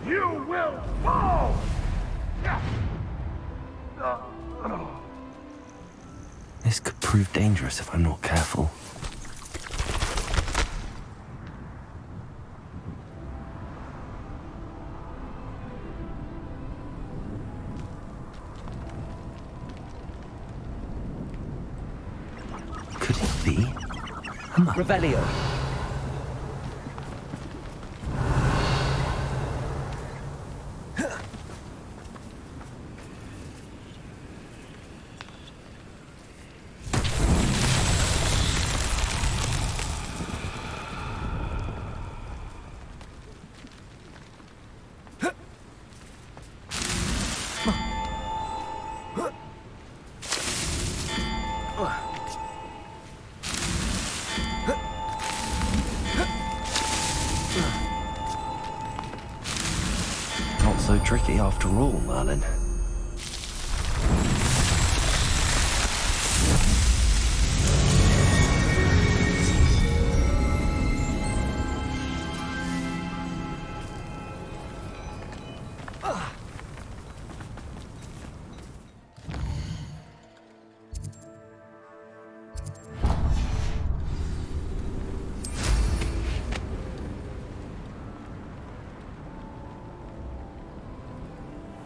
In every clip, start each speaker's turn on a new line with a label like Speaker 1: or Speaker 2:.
Speaker 1: You will fall!
Speaker 2: This could prove dangerous if I'm not careful. Could it be?
Speaker 3: Revelio.
Speaker 2: Not so tricky after all, Merlin.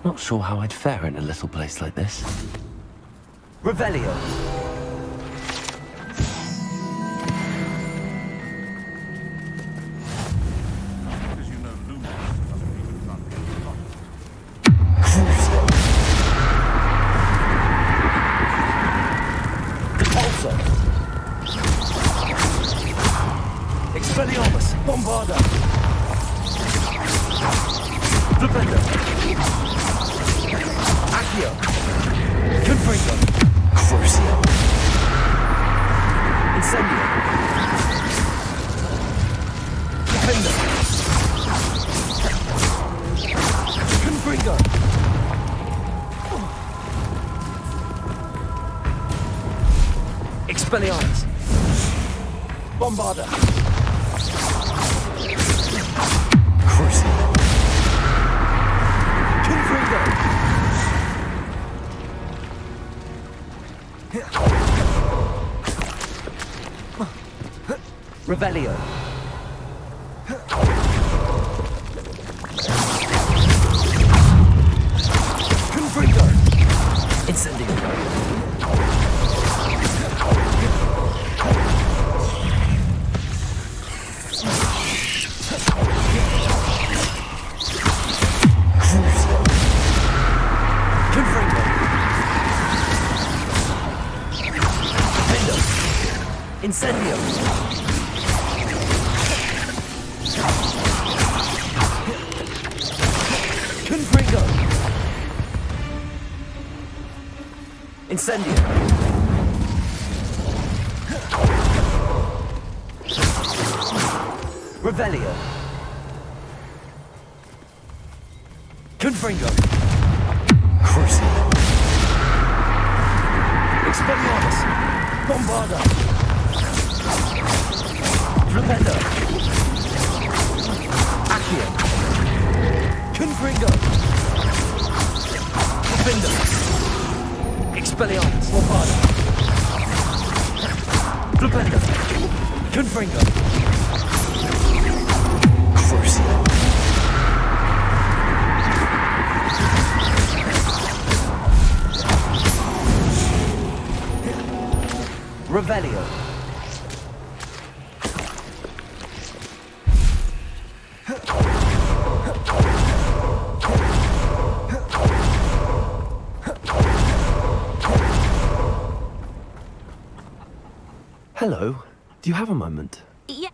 Speaker 2: Not sure how I'd fare in a little place like this.
Speaker 3: Revelio.
Speaker 1: Because you know Lumos doesn't even run the clock.
Speaker 3: Repulsor. Expelliarmus. Bombarda. Defender. Accio. Confringo.
Speaker 2: Crucio.
Speaker 3: Incendio. Defender. Confringo. Expelliarmus. Bombarda.
Speaker 2: Crucio.
Speaker 3: Confringo. Revelio. Confringo. Incendio. Confringo. Defendo. Incendio. Confringo. Incendio. Revelio. Confringo.
Speaker 2: Crucio.
Speaker 3: Expelliarmus. Bombarda. Repender. Accio. Confringo. Defender. Expelliarmus. Bombarda. Repender. Confringo.
Speaker 2: Crucio.
Speaker 3: Revelio.
Speaker 2: Hello. Do you have a moment?
Speaker 4: Yeah.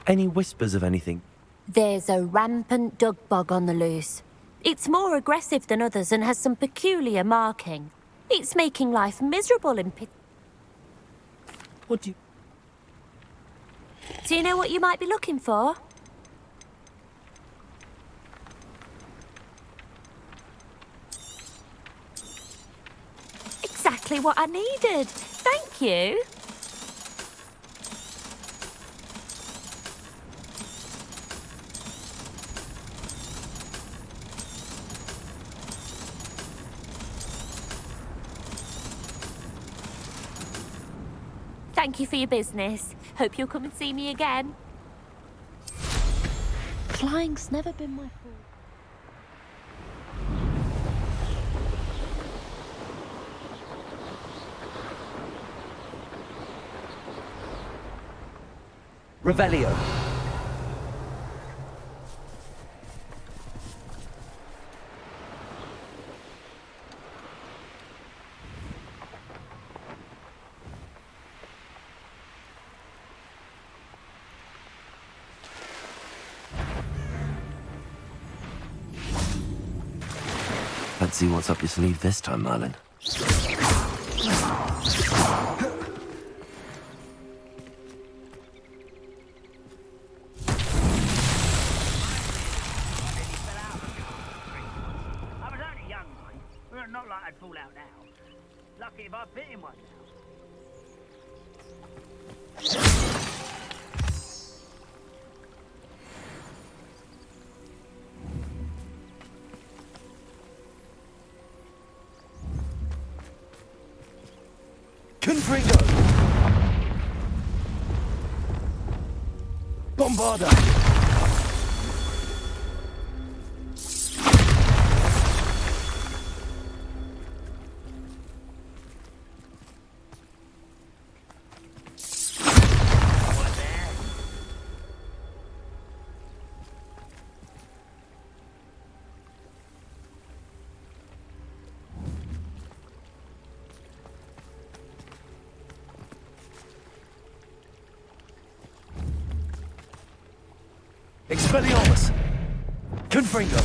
Speaker 2: Any whispers of anything?
Speaker 4: There's a rampant dug bug on the loose. It's more aggressive than others and has some peculiar marking. It's making life miserable in pit.
Speaker 2: What do you...
Speaker 4: Do you know what you might be looking for? Exactly what I needed. Thank you. Thank you for your business. Hope you'll come and see me again. Flying's never been my fault.
Speaker 3: Revelio.
Speaker 2: Let's see what's up your sleeve this time, Merlin.
Speaker 5: Not like I'd fall out now. Lucky if I bit him one
Speaker 3: Confringo. Bombarda. Expelliarmus! Confringo!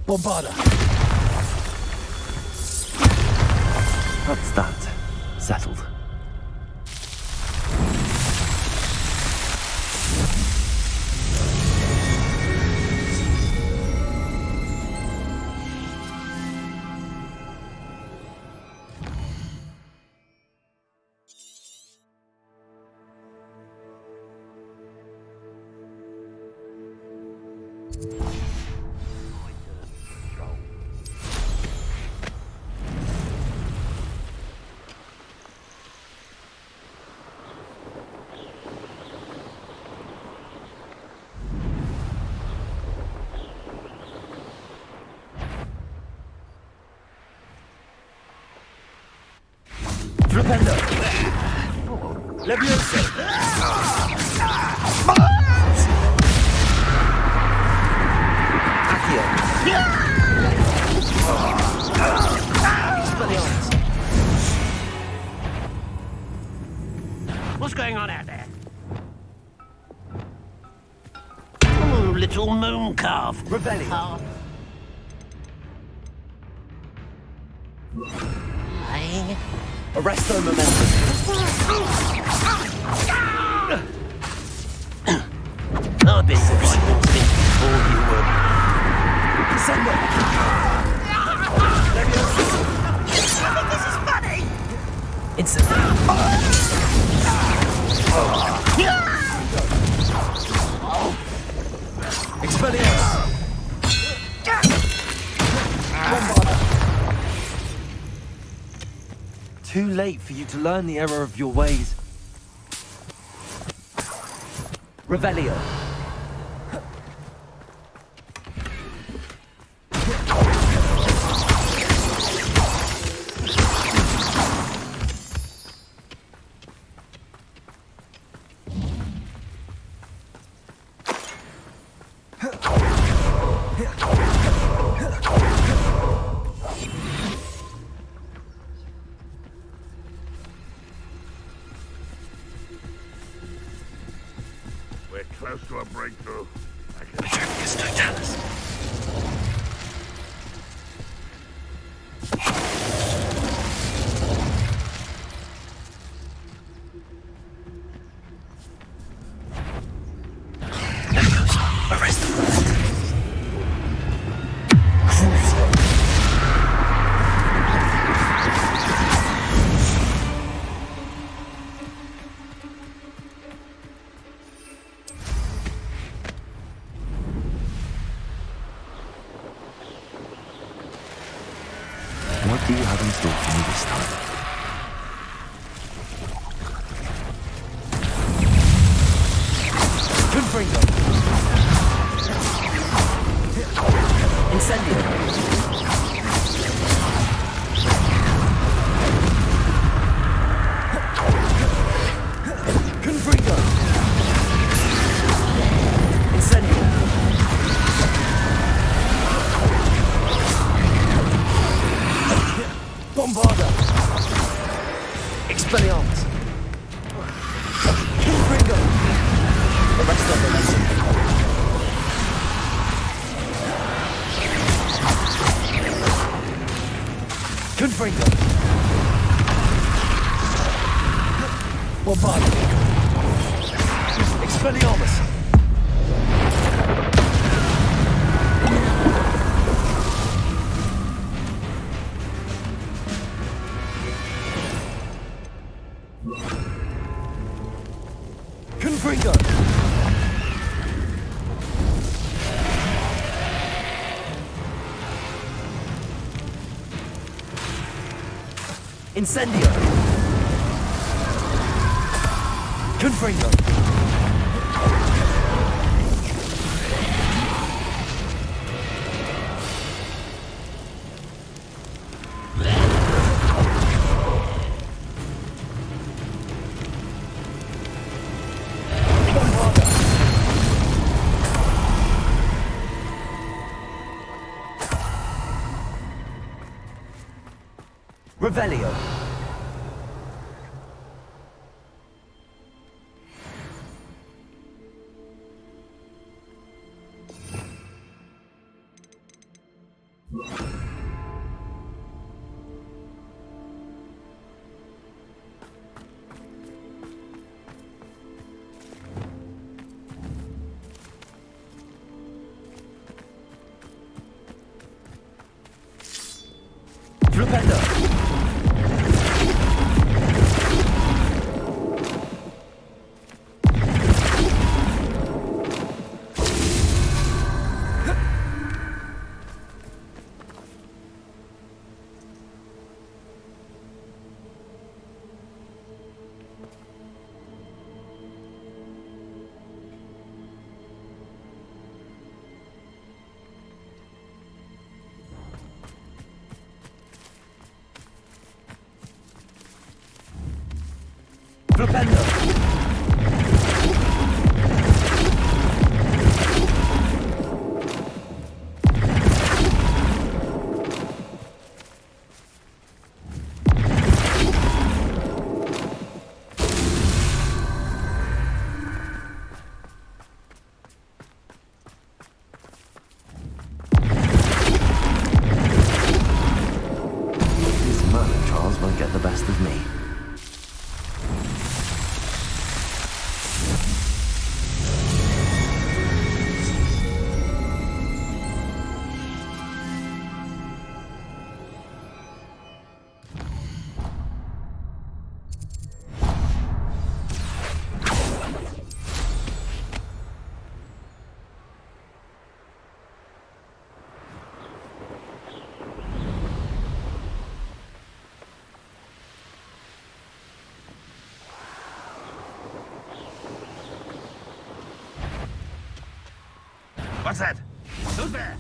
Speaker 3: Bombarda!
Speaker 2: That's that. Settled.
Speaker 3: Flipendo! Levioso! Accio! Expelliarmus!
Speaker 5: What's going on out there? Oh, little moon calf.
Speaker 3: Revelio!
Speaker 5: Hey.
Speaker 3: Arresto momentum!
Speaker 5: I've been writing since before you were.
Speaker 3: Descendo! Levioso!
Speaker 5: I think this is funny.
Speaker 3: Instant! Expelliarmus! Bombarda!
Speaker 2: Too late for you to learn the error of your ways.
Speaker 3: Revelio!
Speaker 1: We're close to a breakthrough.
Speaker 2: Petronius Totalis. Levioso, arrest them. store for me this time.
Speaker 3: Confringo. Incendio. Confringo. Incendio. Bombarda. Expelliarmus. Confringo. The rest of the lesson. Confringo. Bombarda. Expelliarmus. Confringo. Incendio. Confringo. Bombarda. Revelio. Flipendo. Flipendo.
Speaker 2: These murder trials won't get the best of me.
Speaker 1: What's that? Who's there?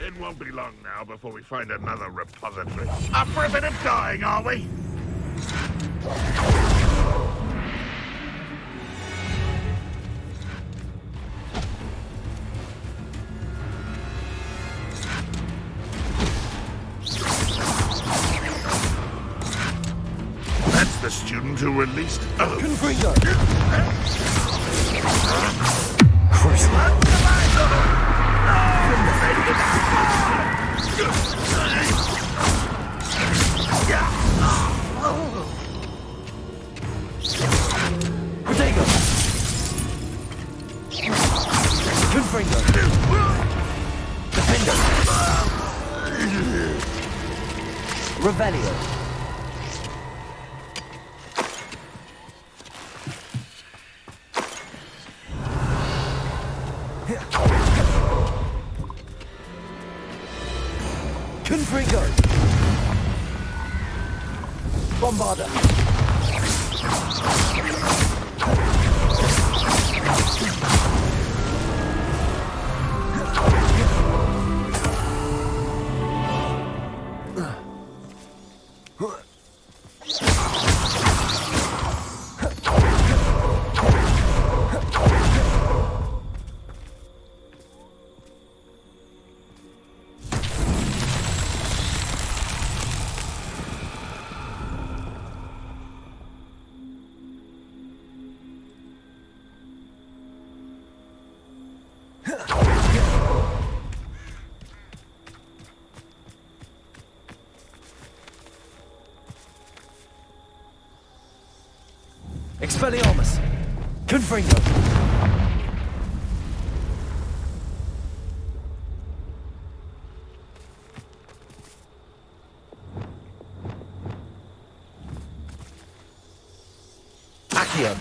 Speaker 1: It won't be long now before we find another repository. Up for a bit of dying, are we? That's the student who released...
Speaker 3: Confringo. Protego. Confringo. Defendo. Revelio. Confringo. Bombarder. Expelliarmus! Confringo! Accio!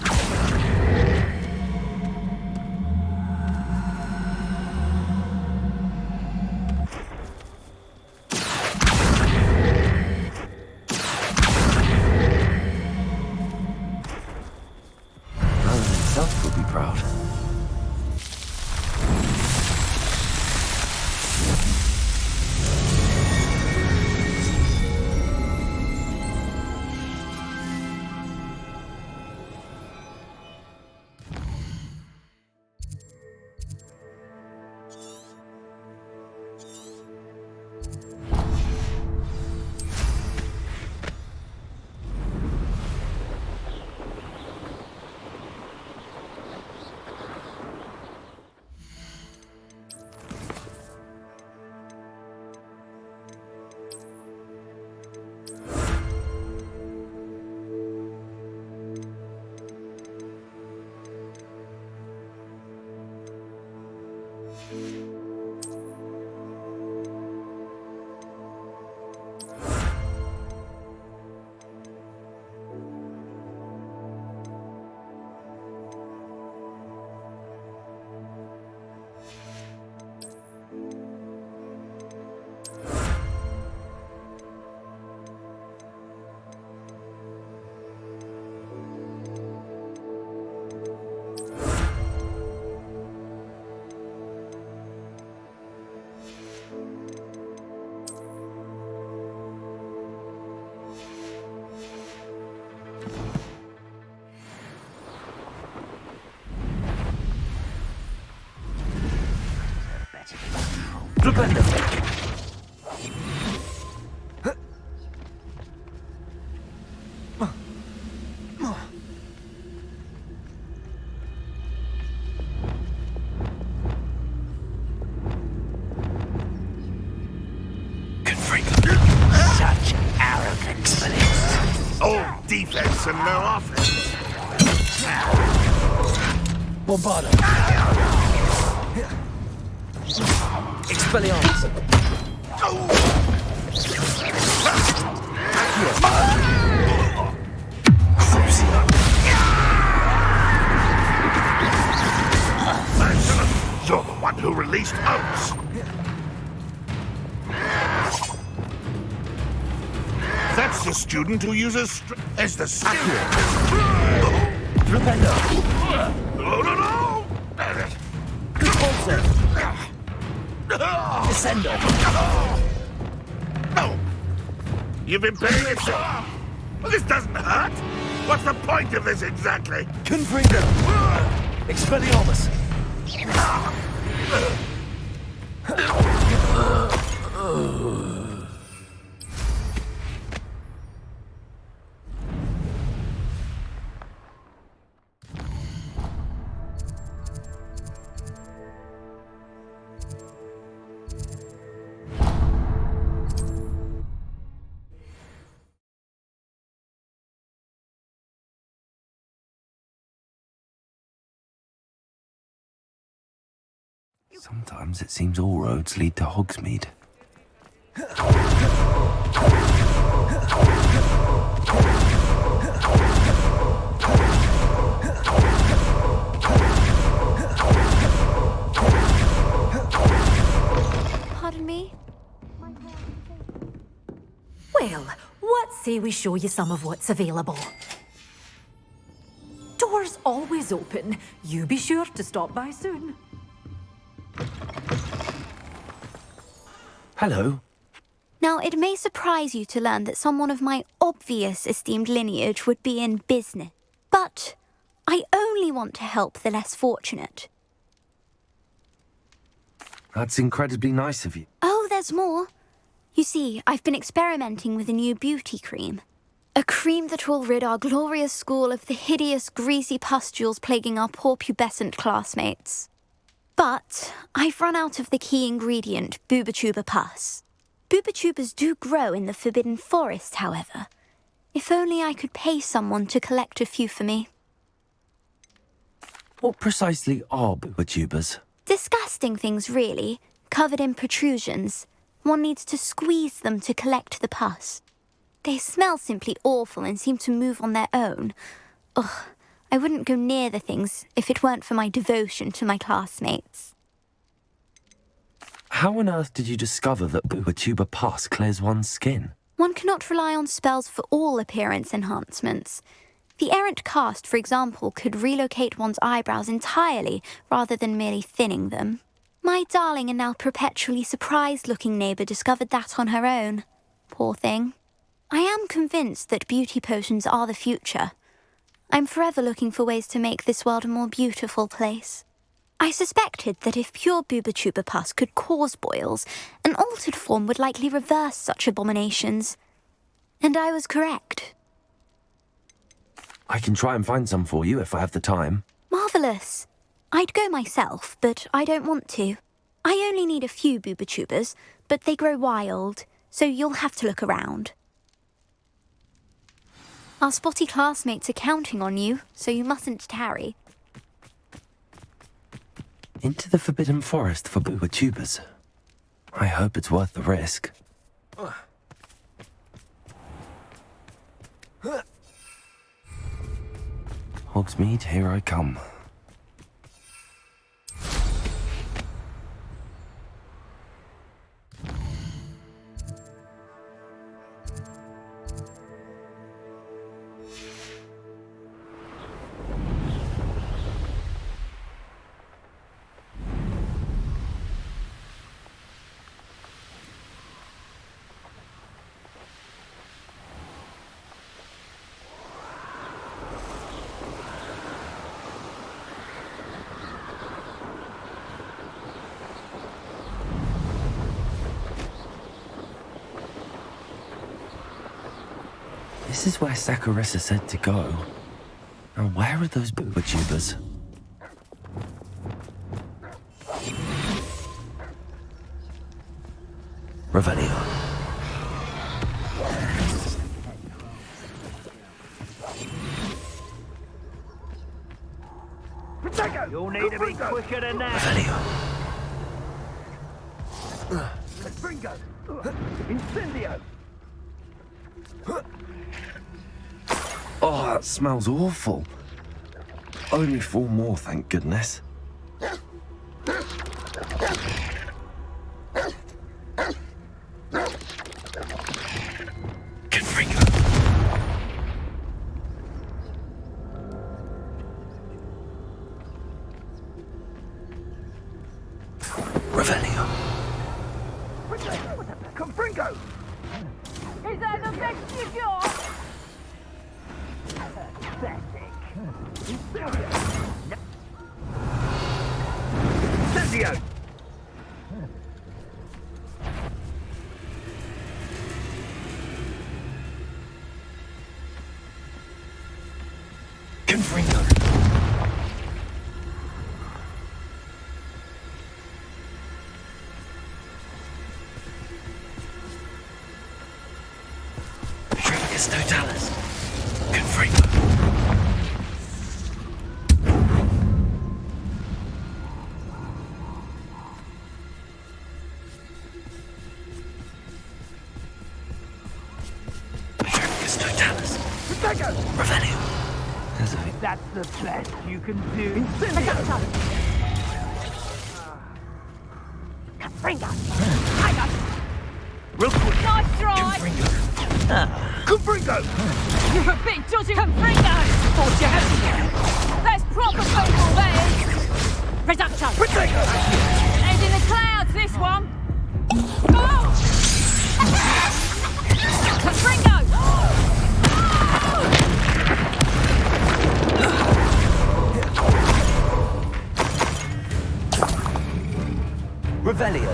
Speaker 2: Merlin himself will be proud.
Speaker 3: Flipendo!
Speaker 5: Such arrogance, Felix.
Speaker 1: All defense and no offense.
Speaker 3: Bombarder! Expelliarmus!
Speaker 1: You're the one who released Oates. That's the student who uses as the student.
Speaker 3: Flipendo!
Speaker 1: No, no, no!
Speaker 3: Repulsor! Descendo!
Speaker 1: No! You've been paying it. Well, this doesn't hurt. What's the point of this exactly?
Speaker 3: Confringo! Expelliarmus!
Speaker 2: Sometimes it seems all roads lead to Hogsmeade.
Speaker 4: Pardon me?
Speaker 6: Well, What say we show you some of what's available? Doors always open. You be sure to stop by soon.
Speaker 2: Hello.
Speaker 7: Now, it may surprise you to learn that someone of my obvious esteemed lineage would be in business. But I only want to help the less fortunate.
Speaker 2: That's incredibly nice of you.
Speaker 7: Oh, there's more. You see, I've been experimenting with a new beauty cream. A cream that will rid our glorious school of the hideous, greasy pustules plaguing our poor pubescent classmates. But I've run out of the key ingredient, Booba-Tuba pus. Booba-Tubas do grow in the Forbidden Forest, however. If only I could pay someone to collect a few for me.
Speaker 2: What precisely are Booba-Tubas?
Speaker 7: Disgusting things, really, covered in protrusions. One needs to squeeze them to collect the pus. They smell simply awful and seem to move on their own. Ugh, I wouldn't go near the things if it weren't for my devotion to my classmates.
Speaker 2: How on earth did you discover that Booba-Tuba pus clears one's skin?
Speaker 7: One cannot rely on spells for all appearance enhancements. The errant cast, for example, could relocate one's eyebrows entirely rather than merely thinning them. My darling and now perpetually surprised-looking neighbour discovered that on her own. Poor thing. I am convinced that beauty potions are the future. I'm forever looking for ways to make this world a more beautiful place. I suspected that if pure Booba-Tuba pus could cause boils, an altered form would likely reverse such abominations. And I was correct.
Speaker 2: I can try and find some for you if I have the time.
Speaker 7: Marvellous. I'd go myself, but I don't want to. I only need a few Booba-Tubas, but they grow wild, so you'll have to look around. Our spotty classmates are counting on you, so you mustn't tarry.
Speaker 2: Into the Forbidden Forest for Booba-Tubas. I hope it's worth the risk. Hogsmeade, here I come. This is where Saccharissa said to go. Now, where are those Booba-Tubas? Revelio.
Speaker 5: You'll need to be quicker than that.
Speaker 2: Revelio.
Speaker 5: Springo! Incendio!
Speaker 2: Oh, that smells awful. Only 4 more, thank goodness. Confringo. Revelio.
Speaker 5: Confringo!
Speaker 8: Is that the best you got?
Speaker 5: Incendio!
Speaker 2: Confringo. Trigus totalis. Confringo. Trigus totalis. Revelio.
Speaker 5: That's the best you can do. Incendio!
Speaker 8: Ringo! I got
Speaker 5: Real quick.
Speaker 8: nice try!
Speaker 5: Ah.
Speaker 3: Confringo!
Speaker 8: You're a bit dodgy. Confringo!
Speaker 6: Thought you had me.
Speaker 8: That's proper football, that is. Reducto.
Speaker 3: Potato!
Speaker 8: Head in the clouds, this one. Oh! Confringo!
Speaker 3: Revelio.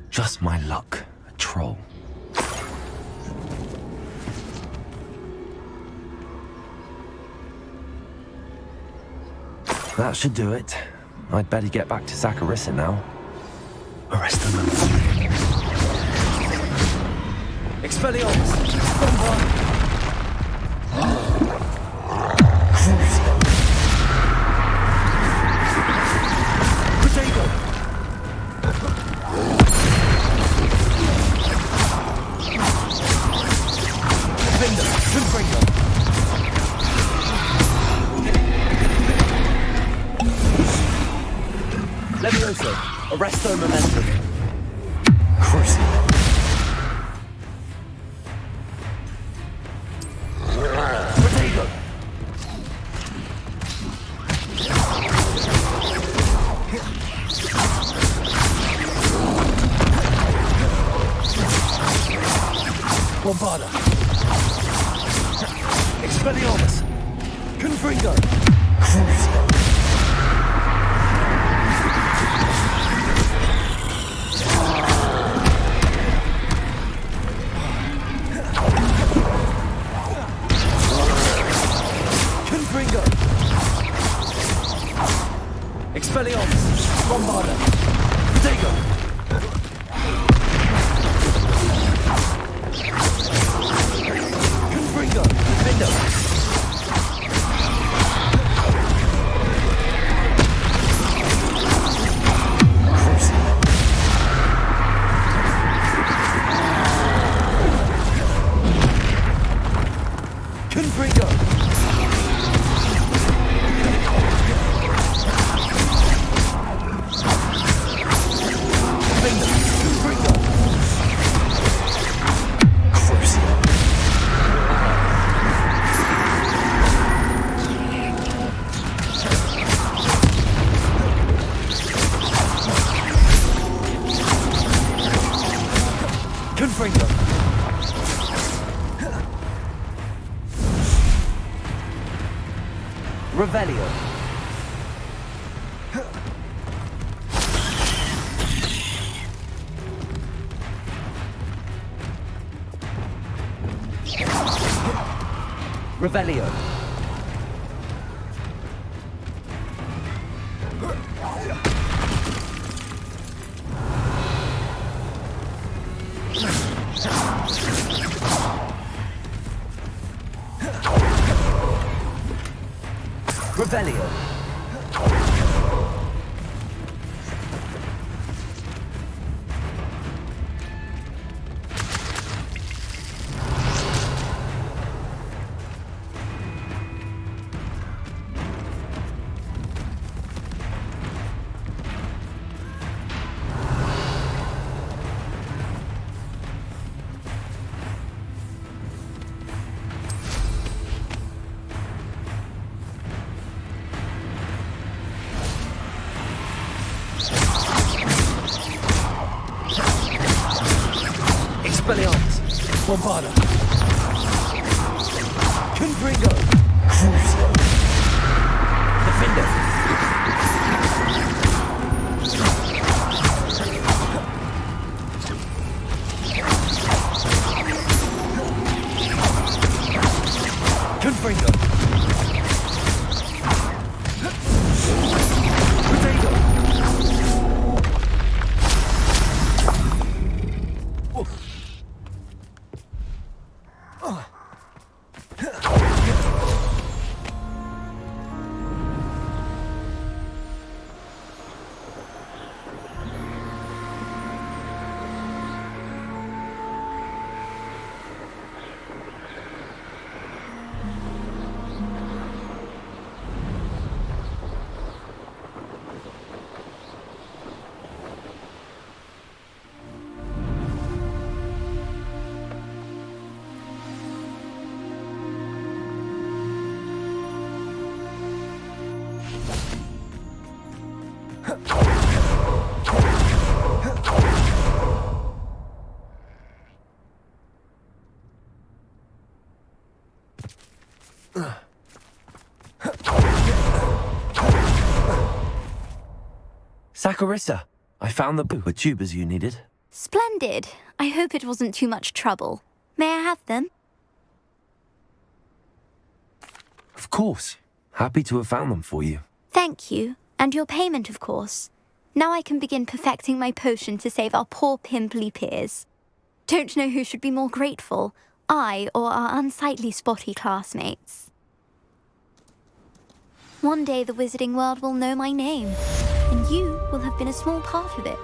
Speaker 2: Just my luck. A troll. That should do it. I'd better get back to Zacharissa now. Arrest them.
Speaker 3: Expelliarmus. Bombard. Potato. Defender. Confringo. Levioso. Arresto momentum.
Speaker 2: Crucial.
Speaker 3: Potato. Bombarda. Expelliarmus. Confringo. Crucial. Confringo. Expelliarmus. Bombarda. Potato. Confringo. Defender. Confringo. Defender. Confringo. Confringo. Revelio. Revelio. Revelio. Expelliarmus. Bombarda. Confringo. Crucial. Defender. Confringo. Potato.
Speaker 2: Saccharissa, I found the Bua tubers you needed.
Speaker 7: Splendid. I hope it wasn't too much trouble. May I have them?
Speaker 2: Of course. Happy to have found them for you.
Speaker 7: Thank you. And your payment, of course. Now I can begin perfecting my potion to save our poor pimply peers. Don't know who should be more grateful, I or our unsightly spotty classmates. One day the wizarding world will know my name, and you will have been a small part of it.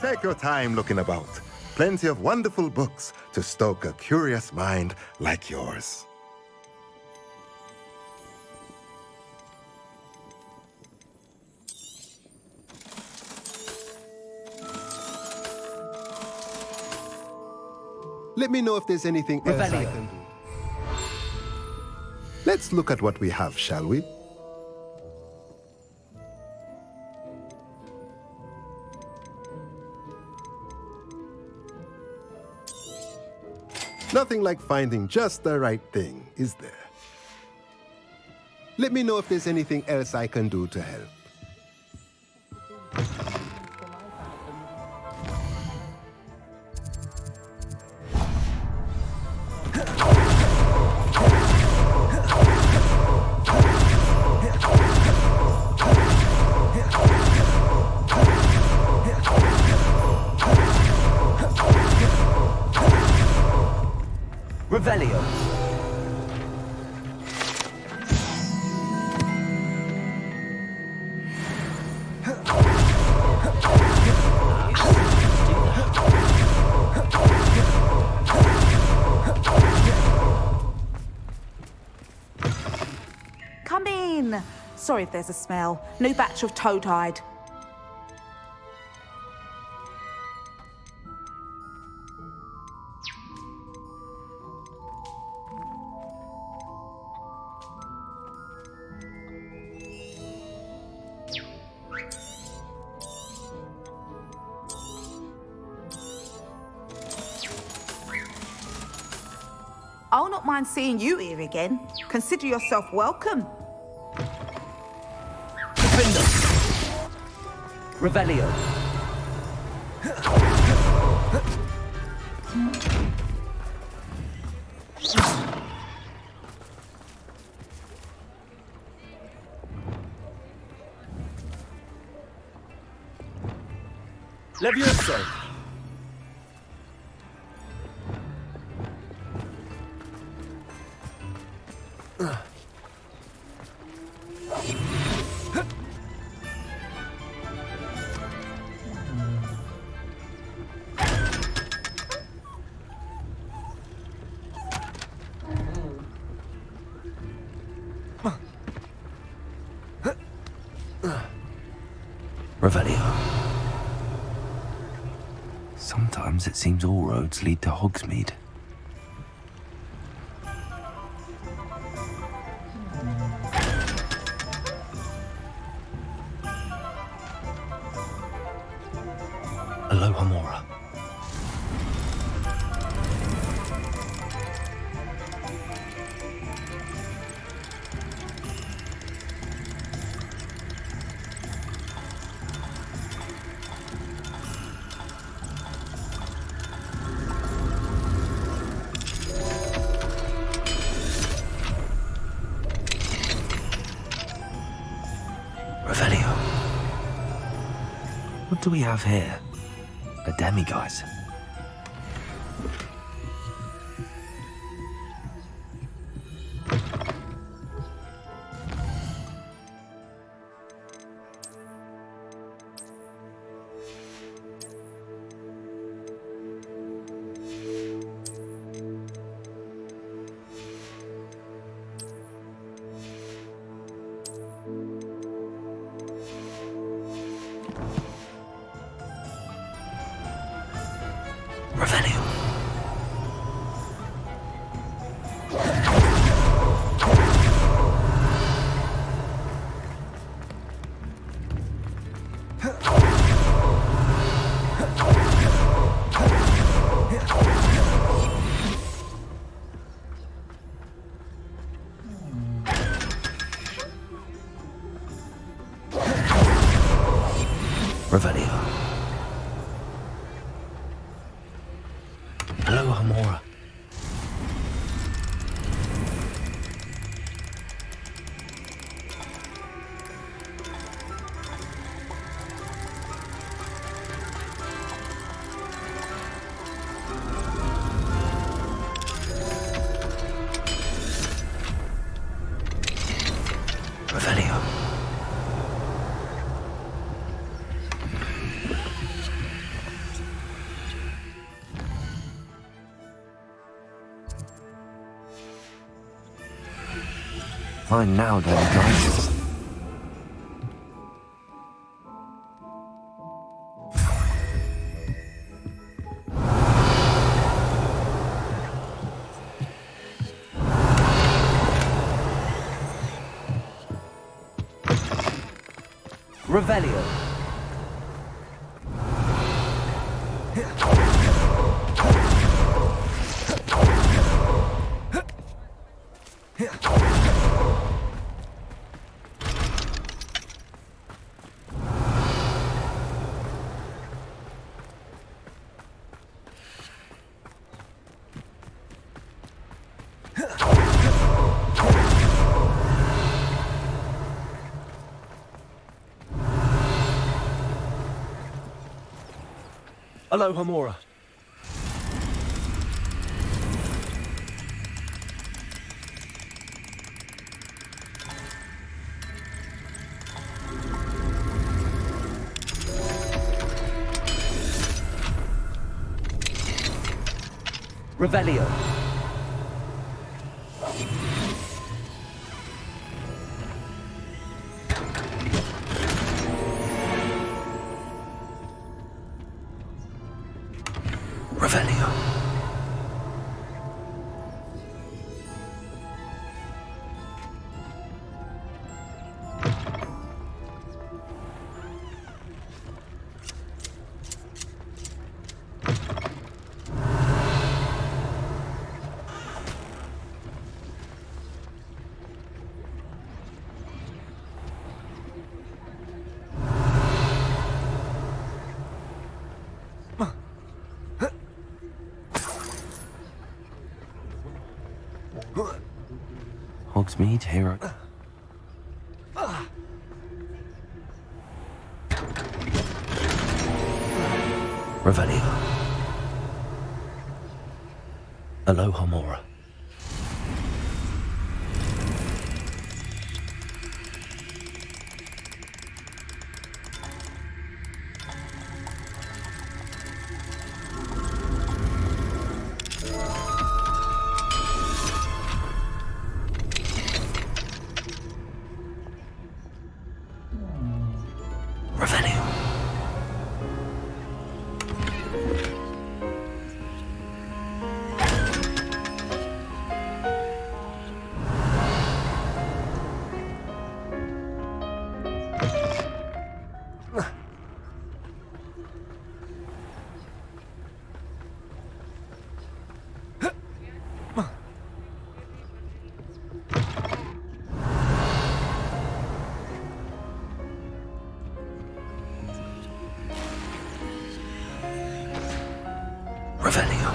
Speaker 9: Take your time looking about. Plenty of wonderful books to stoke a curious mind like yours. Let me know if there's anything else I can do. Let's look at what we have, shall we? Nothing like finding just the right thing, is there? Let me know if there's anything else I can do to help.
Speaker 3: Revelio.
Speaker 10: Come in. Sorry if there's a smell. New batch of toad-hide. I'll not mind seeing you here again. Consider yourself welcome.
Speaker 3: Defender. Revelio. Levioso.
Speaker 2: Revelio. Sometimes it seems all roads lead to Hogsmeade. Aloha Mora. Revelio. What do we have here? A demiguise. Revelio. Revelio. Hello, Hamora. Revelio. Fine now, then, guys.
Speaker 3: Revelio. Hello, Hamora. Revelio.
Speaker 2: Revelio. Hogsmeade, hero. Revelio. Hello, Hamora. Revelio. Revelio.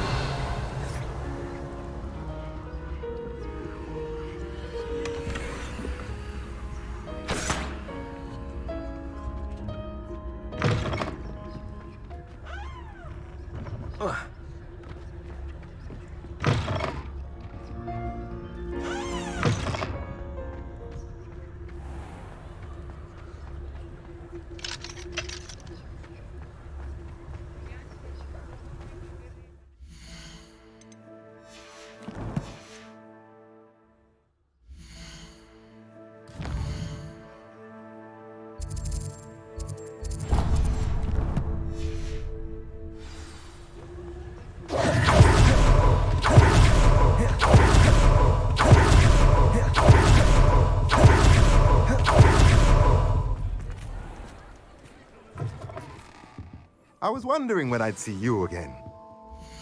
Speaker 9: I was wondering when I'd see you again.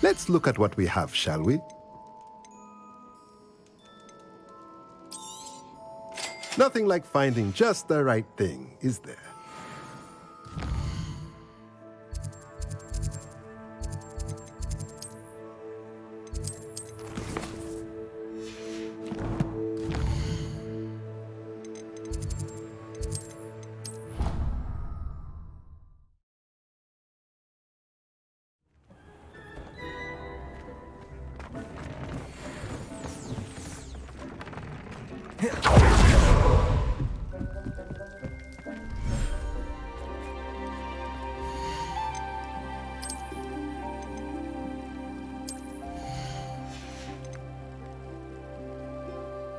Speaker 9: Let's look at what we have, shall we? Nothing like finding just the right thing, is there?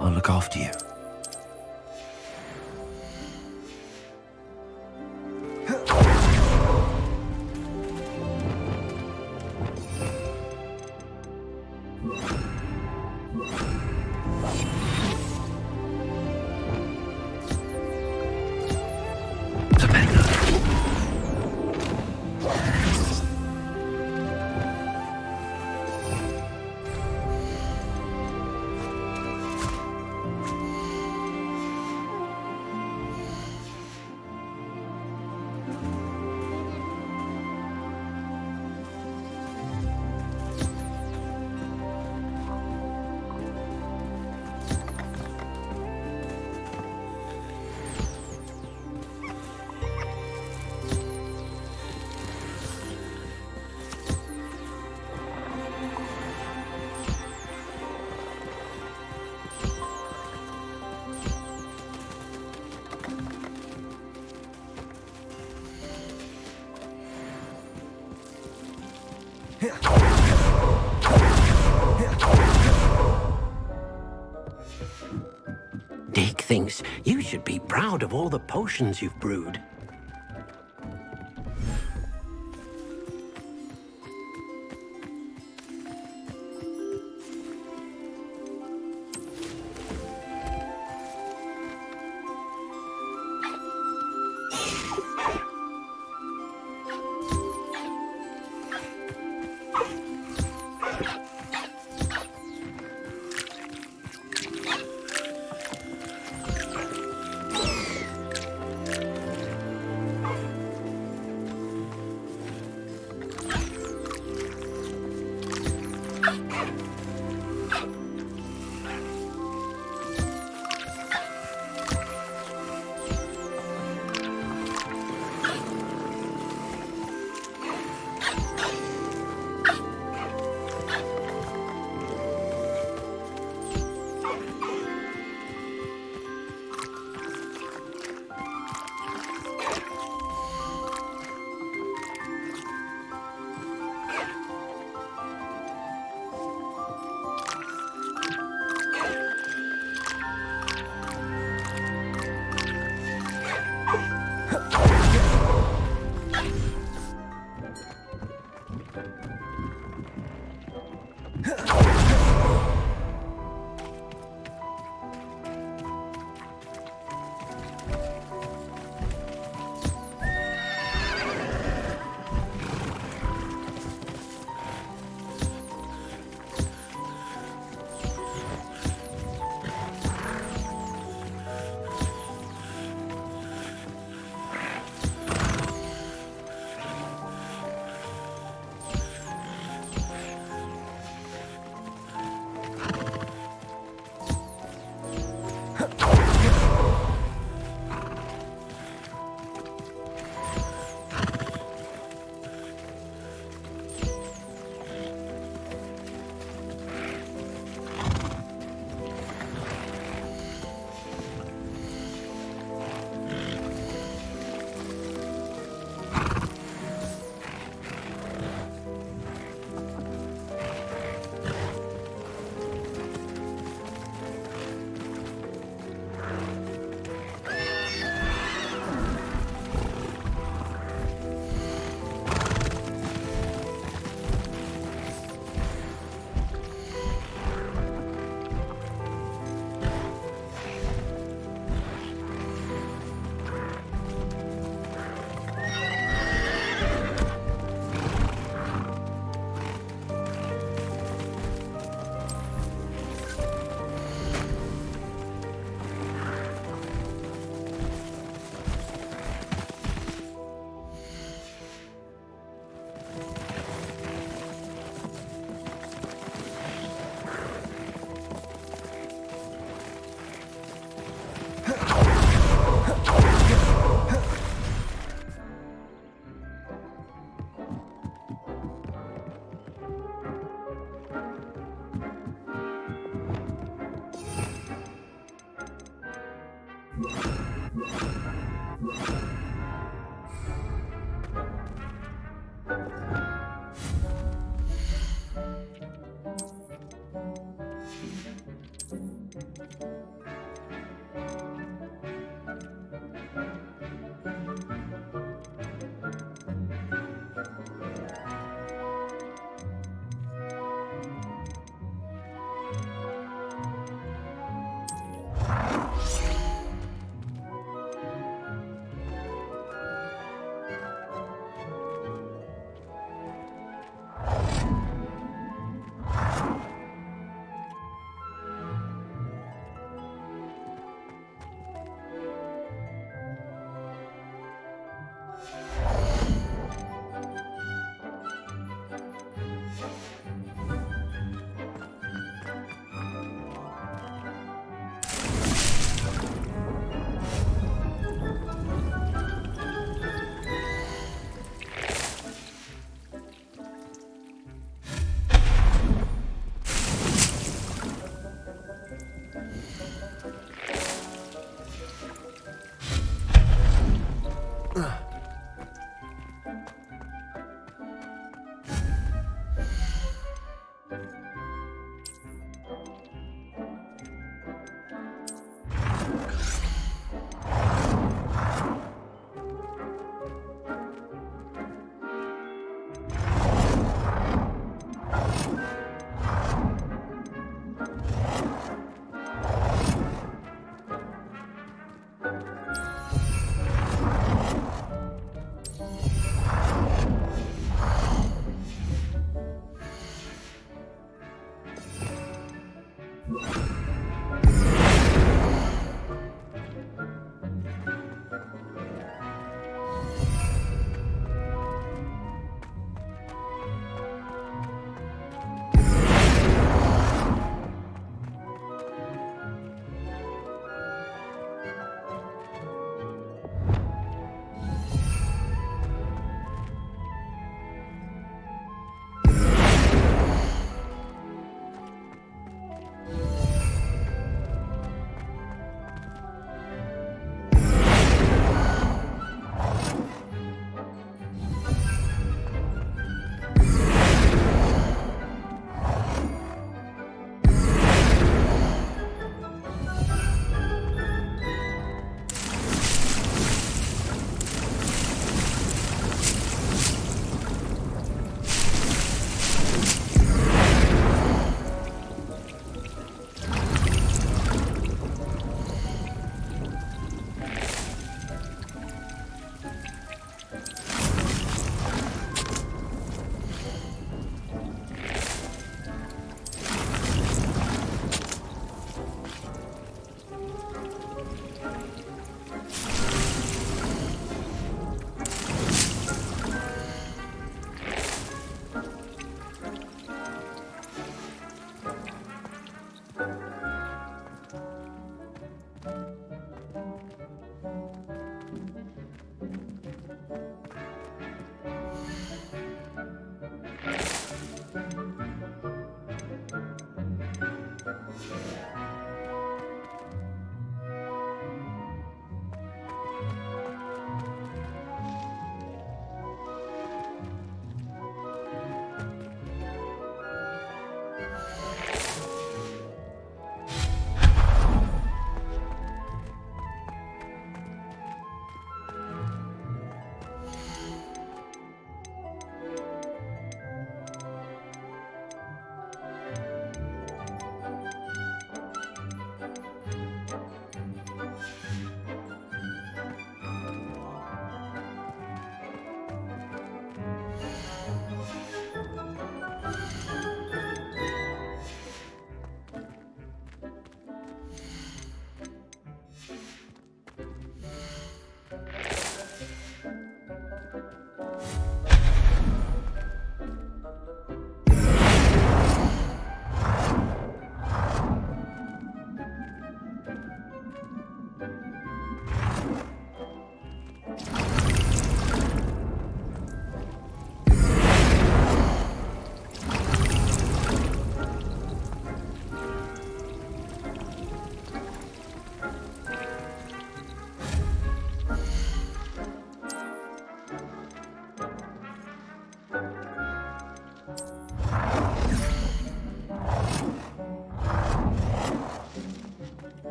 Speaker 2: I'll look after you.
Speaker 5: Dick thinks you should be proud of all the potions you've brewed.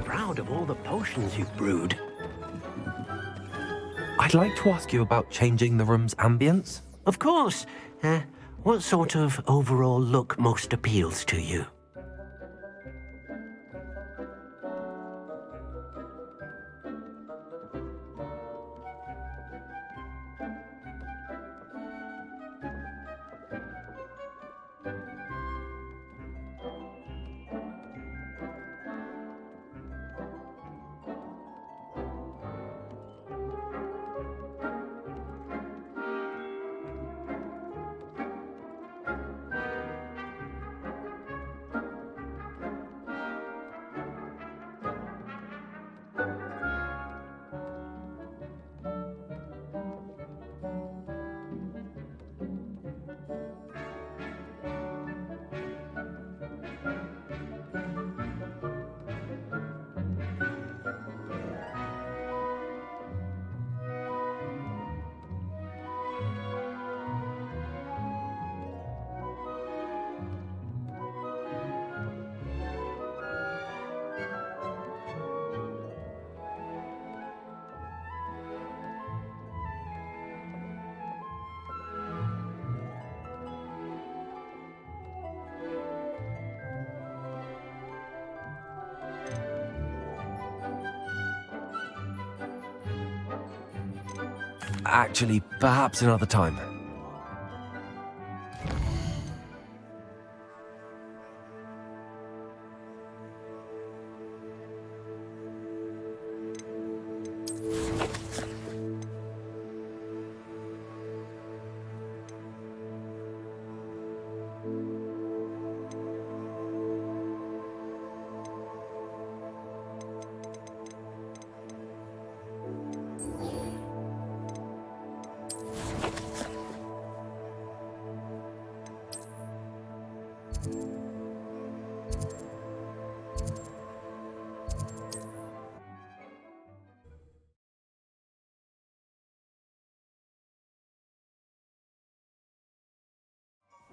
Speaker 5: Proud of all the potions you've brewed.
Speaker 2: I'd like to ask you about changing the room's ambience.
Speaker 5: Of course. What sort of overall look most appeals to you?
Speaker 2: Actually, perhaps another time.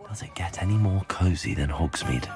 Speaker 2: Does it get any more cozy than Hogsmeade?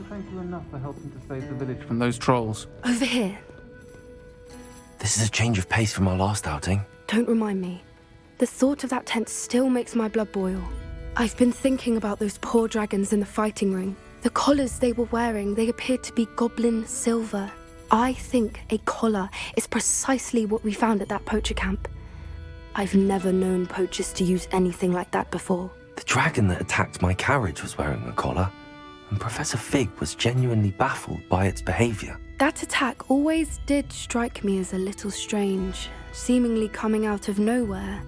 Speaker 11: Thank you enough for helping to save the village from those trolls.
Speaker 12: Over here.
Speaker 2: This is a change of pace from our last outing.
Speaker 12: Don't remind me. The thought of that tent still makes my blood boil. I've been thinking about those poor dragons in the fighting ring. The collars they were wearing, they appeared to be goblin silver. I think a collar is precisely what we found at that poacher camp. I've never known poachers to use anything like that before.
Speaker 2: The dragon that attacked my carriage was wearing a collar, and Professor Fig was genuinely baffled by its behavior.
Speaker 12: That attack always did strike me as a little strange, seemingly coming out of nowhere.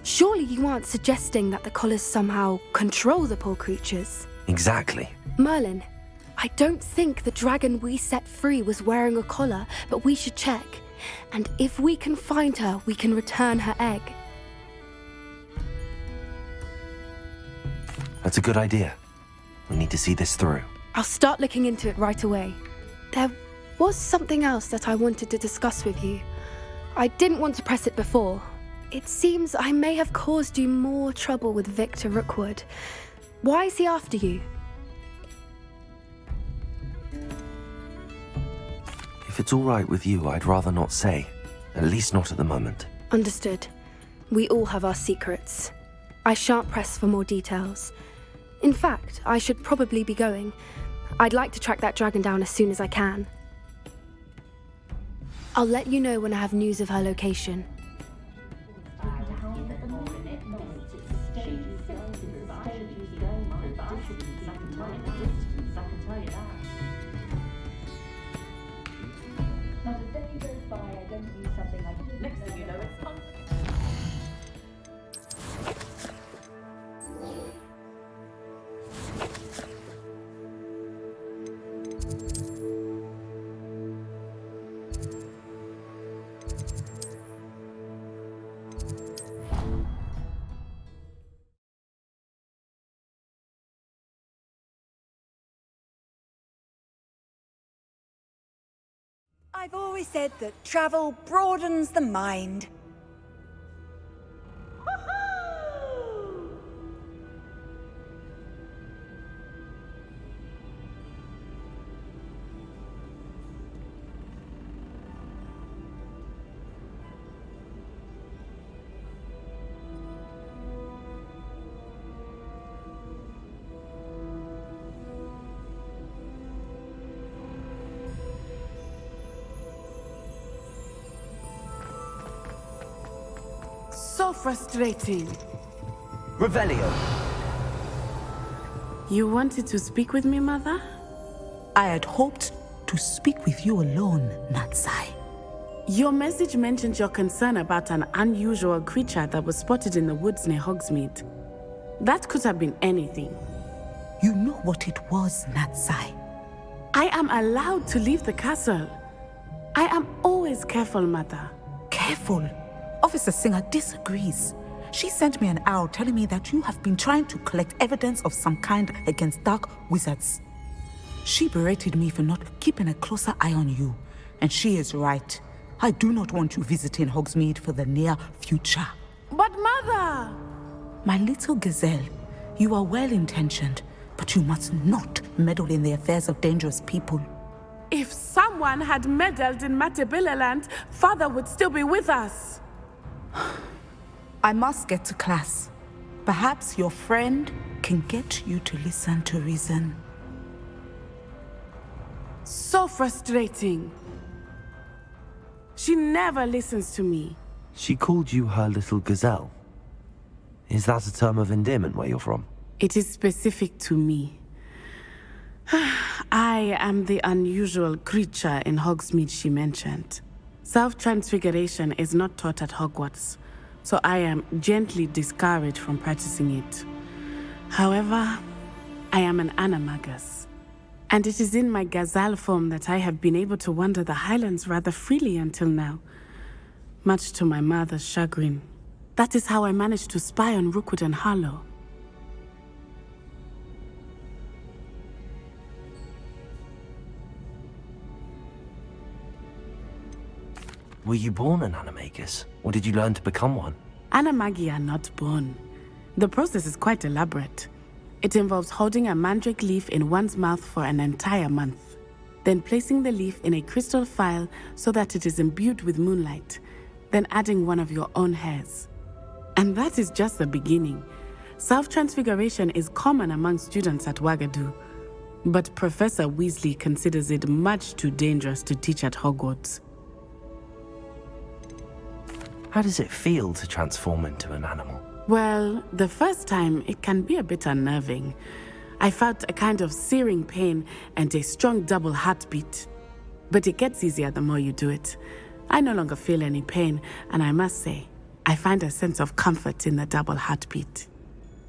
Speaker 12: Surely you aren't suggesting that the collars somehow control the poor creatures?
Speaker 2: Exactly.
Speaker 12: Merlin, I don't think the dragon we set free was wearing a collar, but we should check. And if we can find her, we can return her egg.
Speaker 2: That's a good idea. We need to see this through.
Speaker 12: I'll start looking into it right away. There was something else that I wanted to discuss with you. I didn't want to press it before. It seems I may have caused you more trouble with Victor Rookwood. Why is he after you?
Speaker 2: If it's all right with you, I'd rather not say. At least not at the moment.
Speaker 12: Understood. We all have our secrets. I shan't press for more details. In fact, I should probably be going. I'd like to track that dragon down as soon as I can. I'll let you know when I have news of her location.
Speaker 13: I've always said that travel broadens the mind.
Speaker 14: So frustrating.
Speaker 3: Revelio.
Speaker 14: You wanted to speak with me, Mother?
Speaker 15: I had hoped to speak with you alone, Natsai.
Speaker 14: Your message mentioned your concern about an unusual creature that was spotted in the woods near Hogsmeade. That could have been anything.
Speaker 15: You know what it was, Natsai.
Speaker 14: I am allowed to leave the castle. I am always careful, Mother.
Speaker 15: careful. Officer Singer disagrees. She sent me an owl telling me that you have been trying to collect evidence of some kind against dark wizards. She berated me for not keeping a closer eye on you. And she is right. I do not want you visiting Hogsmeade for the near future.
Speaker 14: But Mother!
Speaker 15: My little gazelle, you are well-intentioned, but you must not meddle in the affairs of dangerous people.
Speaker 14: If someone had meddled in Matabeleland, Father would still be with us.
Speaker 15: I must get to class. Perhaps your friend can get you to listen to reason.
Speaker 14: So frustrating. She never listens to me.
Speaker 2: She called you her little gazelle. Is that a term of endearment where you're from?
Speaker 14: It is specific to me. I am the unusual creature in Hogsmeade she mentioned. Self-transfiguration is not taught at Hogwarts, so I am gently discouraged from practicing it. However, I am an animagus, and it is in my gazelle form that I have been able to wander the Highlands rather freely until now, much to my mother's chagrin. That is how I managed to spy on Rookwood and Harlow.
Speaker 2: Were you born an animagus, or did you learn to become one?
Speaker 14: Animagi are not born. The process is quite elaborate. It involves holding a mandrake leaf in one's mouth for an entire month, then placing the leaf in a crystal phial so that it is imbued with moonlight, then adding one of your own hairs. And that is just the beginning. Self-transfiguration is common among students at Wagadu, but Professor Weasley considers it much too dangerous to teach at Hogwarts.
Speaker 2: How does it feel to transform into an animal?
Speaker 14: Well, the first time, it can be a bit unnerving. I felt a kind of searing pain and a strong double heartbeat. But it gets easier the more you do it. I no longer feel any pain, and I must say, I find a sense of comfort in the double heartbeat.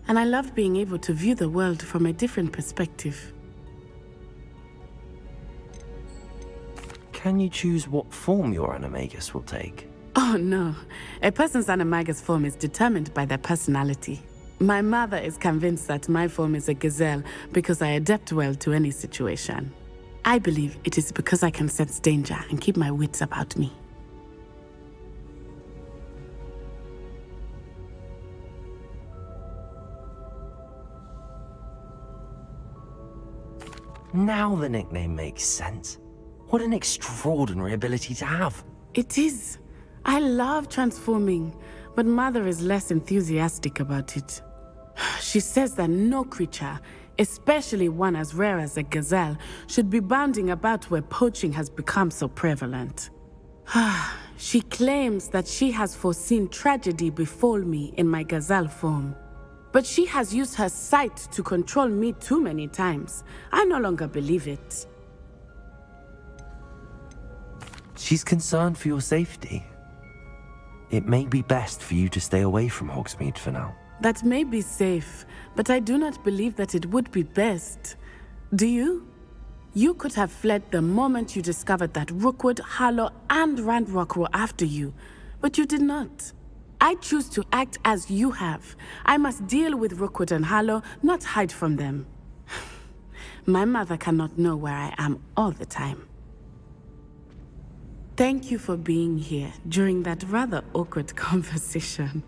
Speaker 14: And I love being able to view the world from a different perspective.
Speaker 2: Can you choose what form your animagus will take?
Speaker 14: Oh no, a person's animagus form is determined by their personality. My mother is convinced that my form is a gazelle because I adapt well to any situation. I believe it is because I can sense danger and keep my wits about me.
Speaker 2: Now the nickname makes sense. What an extraordinary ability to have.
Speaker 14: It is. I love transforming, but Mother is less enthusiastic about it. She says that no creature, especially one as rare as a gazelle, should be bounding about where poaching has become so prevalent. She claims that she has foreseen tragedy befall me in my gazelle form. But she has used her sight to control me too many times. I no longer believe it.
Speaker 2: She's concerned for your safety. It may be best for you to stay away from Hogsmeade for now.
Speaker 14: That may be safe, but I do not believe that it would be best. Do you? You could have fled the moment you discovered that Rookwood, Harlow, and Ranrock were after you, but you did not. I choose to act as you have. I must deal with Rookwood and Harlow, not hide from them. My mother cannot know where I am all the time. Thank you for being here during that rather awkward conversation.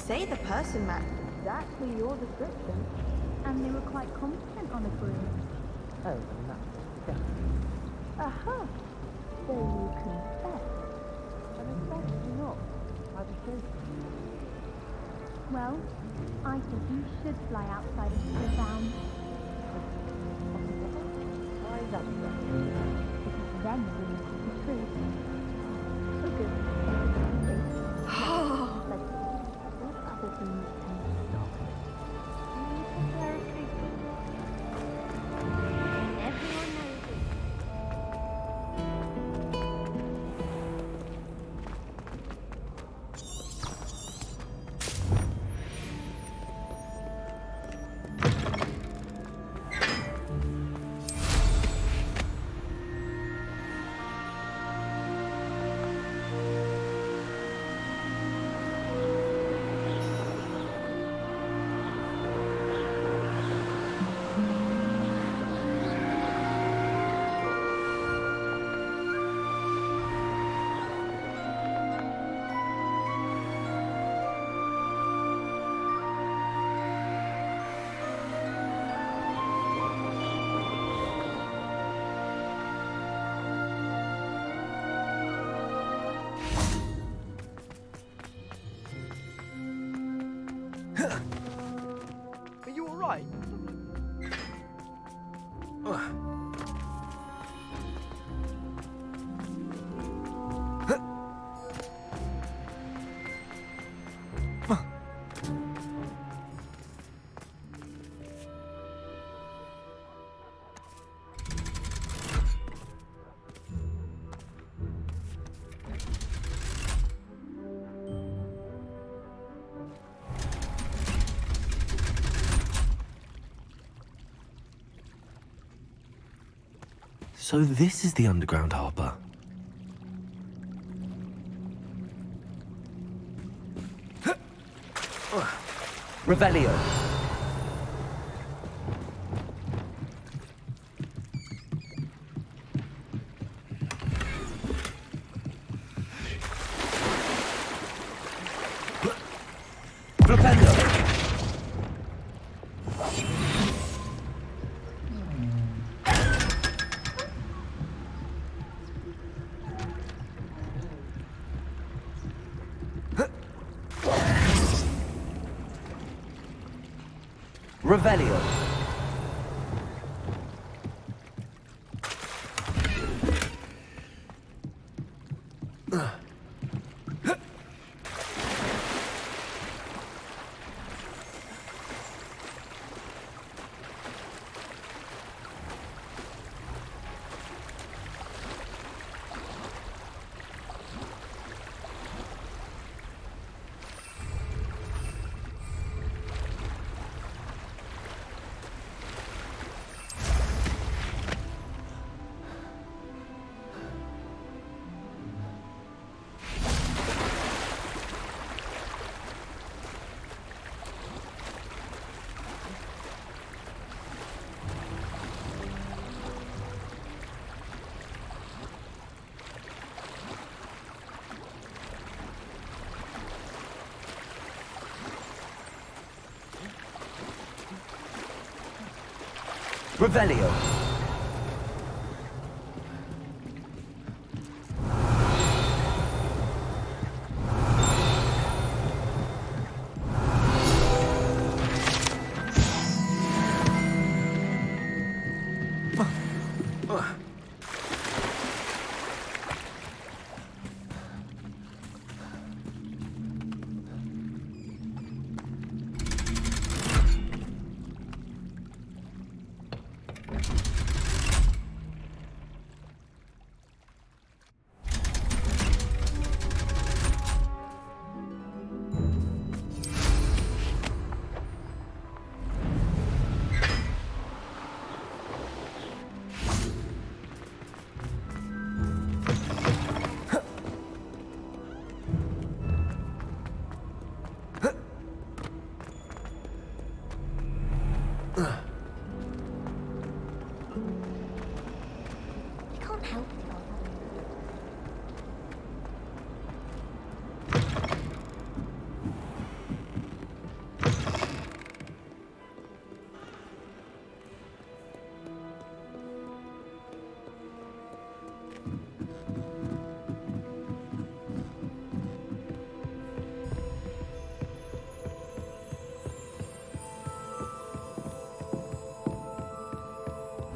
Speaker 16: say the person matched exactly your description.
Speaker 17: And they were quite confident on agreeing.
Speaker 3: Oh, and that's
Speaker 17: Aha! So you confess.
Speaker 3: and especially not. I was joking.
Speaker 17: Well, I think you should fly outside of the town.
Speaker 3: Why is that?
Speaker 17: Because then we know the truth. For goodness sake. Like, what other things can you stop? Everyone knows it.
Speaker 3: Are you alright?
Speaker 2: So this is the underground harbour.
Speaker 3: Revelio. Propello. Revelio. Revelio.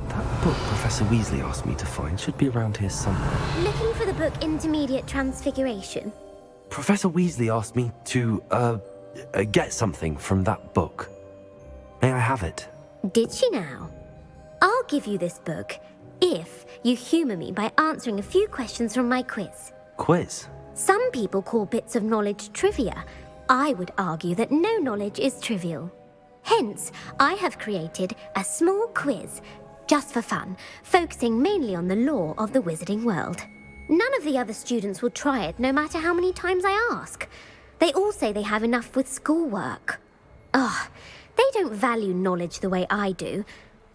Speaker 2: That book Professor Weasley asked me to find should be around here somewhere.
Speaker 17: Looking for the book Intermediate Transfiguration?
Speaker 2: Professor Weasley asked me to, get something from that book. May I have it?
Speaker 17: Did she now? I'll give you this book if you humour me by answering a few questions from my quiz.
Speaker 2: Quiz?
Speaker 17: Some people call bits of knowledge trivia. I would argue that no knowledge is trivial. Hence, I have created a small quiz, just for fun, focusing mainly on the lore of the wizarding world. None of the other students will try it, no matter how many times I ask. They all say they have enough with schoolwork. Ugh, they don't value knowledge the way I do.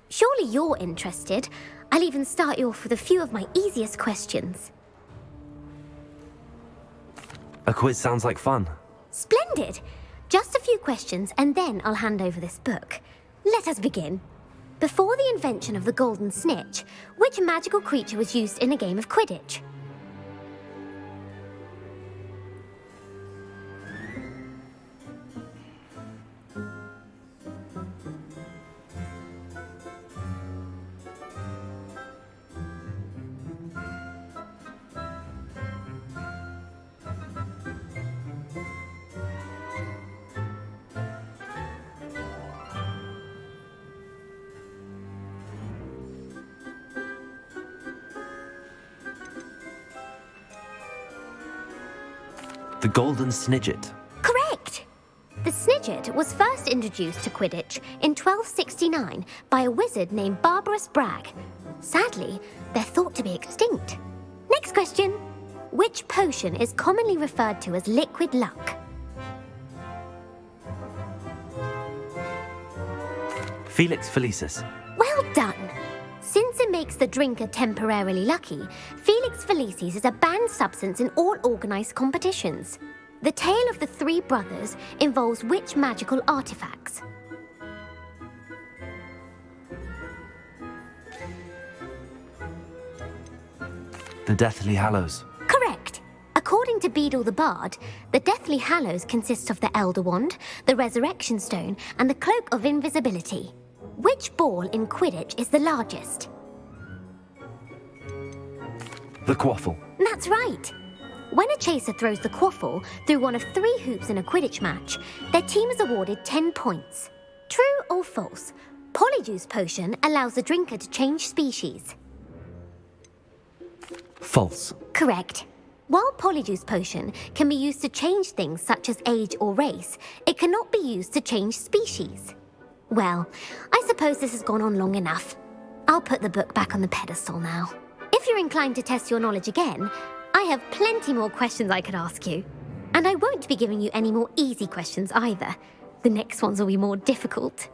Speaker 17: Surely you're interested. I'll even start you off with a few of my easiest questions.
Speaker 2: A quiz sounds like fun.
Speaker 17: Splendid! Just a few questions and then I'll hand over this book. Let us begin. Before the invention of the golden snitch, which magical creature was used in a game of Quidditch?
Speaker 2: The Golden Snidget.
Speaker 17: Correct! The Snidget was first introduced to Quidditch in 1269 by a wizard named Barbarous Bragg. Sadly, they're thought to be extinct. Next question. Which potion is commonly referred to as liquid luck?
Speaker 2: Felix Felicis.
Speaker 17: Well done! Since it makes the drinker temporarily lucky, Felix Felicis is a banned substance in all organised competitions. The tale of the three brothers involves which magical artifacts?
Speaker 2: The Deathly Hallows.
Speaker 17: Correct! According to Beedle the Bard, the Deathly Hallows consists of the Elder Wand, the Resurrection Stone, and the Cloak of Invisibility. Which ball in Quidditch is the largest?
Speaker 2: The Quaffle.
Speaker 17: That's right. When a chaser throws the quaffle through one of 3 hoops in a Quidditch match, their team is awarded 10 points. True or false? Polyjuice Potion allows the drinker to change species.
Speaker 2: False.
Speaker 17: Correct. While Polyjuice Potion can be used to change things such as age or race, it cannot be used to change species. Well, I suppose this has gone on long enough. I'll put the book back on the pedestal now. If you're inclined to test your knowledge again, I have plenty more questions I could ask you. And I won't be giving you any more easy questions either. The next ones will be more difficult.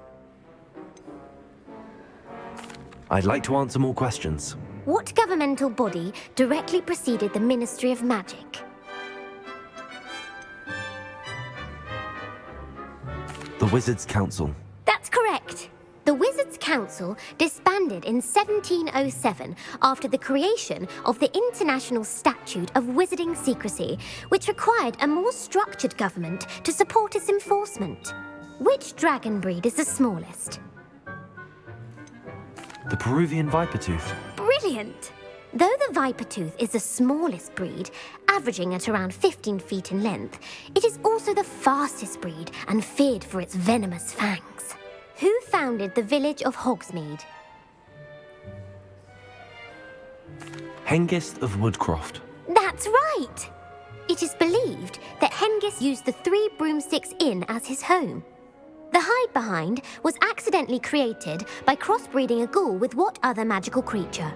Speaker 2: I'd like to answer more questions.
Speaker 17: What governmental body directly preceded the Ministry of Magic?
Speaker 2: The Wizards' Council.
Speaker 17: That's correct. The Wizards' Council disbanded in 1707 after the creation of the International Statute of Wizarding Secrecy, which required a more structured government to support its enforcement. Which dragon breed is the smallest?
Speaker 2: The Peruvian Vipertooth.
Speaker 17: Brilliant! Though the Vipertooth is the smallest breed, averaging at around 15 feet in length, it is also the fastest breed and feared for its venomous fangs. Who founded the village of Hogsmeade?
Speaker 2: Hengist of Woodcroft.
Speaker 17: That's right! It is believed that Hengist used the 3 Broomsticks Inn as his home. The Hide-Behind was accidentally created by crossbreeding a ghoul with what other magical creature?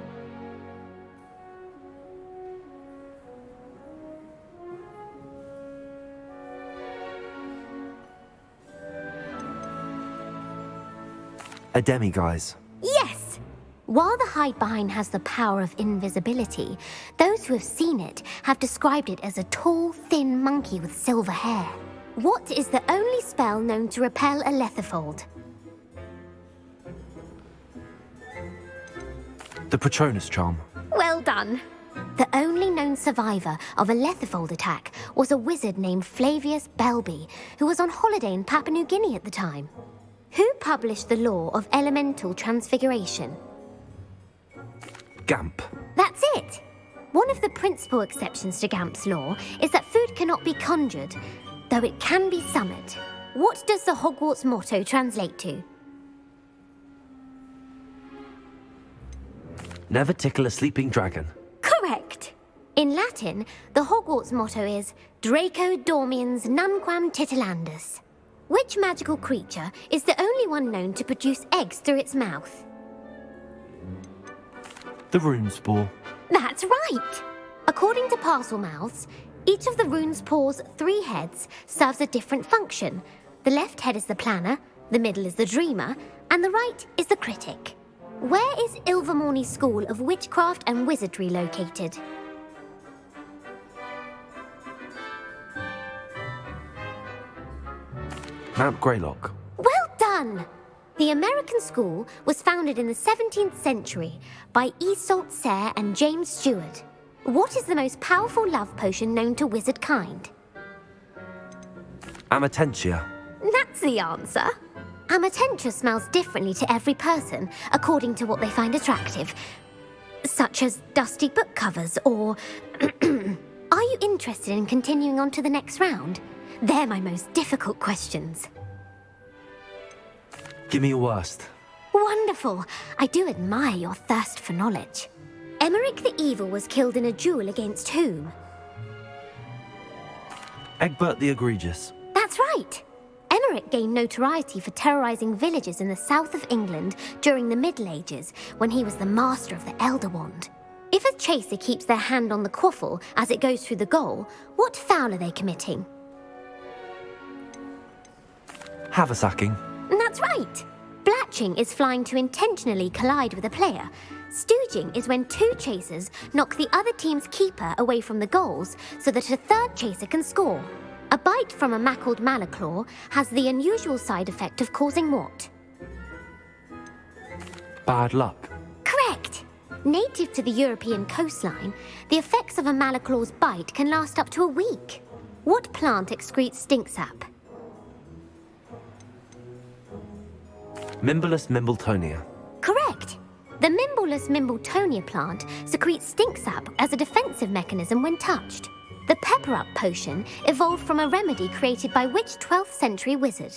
Speaker 2: A demiguise.
Speaker 17: Yes! While the Hide-Behind has the power of invisibility, those who have seen it have described it as a tall, thin monkey with silver hair. What is the only spell known to repel a Lethifold?
Speaker 2: The Patronus Charm.
Speaker 17: Well done. The only known survivor of a Lethifold attack was a wizard named Flavius Belby, who was on holiday in Papua New Guinea at the time. Who published the law of elemental transfiguration?
Speaker 2: Gamp.
Speaker 17: That's it! One of the principal exceptions to Gamp's law is that food cannot be conjured, though it can be summoned. What does the Hogwarts motto translate to?
Speaker 2: Never tickle a sleeping dragon.
Speaker 17: Correct! In Latin, the Hogwarts motto is Draco Dormiens Nunquam Titilandus. Which magical creature is the only one known to produce eggs through its mouth?
Speaker 2: The rune spore.
Speaker 17: That's right! According to Parselmouths, each of the rune's paws' 3 heads serves a different function. The left head is the planner, the middle is the dreamer, and the right is the critic. Where is Ilvermorny School of Witchcraft and Wizardry located?
Speaker 2: Mount Greylock.
Speaker 17: Well done! The American school was founded in the 17th century by Isolde Sayre and James Stewart. What is the most powerful love potion known to wizard kind?
Speaker 2: Amatentia.
Speaker 17: That's the answer. Amatentia smells differently to every person, according to what they find attractive, such as dusty book covers or... Are you interested in continuing on to the next round? They're my most difficult questions.
Speaker 2: Give me your worst.
Speaker 17: Wonderful. I do admire your thirst for knowledge. Emmerich the Evil was killed in a duel against whom?
Speaker 2: Egbert the Egregious.
Speaker 17: That's right. Emmerich gained notoriety for terrorizing villages in the south of England during the Middle Ages, when he was the master of the Elder Wand. If a chaser keeps their hand on the quaffle as it goes through the goal, what foul are they committing?
Speaker 2: Haversacking.
Speaker 17: That's right. Blatching is flying to intentionally collide with a player. Stooging is when 2 chasers knock the other team's keeper away from the goals so that a third chaser can score. A bite from a mackled malaclaw has the unusual side effect of causing what?
Speaker 2: Bad luck.
Speaker 17: Correct! Native to the European coastline, the effects of a malaclaw's bite can last up to a week. What plant excretes stink sap?
Speaker 2: Mimblus Mimbletonia.
Speaker 17: Correct! The Mimblus Mimbletonia plant secretes stink sap as a defensive mechanism when touched. The Pepper-Up potion evolved from a remedy created by which 12th century wizard?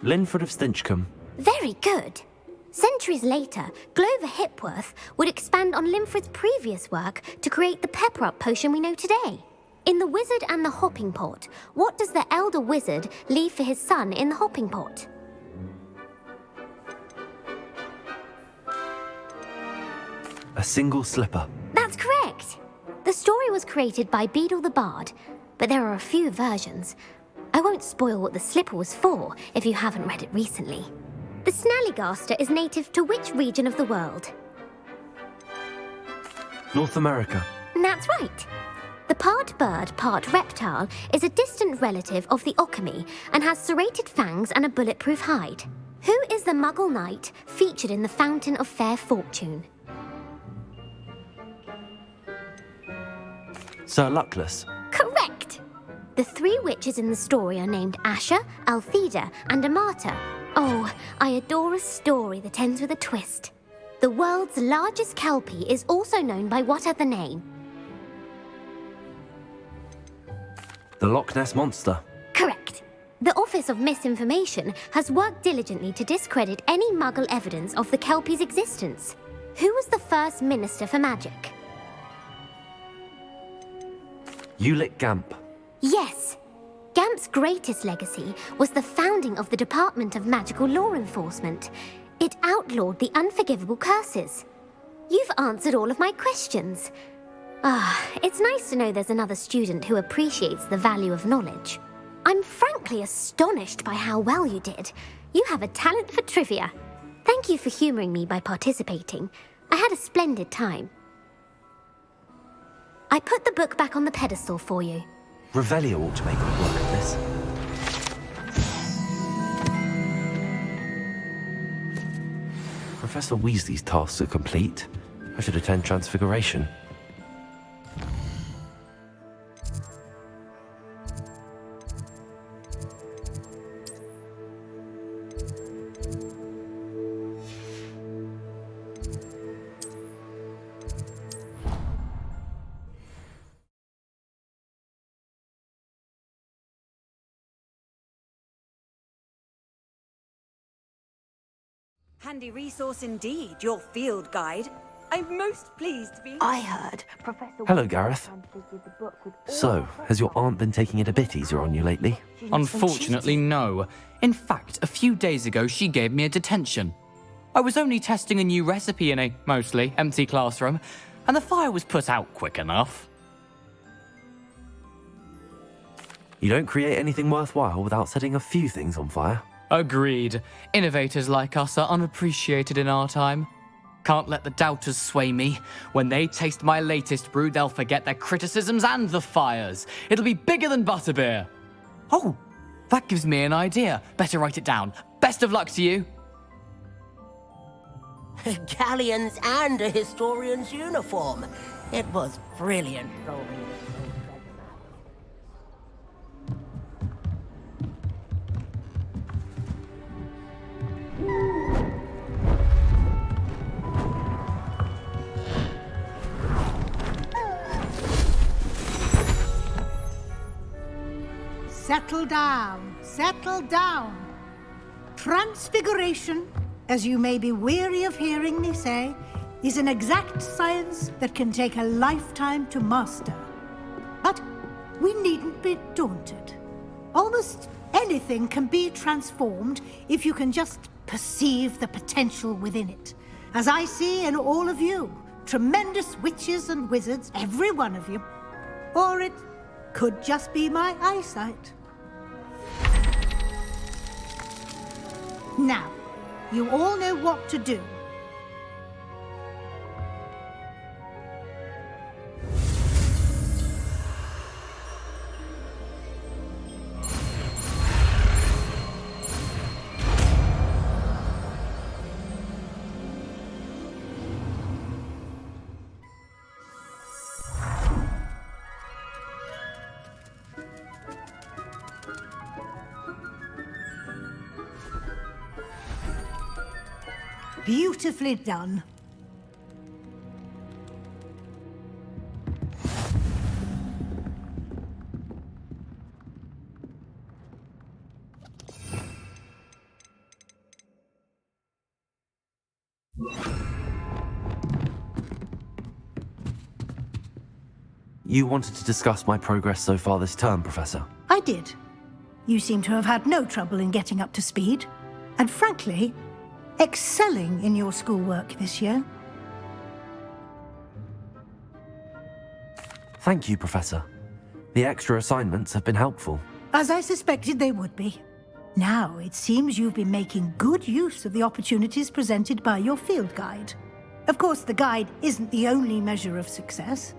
Speaker 2: Linford of Stinchcombe.
Speaker 17: Very good. Centuries later, Glover Hipworth would expand on Linford's previous work to create the Pepper-Up potion we know today. In The Wizard and the Hopping Pot, what does the elder wizard leave for his son in the hopping pot?
Speaker 2: A single slipper.
Speaker 17: That's correct. The story was created by Beadle the Bard, but there are a few versions. I won't spoil what the slipper was for if you haven't read it recently. The Snallygaster is native to which region of the world?
Speaker 2: North America.
Speaker 17: That's right. The part bird, part reptile is a distant relative of the Occamy and has serrated fangs and a bulletproof hide. Who is the Muggle knight featured in the Fountain of Fair Fortune?
Speaker 2: Sir Luckless.
Speaker 17: Correct! The 3 witches in the story are named Asha, Altheda, and Amata. Oh, I adore a story that ends with a twist. The world's largest kelpie is also known by what other name?
Speaker 2: The Loch Ness Monster.
Speaker 17: Correct. The Office of Misinformation has worked diligently to discredit any Muggle evidence of the kelpie's existence. Who was the first Minister for Magic?
Speaker 2: Ulick Gamp.
Speaker 17: Yes. Gamp's greatest legacy was the founding of the Department of Magical Law Enforcement. It outlawed the unforgivable curses. You've answered all of my questions. It's nice to know there's another student who appreciates the value of knowledge. I'm frankly astonished by how well you did. You have a talent for trivia. Thank you for humouring me by participating. I had a splendid time. I put the book back on the pedestal for you.
Speaker 2: Revelio ought to make good work of this. Professor Weasley's tasks are complete, I should attend Transfiguration.
Speaker 13: Handy resource indeed, your field guide. I'm most pleased to be...
Speaker 17: I heard Professor...
Speaker 2: Hello, Gareth. So, has your aunt been taking it a bit easier on you lately?
Speaker 18: Unfortunately, no. In fact, a few days ago, she gave me a detention. I was only testing a new recipe in a mostly empty classroom, and the fire was put out quick enough.
Speaker 2: You don't create anything worthwhile without setting a few things on fire.
Speaker 18: Agreed. Innovators like us are unappreciated in our time. Can't let the doubters sway me. When they taste my latest brew, they'll forget their criticisms and the fires. It'll be bigger than butterbeer. Oh, that gives me an idea. Better write it down. Best of luck to you.
Speaker 19: Galleons and a historian's uniform. It was brilliant rolling.
Speaker 20: Settle down, settle down. Transfiguration, as you may be weary of hearing me say, is an exact science that can take a lifetime to master. But we needn't be daunted. Almost anything can be transformed if you can just perceive the potential within it. As I see in all of you, tremendous witches and wizards, every one of you. Or it could just be my eyesight. Now, you all know what to do. Beautifully done.
Speaker 2: You wanted to discuss my progress so far this term, Professor.
Speaker 20: I did. You seem to have had no trouble in getting up to speed. And frankly, excelling in your schoolwork this year.
Speaker 2: Thank you, Professor. The extra assignments have been helpful.
Speaker 20: As I suspected they would be. Now, it seems you've been making good use of the opportunities presented by your field guide. Of course, the guide isn't the only measure of success.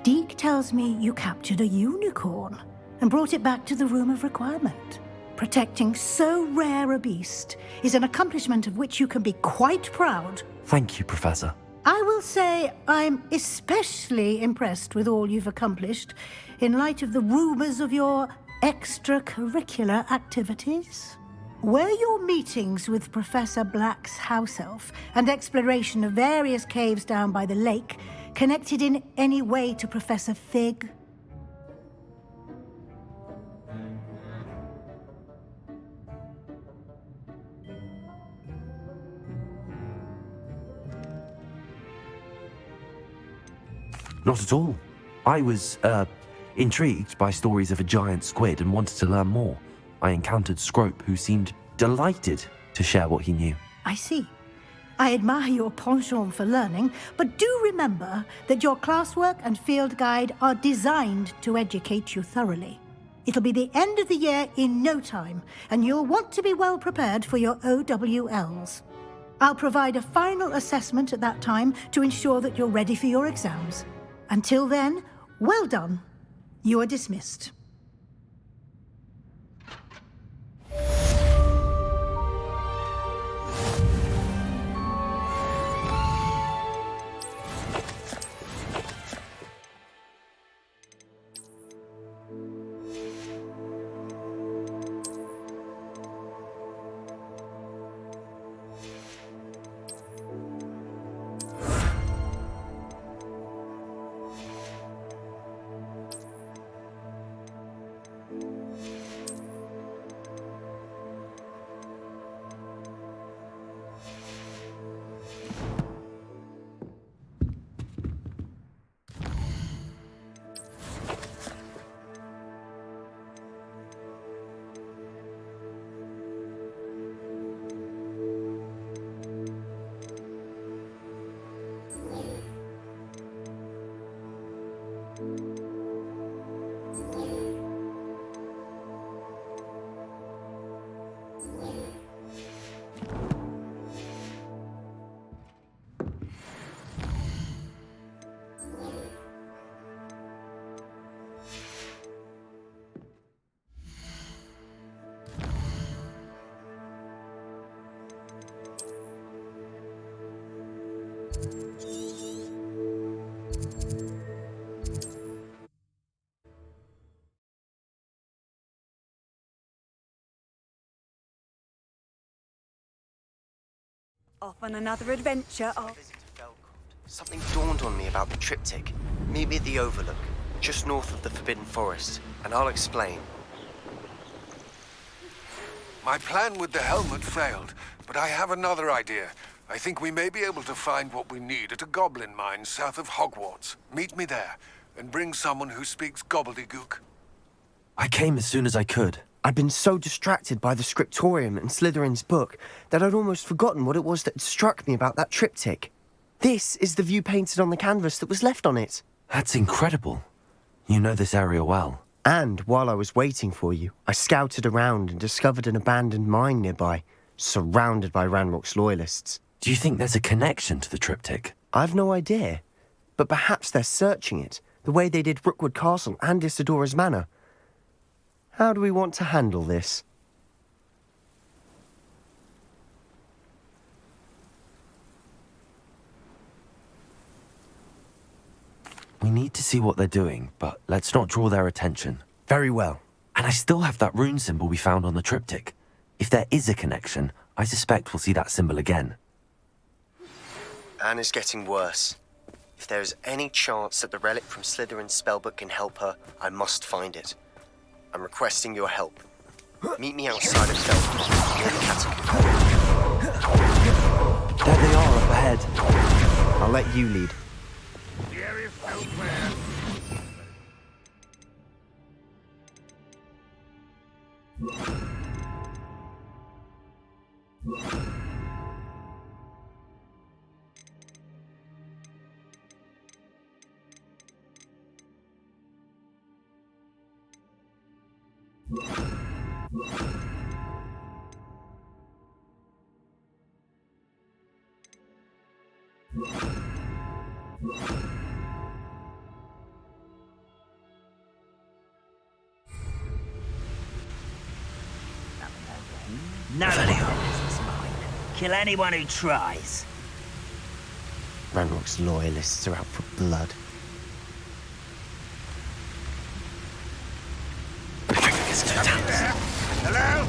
Speaker 20: Deke tells me you captured a unicorn and brought it back to the Room of Requirement. Protecting so rare a beast is an accomplishment of which you can be quite proud.
Speaker 2: Thank you, Professor.
Speaker 20: I will say I'm especially impressed with all you've accomplished in light of the rumors of your extracurricular activities. Were your meetings with Professor Black's house elf and exploration of various caves down by the lake connected in any way to Professor Fig?
Speaker 2: Not at all. I was, intrigued by stories of a giant squid and wanted to learn more. I encountered Scrope, who seemed delighted to share what he knew.
Speaker 20: I see. I admire your penchant for learning, but do remember that your classwork and field guide are designed to educate you thoroughly. It'll be the end of the year in no time, and you'll want to be well prepared for your OWLs. I'll provide a final assessment at that time to ensure that you're ready for your exams. Until then, well done. You are dismissed.
Speaker 13: Off on another adventure.
Speaker 21: Something dawned on me about the triptych. Meet me at the Overlook, just north of the Forbidden Forest, and I'll explain.
Speaker 22: My plan with the helmet failed, but I have another idea. I think we may be able to find what we need at a goblin mine south of Hogwarts. Meet me there, and bring someone who speaks gobbledygook.
Speaker 2: I came as soon as I could.
Speaker 21: I'd been so distracted by the scriptorium and Slytherin's book that I'd almost forgotten what it was that struck me about that triptych. This is the view painted on the canvas that was left on it.
Speaker 2: That's incredible. You know this area well.
Speaker 21: And while I was waiting for you, I scouted around and discovered an abandoned mine nearby, surrounded by Ranrock's loyalists.
Speaker 2: Do you think there's a connection to the triptych?
Speaker 21: I've no idea, but perhaps they're searching it, the way they did Rookwood Castle and Isidora's Manor. How do we want to handle this?
Speaker 2: We need to see what they're doing, but let's not draw their attention.
Speaker 21: Very well.
Speaker 2: And I still have that rune symbol we found on the triptych. If there is a connection, I suspect we'll see that symbol again.
Speaker 21: Anne is getting worse. If there is any chance that the relic from Slytherin's spellbook can help her, I must find it. I'm requesting your help. Meet me outside of Felton, near the catacomb.
Speaker 2: There they are up ahead.
Speaker 21: I'll let you lead.
Speaker 1: The area's still clear.
Speaker 23: No business mine. Kill anyone who tries.
Speaker 21: Ranrock's loyalists are out for blood.
Speaker 1: Hello?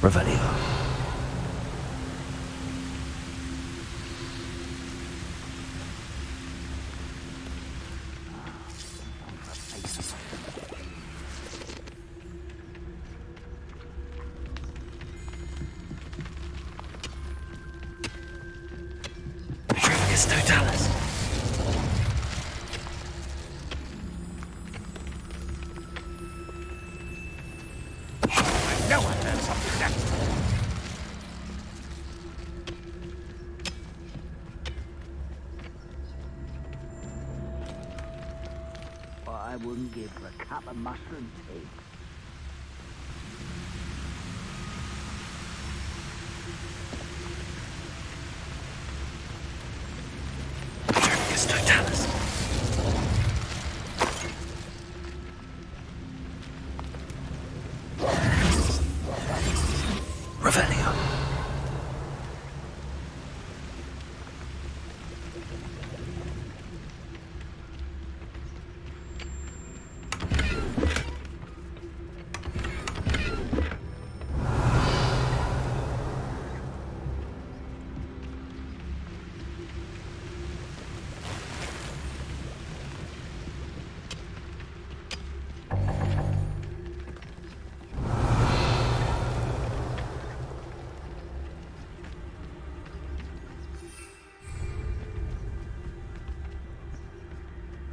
Speaker 2: Revelio. Totalis.
Speaker 1: I know I learned something next.
Speaker 23: What I wouldn't give for a cup of mushroom tea.
Speaker 2: Totalis. Revelio.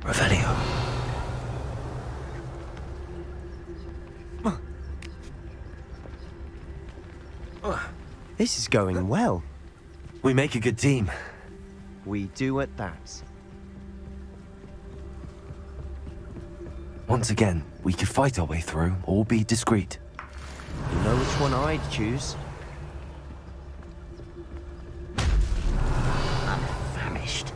Speaker 2: Revelio.
Speaker 21: This is going well.
Speaker 2: We make a good team.
Speaker 21: We do at that.
Speaker 2: Once again, we could fight our way through or be discreet.
Speaker 21: You know which one I'd choose?
Speaker 23: I'm famished.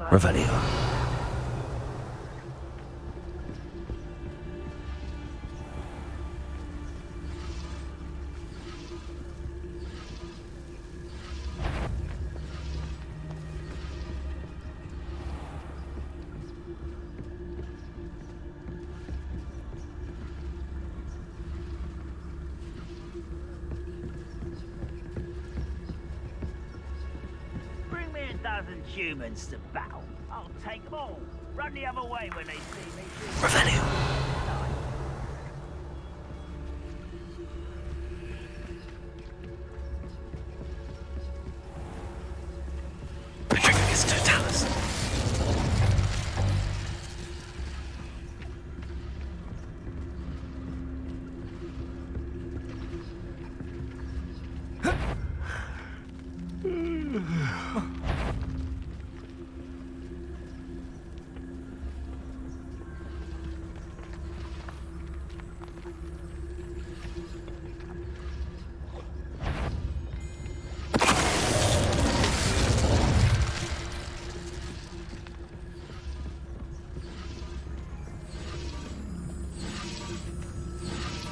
Speaker 2: Revelio.
Speaker 23: Bring me a dozen humans to battle. I'll take them all. Run the other way when they see me.
Speaker 2: Revelio. Petrificus Totalis.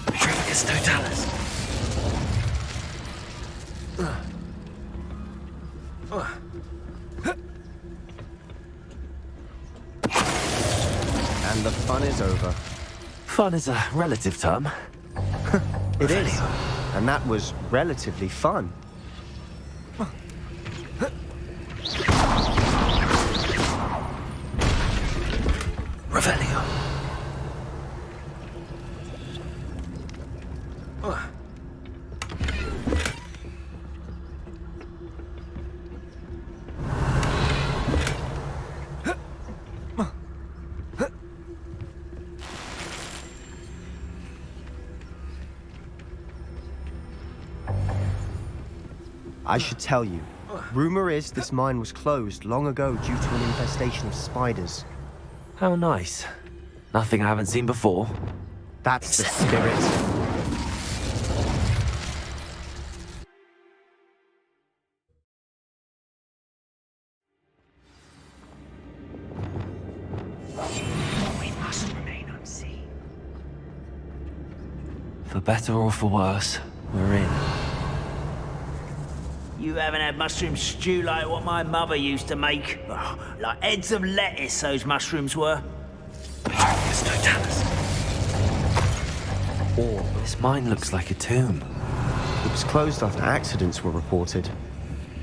Speaker 2: Petrificus Totalis.
Speaker 4: And the fun is over.
Speaker 2: Fun is a relative term.
Speaker 4: It is. And that was relatively fun.
Speaker 2: Revelio.
Speaker 4: I should tell you. Rumor is this mine was closed long ago due to an infestation of spiders.
Speaker 2: How nice. Nothing I haven't seen before.
Speaker 4: That's the spirit.
Speaker 23: We must remain unseen.
Speaker 2: For better or for worse, we're in.
Speaker 23: You haven't had mushroom stew like what my mother used to make. Oh, like heads of lettuce, those mushrooms were.
Speaker 2: Petrificus Totalis.
Speaker 4: Or
Speaker 2: this mine looks like a tomb.
Speaker 4: it was closed after accidents were reported.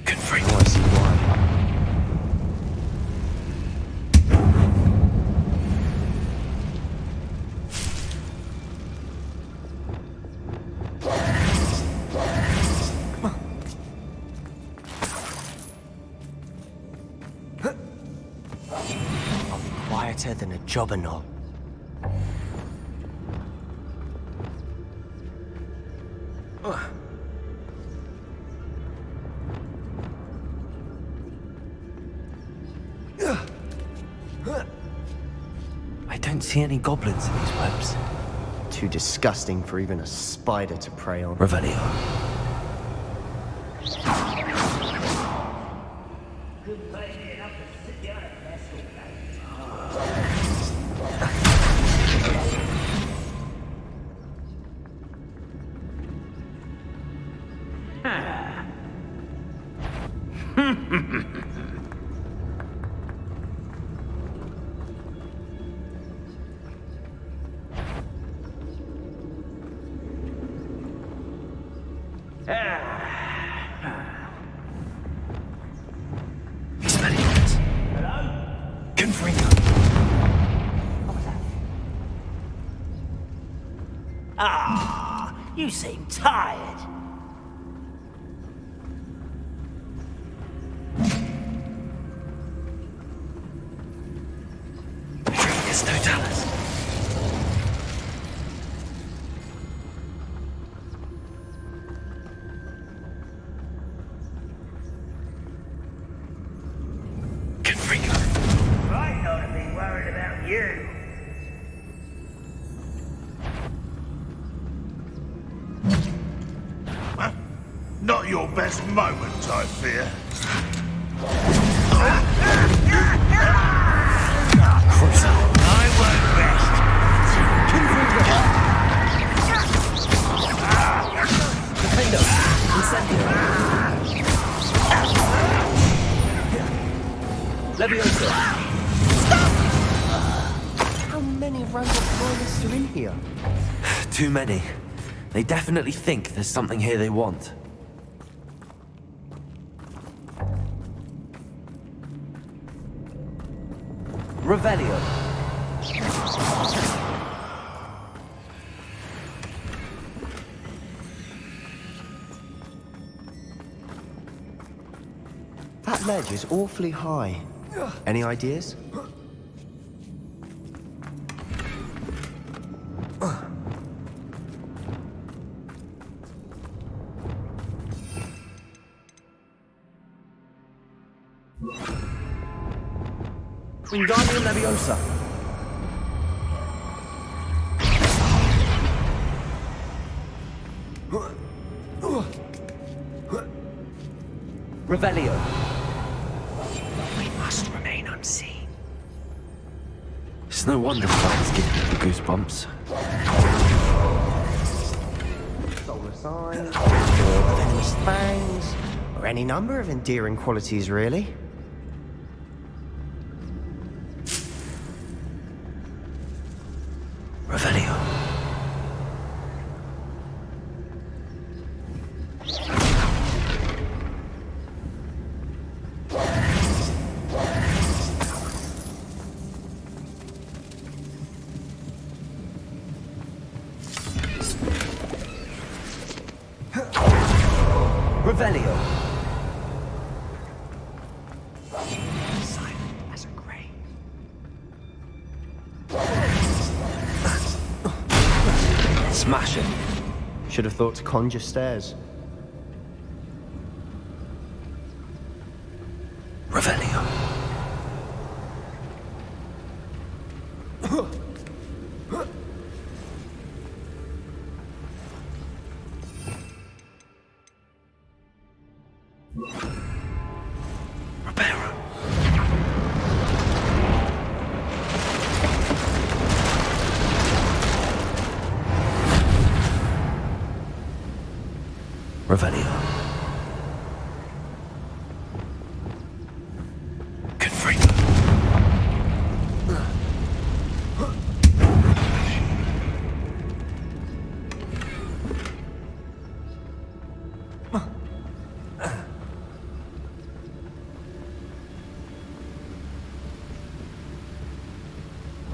Speaker 2: Confirmed.
Speaker 4: Oh, I see why. Quieter than a jobberknoll.
Speaker 2: I don't see any goblins in these webs.
Speaker 4: Too disgusting for even a spider to prey on.
Speaker 2: Revelio.
Speaker 23: Ah, you seem tired.
Speaker 2: Petrificus Totalis.
Speaker 23: Right, not to be worried about you.
Speaker 1: Not your best moment, I fear. I won't rest.
Speaker 2: Defender! Incendio! Leviosa!
Speaker 4: How many random colonists are in here?
Speaker 2: Too many. They definitely think there's something here they want. Revelio.
Speaker 4: That ledge is awfully high. Any ideas?
Speaker 2: Wingardium Leviosa. Revelio.
Speaker 5: We must remain unseen.
Speaker 2: It's no wonder Fly's giving me the goosebumps.
Speaker 4: Solar signs, or venomous fangs, or any number of endearing qualities, really.
Speaker 2: Revelio. Revelio.
Speaker 5: Silent as a grave.
Speaker 2: Smash it.
Speaker 4: Should have thought to conjure stairs.
Speaker 2: Revelio. Revelio. Confringo.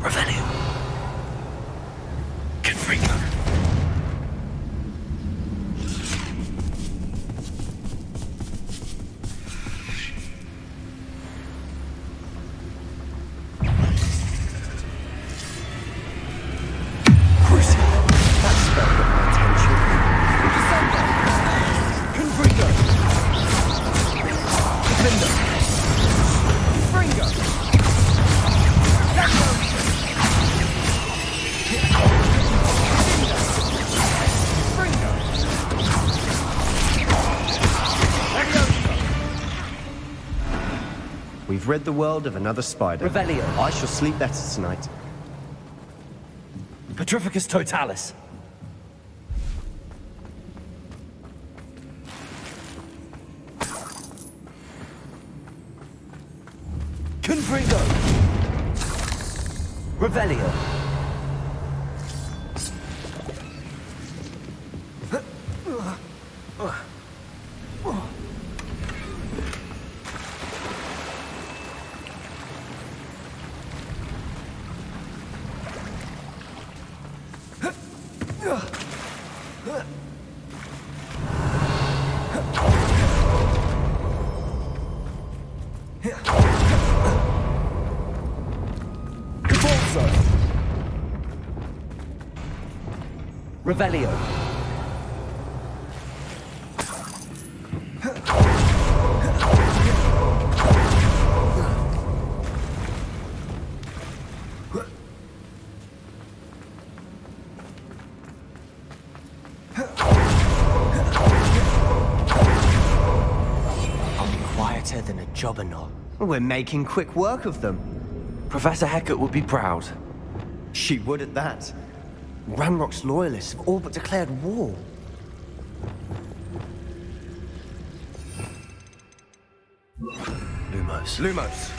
Speaker 2: Revelio. Confringo.
Speaker 4: We've rid the world of another spider.
Speaker 2: Revelio.
Speaker 4: I shall sleep better tonight.
Speaker 2: Petrificus Totalis. Confringo. Revelio. Revelio.
Speaker 4: jobberknoll. We're making quick work of them.
Speaker 2: Professor Hecat would be proud.
Speaker 4: She would at that. Ranrock's loyalists have all but declared war.
Speaker 2: Lumos.
Speaker 4: Lumos!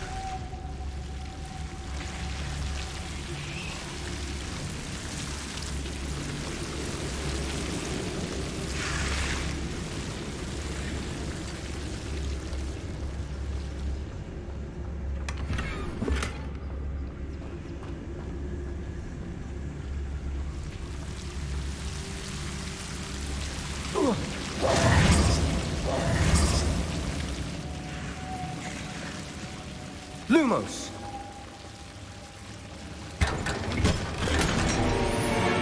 Speaker 4: Lumos!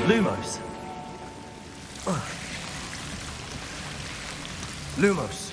Speaker 2: Lumos.
Speaker 4: Lumos!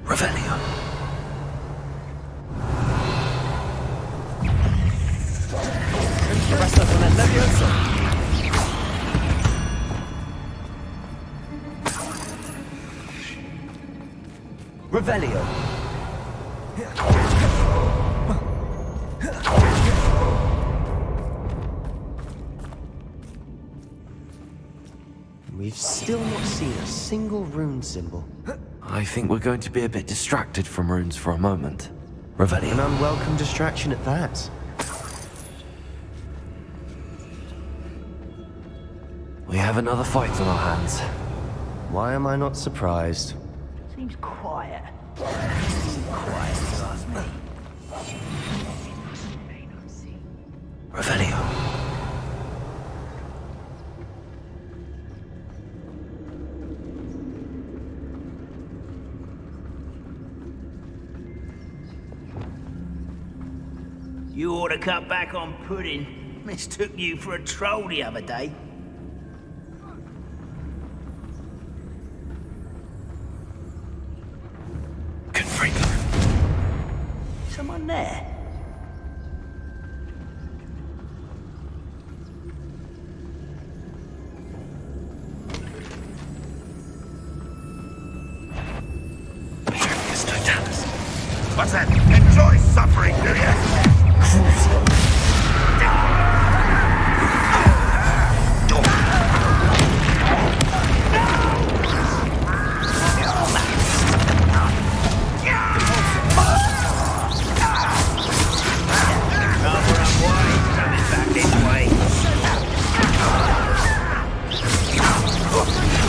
Speaker 2: Revelio. Revelio.
Speaker 4: We've still not seen a single rune symbol.
Speaker 2: I think we're going to be a bit distracted from runes for a moment. Revelio.
Speaker 4: An unwelcome distraction at that.
Speaker 2: We have another fight on our hands.
Speaker 4: Why am I not surprised?
Speaker 23: Seems quiet. Seems quiet, if you ask me.
Speaker 2: Revelio.
Speaker 23: You ought to cut back on pudding. Mistook you for a troll the other day. Someone there?
Speaker 1: What's that? Enjoy suffering, do you?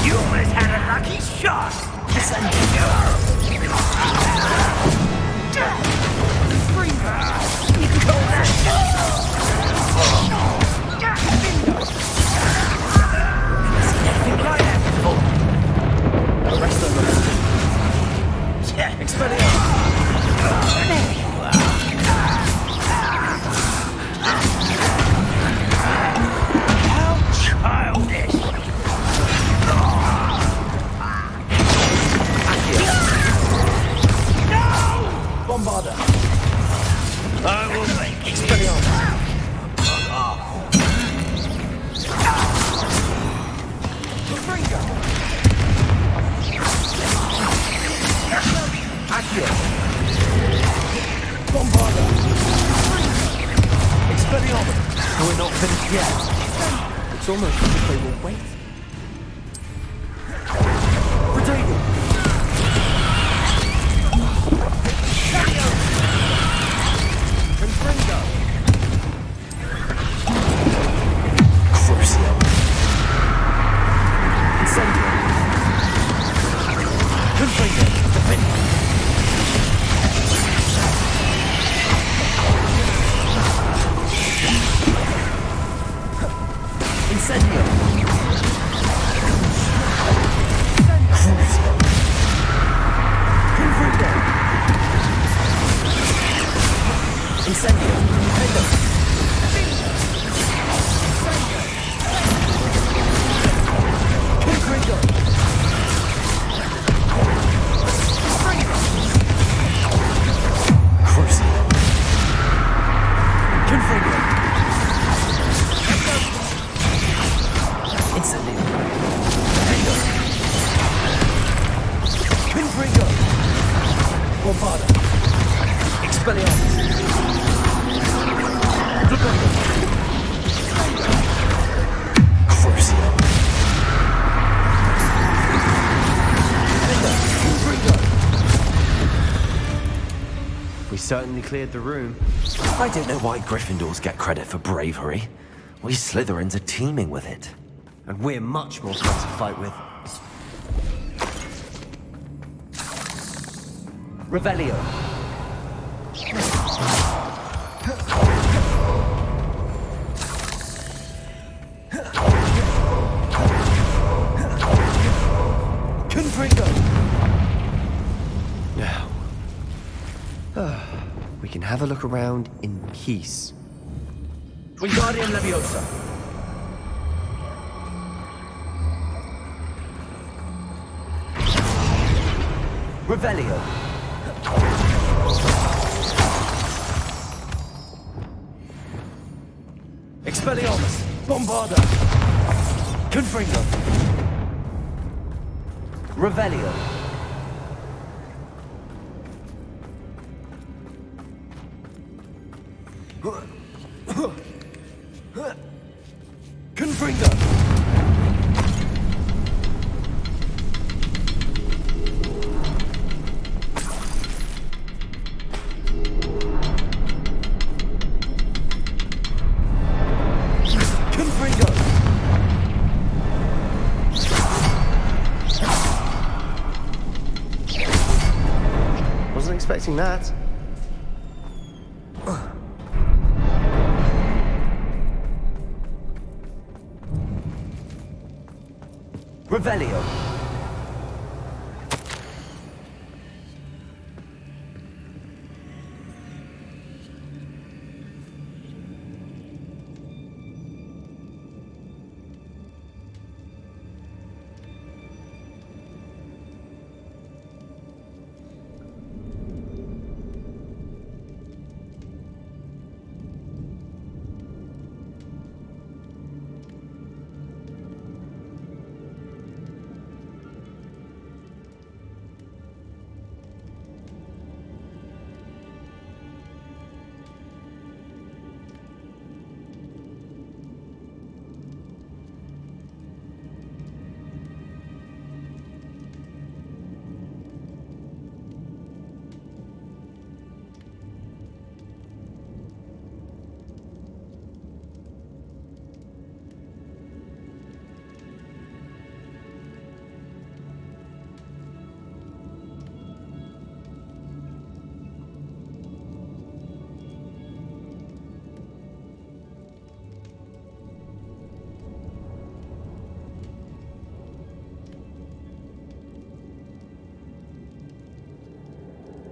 Speaker 23: You almost had a lucky shot! You can call that
Speaker 4: It's almost as if they were waiting.
Speaker 2: Potato!
Speaker 4: Confringo!
Speaker 2: Crucio! Incendio! Confringo! Defendo! Incendio! Crucio! Confringo! Incendio! Defendo! Confringo! Crucio! Confringo! Incendio! Defendo! Confringo! Bombada! Expelliarmus! Defendo! Crucio! Defendo! Confringo!
Speaker 4: We certainly cleared the room.
Speaker 2: I don't know why Gryffindors get credit for bravery. We Slytherins are teeming with it.
Speaker 4: And we're much more fun to fight with.
Speaker 2: Revelio. Confringo.
Speaker 4: Now, we can have a look around in peace.
Speaker 2: Wingardium Leviosa. Revelio. Expelliarmus. Bombarda. Confringo. Revelio. Confringo. Confringo.
Speaker 4: Wasn't expecting that.
Speaker 2: Revelio.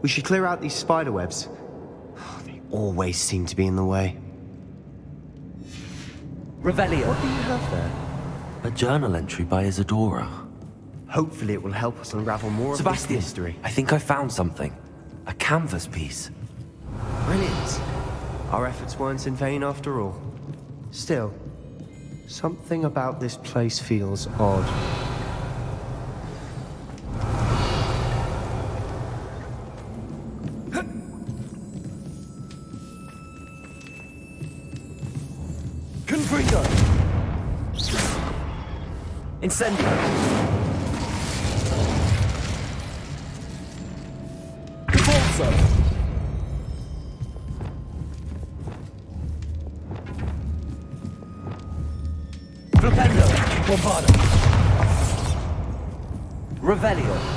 Speaker 4: We should clear out these spider webs. They always seem to be in the way.
Speaker 2: Revelio.
Speaker 4: What do you have there?
Speaker 2: A journal entry by Isadora.
Speaker 4: Hopefully it will help us unravel more
Speaker 2: Sebastian,
Speaker 4: of this mystery.
Speaker 2: I think I found something. A canvas piece.
Speaker 4: Brilliant. Our efforts weren't in vain after all. Still, something about this place feels odd.
Speaker 2: Confringo! Incendio! Repulsor! Flipendo! Bombardo! Revelio!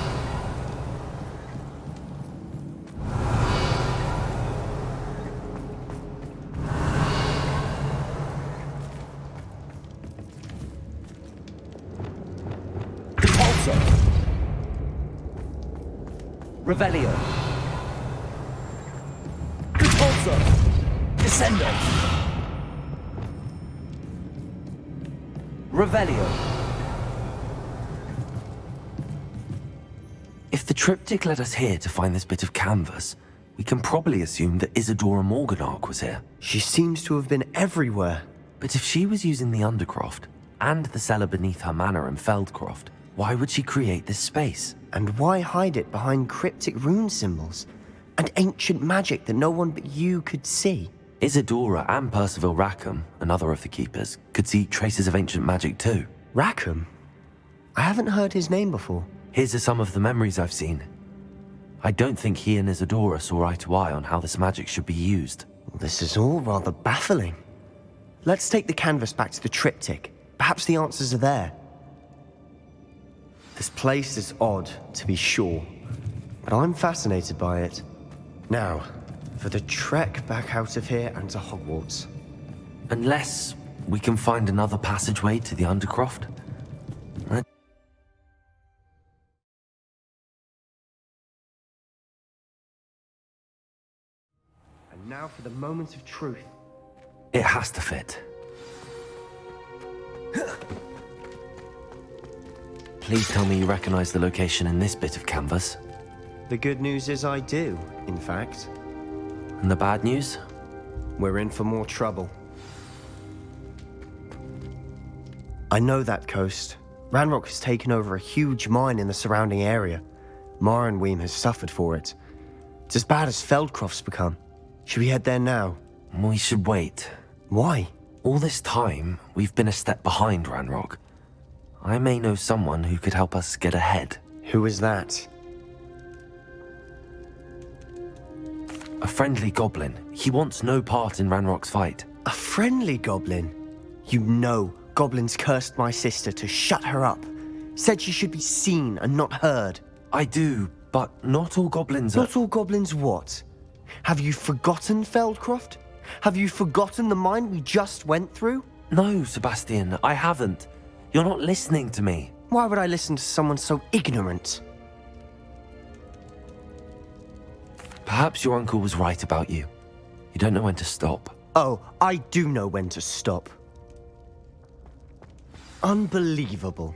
Speaker 2: Revelio. Repulsor. Descendo. Revelio. If the triptych led us here to find this bit of canvas, we can probably assume that Isadora Morganach was here.
Speaker 4: She seems to have been everywhere.
Speaker 2: But if she was using the Undercroft and the cellar beneath her manor in Feldcroft, why would she create this space?
Speaker 4: And why hide it behind cryptic rune symbols and ancient magic that no one but you could see?
Speaker 2: Isadora and Percival Rackham, another of the keepers, could see traces of ancient magic too.
Speaker 4: Rackham? I haven't heard his name before.
Speaker 2: His are some of the memories I've seen. I don't think he and Isadora saw eye to eye on how this magic should be used.
Speaker 4: This is all rather baffling. Let's take the canvas back to the triptych. Perhaps the answers are there. This place is odd, to be sure, but I'm fascinated by it. Now, for the trek back out of here and to Hogwarts.
Speaker 2: Unless we can find another passageway to the Undercroft.
Speaker 4: And now for the moment of truth.
Speaker 2: It has to fit. Please tell me you recognize the location in this bit of canvas.
Speaker 4: The good news is I do, in fact.
Speaker 2: And the bad news?
Speaker 4: We're in for more trouble. I know that coast. Ranrock has taken over a huge mine in the surrounding area. Marrenweem has suffered for it. It's as bad as Feldcroft's become. Should we head there now?
Speaker 2: We should wait.
Speaker 4: Why?
Speaker 2: All this time, we've been a step behind Ranrock. I may know someone who could help us get ahead.
Speaker 4: Who is that?
Speaker 2: A friendly goblin. He wants no part in Ranrock's fight.
Speaker 4: A friendly goblin? You know goblins cursed my sister to shut her up. Said she should be seen and not heard.
Speaker 2: I do, but not all goblins are...
Speaker 4: Not all goblins what? Have you forgotten Feldcroft? Have you forgotten the mine we just went through?
Speaker 2: No, Sebastian, I haven't. You're not listening to me.
Speaker 4: Why would I listen to someone so ignorant?
Speaker 2: Perhaps your uncle was right about you. You don't know when to stop.
Speaker 4: Oh, I do know when to stop. Unbelievable.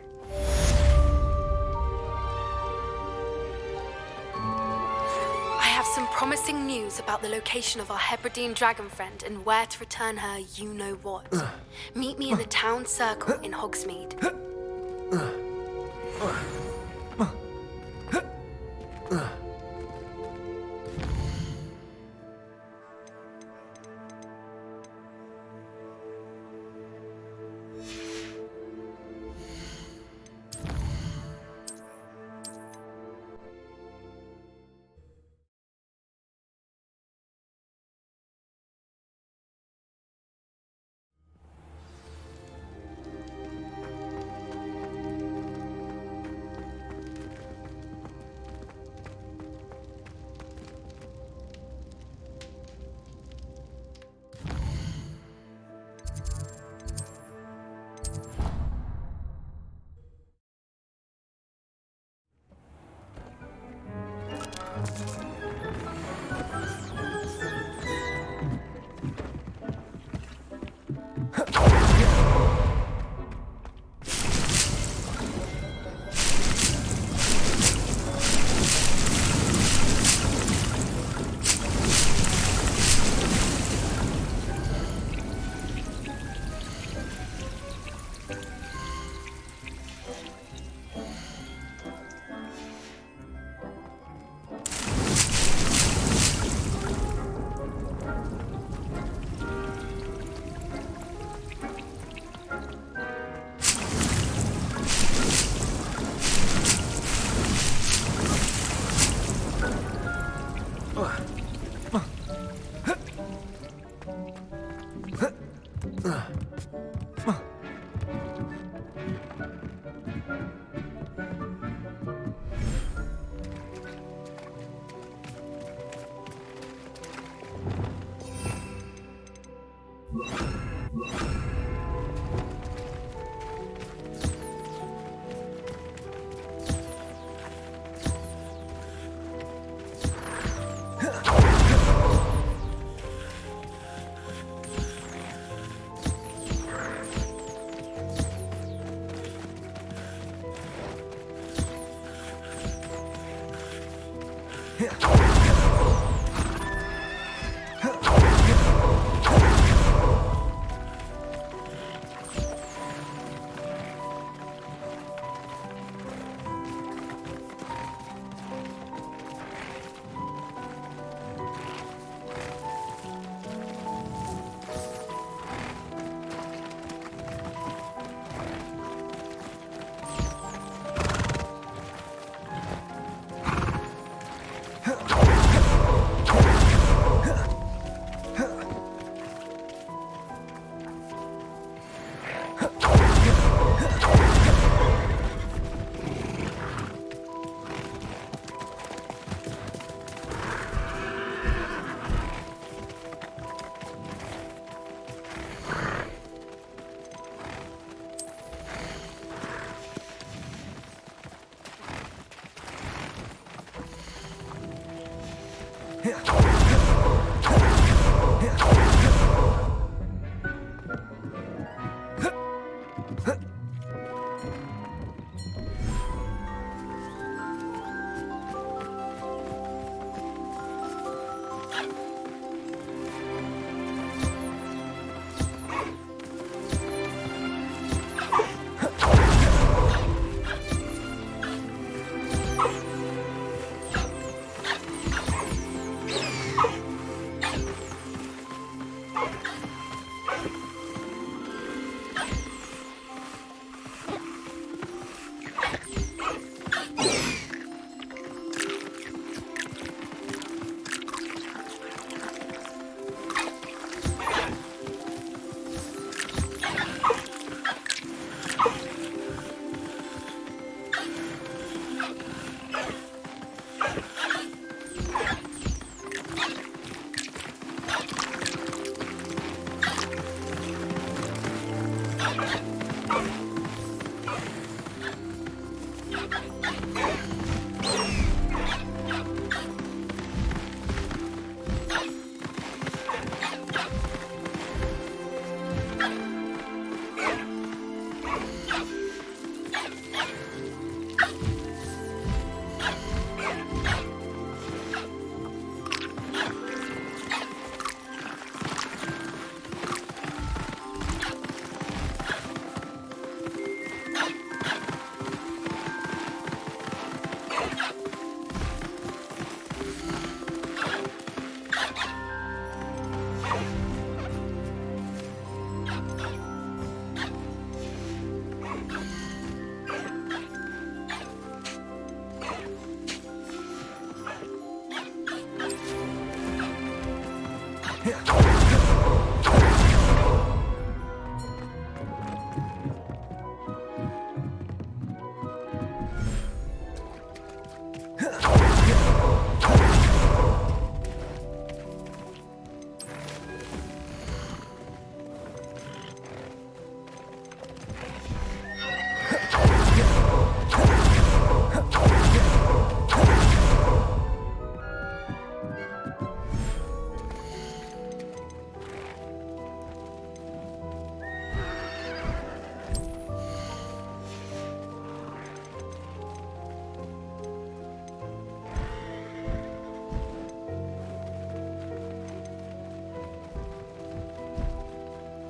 Speaker 12: I have some promising news about the location of our Hebridean dragon friend and where to return her you-know-what. Meet me in the town circle in Hogsmeade.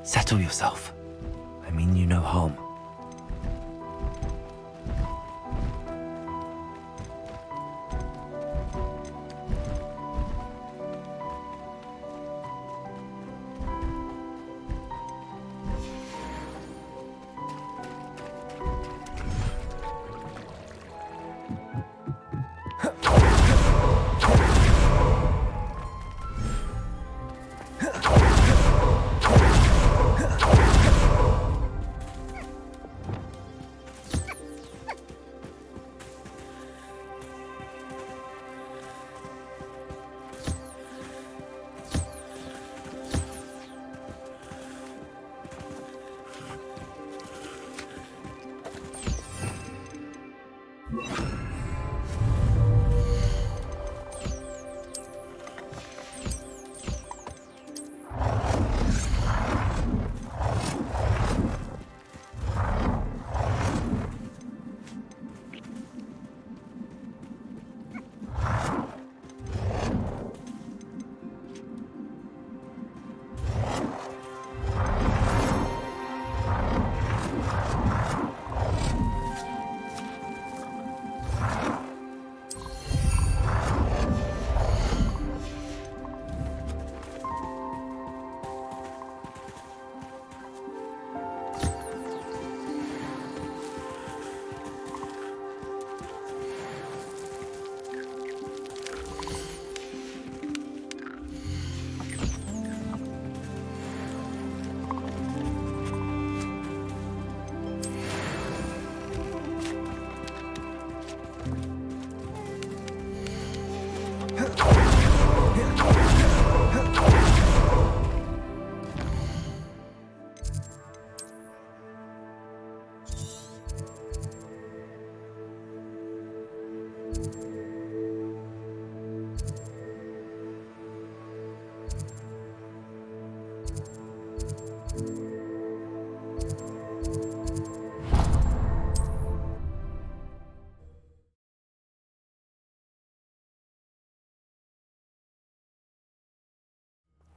Speaker 2: Settle yourself. I mean you no harm.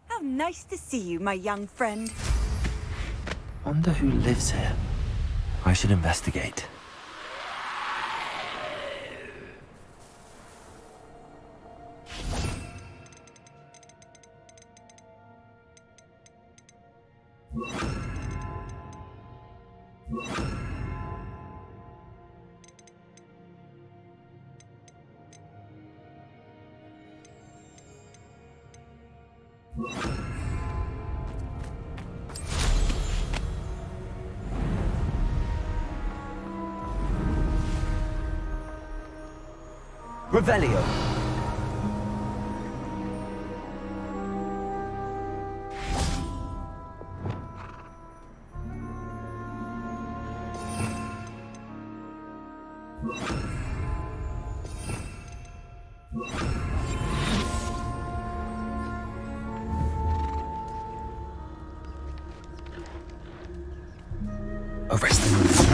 Speaker 13: How nice to see you, my young friend.
Speaker 2: Wonder who lives here. I should investigate. Revelio. Arrest them.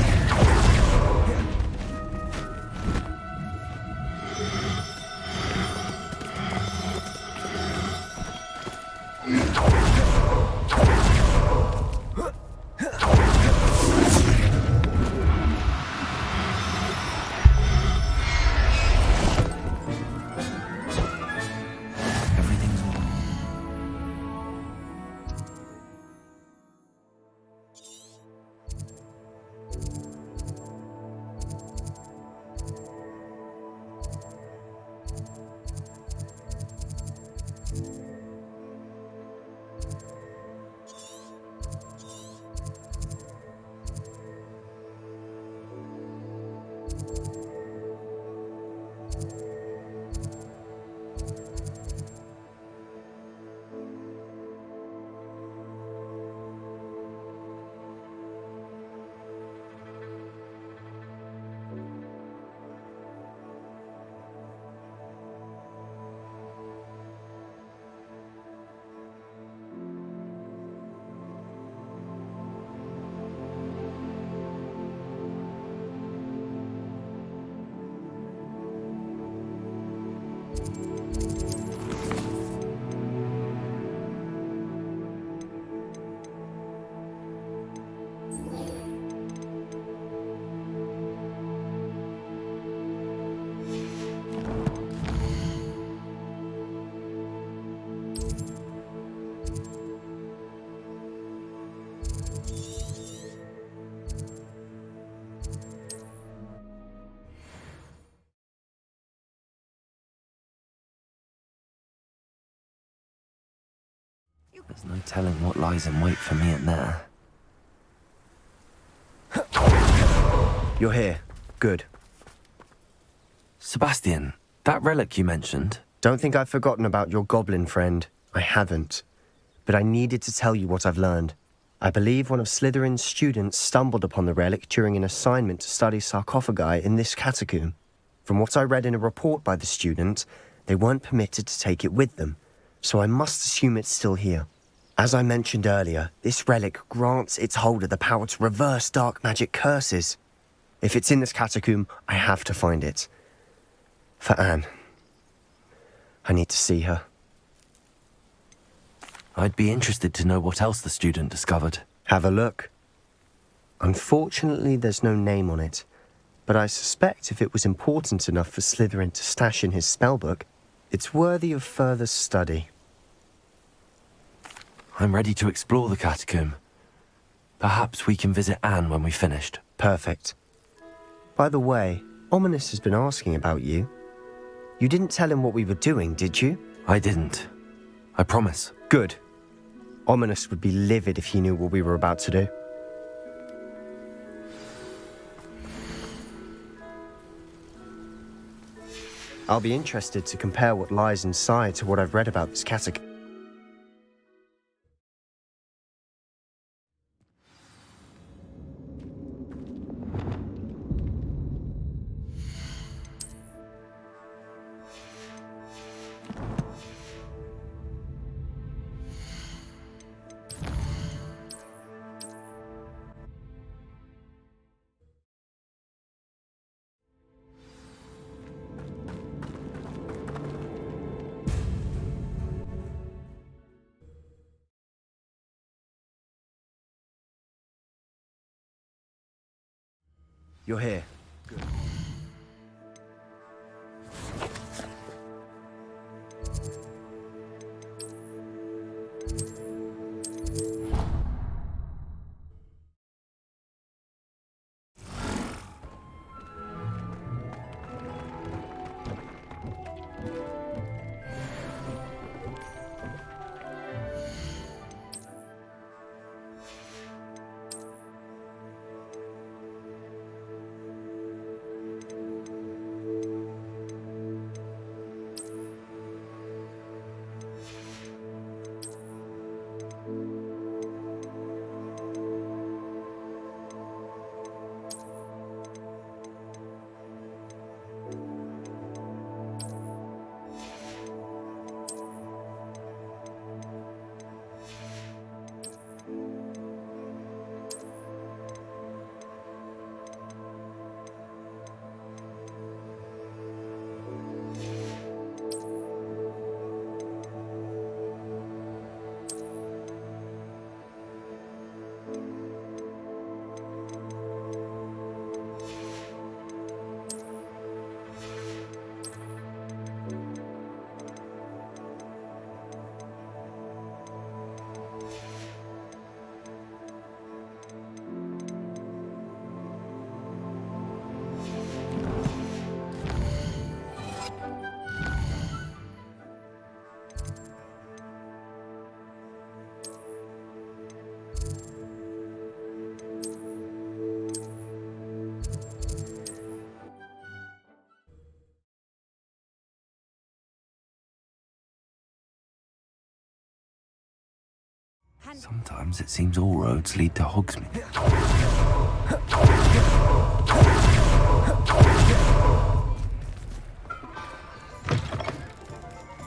Speaker 2: There's no telling what lies in wait for me in there.
Speaker 4: You're here. Good.
Speaker 2: Sebastian, that relic you mentioned.
Speaker 4: Don't think I've forgotten about your goblin friend. I haven't. But I needed to tell you what I've learned. I believe one of Slytherin's students stumbled upon the relic during an assignment to study sarcophagi in this catacomb. From what I read in a report by the student, they weren't permitted to take it with them, so I must assume it's still here. As I mentioned earlier, this relic grants its holder the power to reverse dark magic curses. If it's in this catacomb, I have to find it. For Anne. I need to see her.
Speaker 2: I'd be interested to know what else the student discovered.
Speaker 4: Have a look. Unfortunately, there's no name on it, but I suspect if it was important enough for Slytherin to stash in his spellbook, it's worthy of further study.
Speaker 2: I'm ready to explore the catacomb. Perhaps we can visit Anne when we've finished.
Speaker 4: Perfect. By the way, Ominous has been asking about you. You didn't tell him what we were doing, did you?
Speaker 2: I didn't. I promise.
Speaker 4: Good. Ominous would be livid if he knew what we were about to do. I'll be interested to compare what lies inside to what I've read about this catacomb. You're here. Good.
Speaker 2: Sometimes it seems all roads lead to Hogsmeade.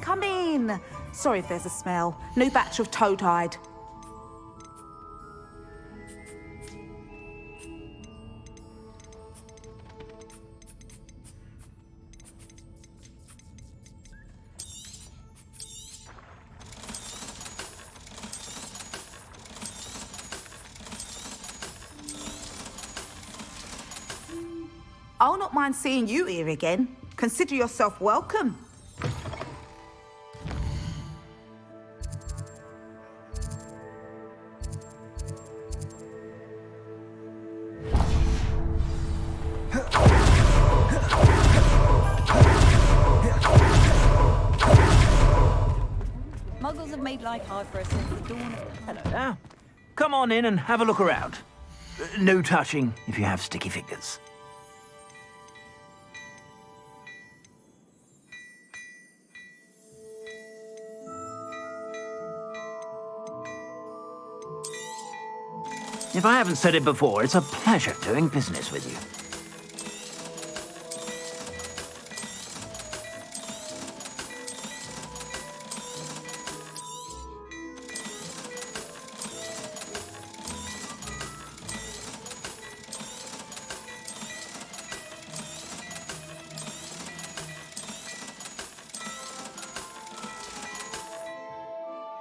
Speaker 10: Come in. Sorry if there's a smell. New batch of toad-hide. I'll not mind seeing you here again. Consider yourself welcome.
Speaker 23: Muggles have made life hard for us since the dawn of... Hello there. Come on in and have a look around. No touching if you have sticky fingers. If I haven't said it before, it's a pleasure doing business with you.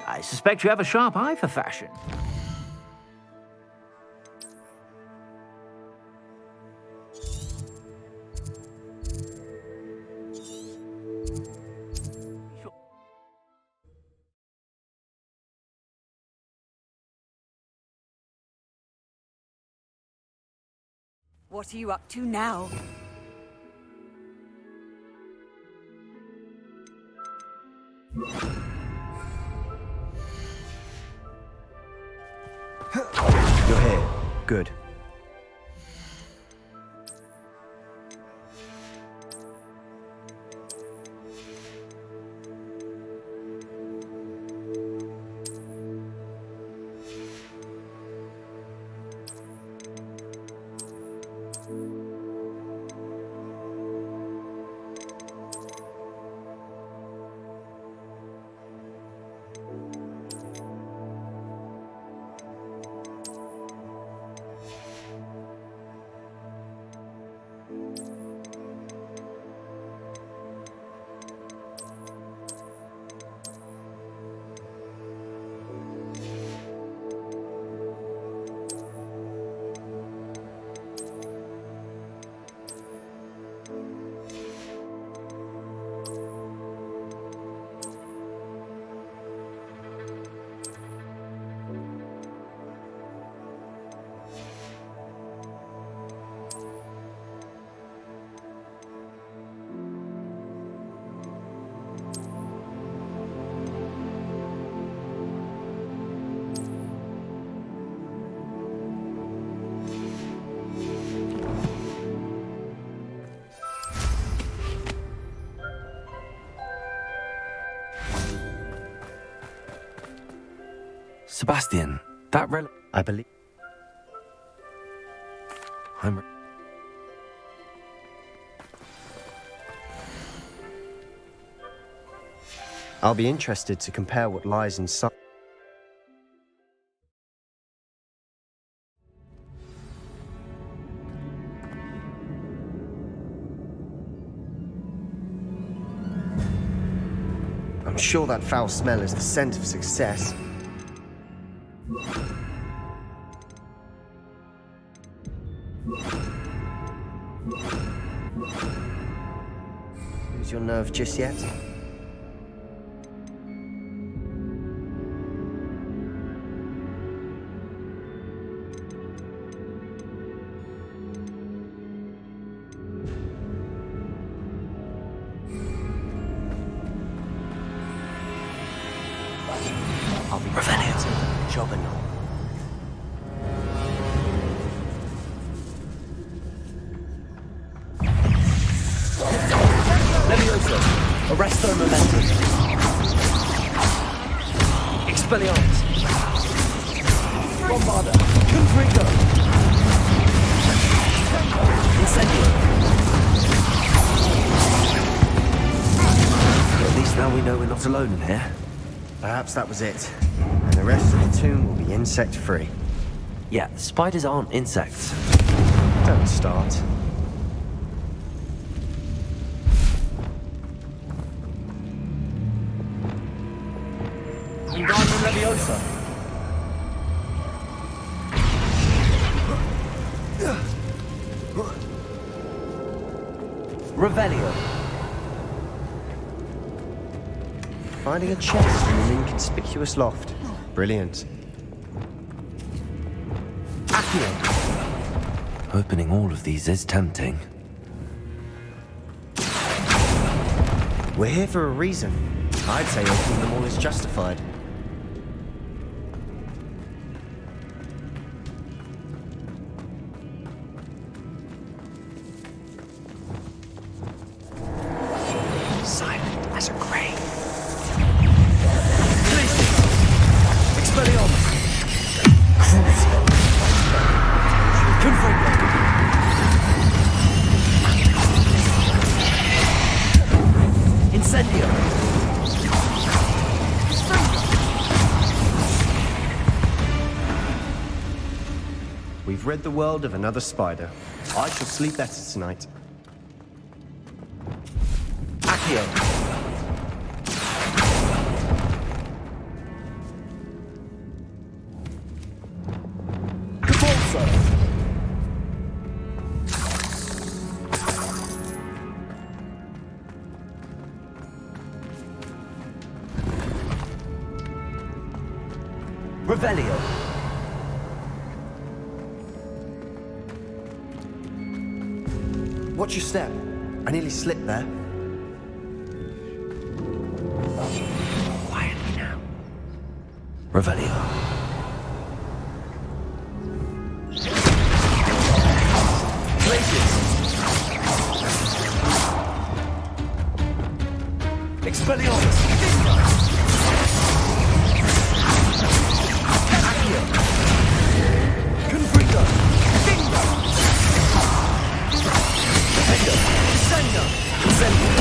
Speaker 23: I suspect you have a sharp eye for fashion.
Speaker 13: What are you up to now?
Speaker 4: You're here. Good.
Speaker 2: Sebastian, that relic...
Speaker 4: I believe... I'll be interested to compare what lies inside. I'm sure that foul smell is the scent of success. Lose your nerve just yet? I'll be Revenue. Juggernaut.
Speaker 2: Levioso, Arresto Momentum. Expelliarmus. Bombarda, Confringo. Incendio. At least now we know we're not alone in here.
Speaker 4: Perhaps that was it. And the rest of the tomb will be insect-free.
Speaker 2: Yeah, spiders aren't insects.
Speaker 4: Don't start.
Speaker 2: Wingardium Leviosa. Revelio.
Speaker 4: Finding a chest in an inconspicuous loft. Brilliant.
Speaker 2: Accio. Opening all of these is tempting.
Speaker 4: We're here for a reason. I'd say opening them all is justified.
Speaker 2: Silent as a grave. Expelliarmus. Confringo. Incendio.
Speaker 4: We've rid the world of another spider. I shall sleep better tonight.
Speaker 2: Accio. Capulso. Revelio.
Speaker 4: Watch your step. I nearly slipped there.
Speaker 2: Quietly now. Revelio. Places. Expelliarmus. Accio. Confringo. Bingo. Defender. Sender. Incendio.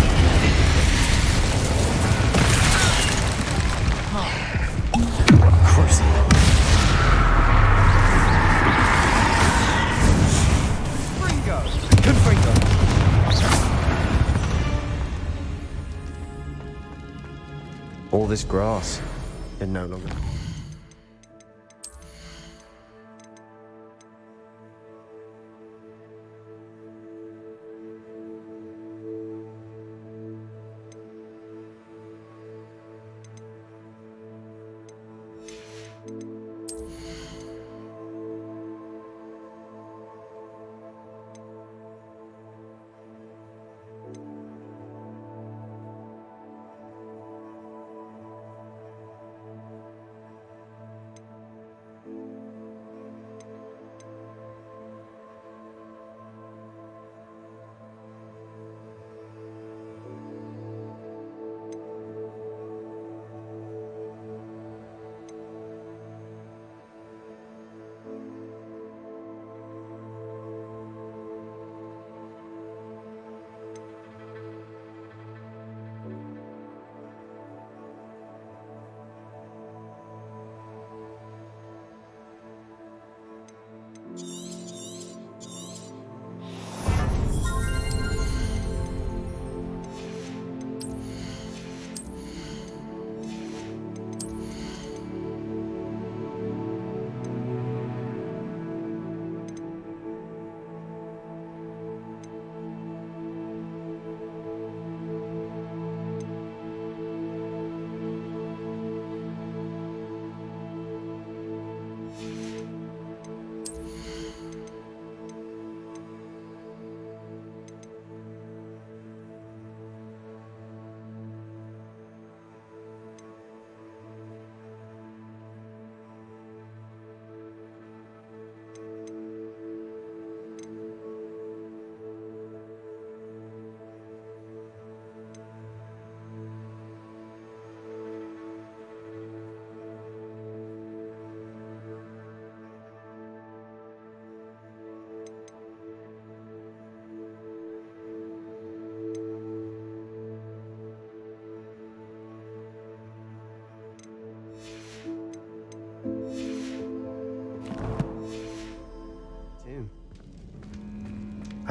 Speaker 2: Crucible. Fringo. Confringo.
Speaker 4: All this grass, it no longer...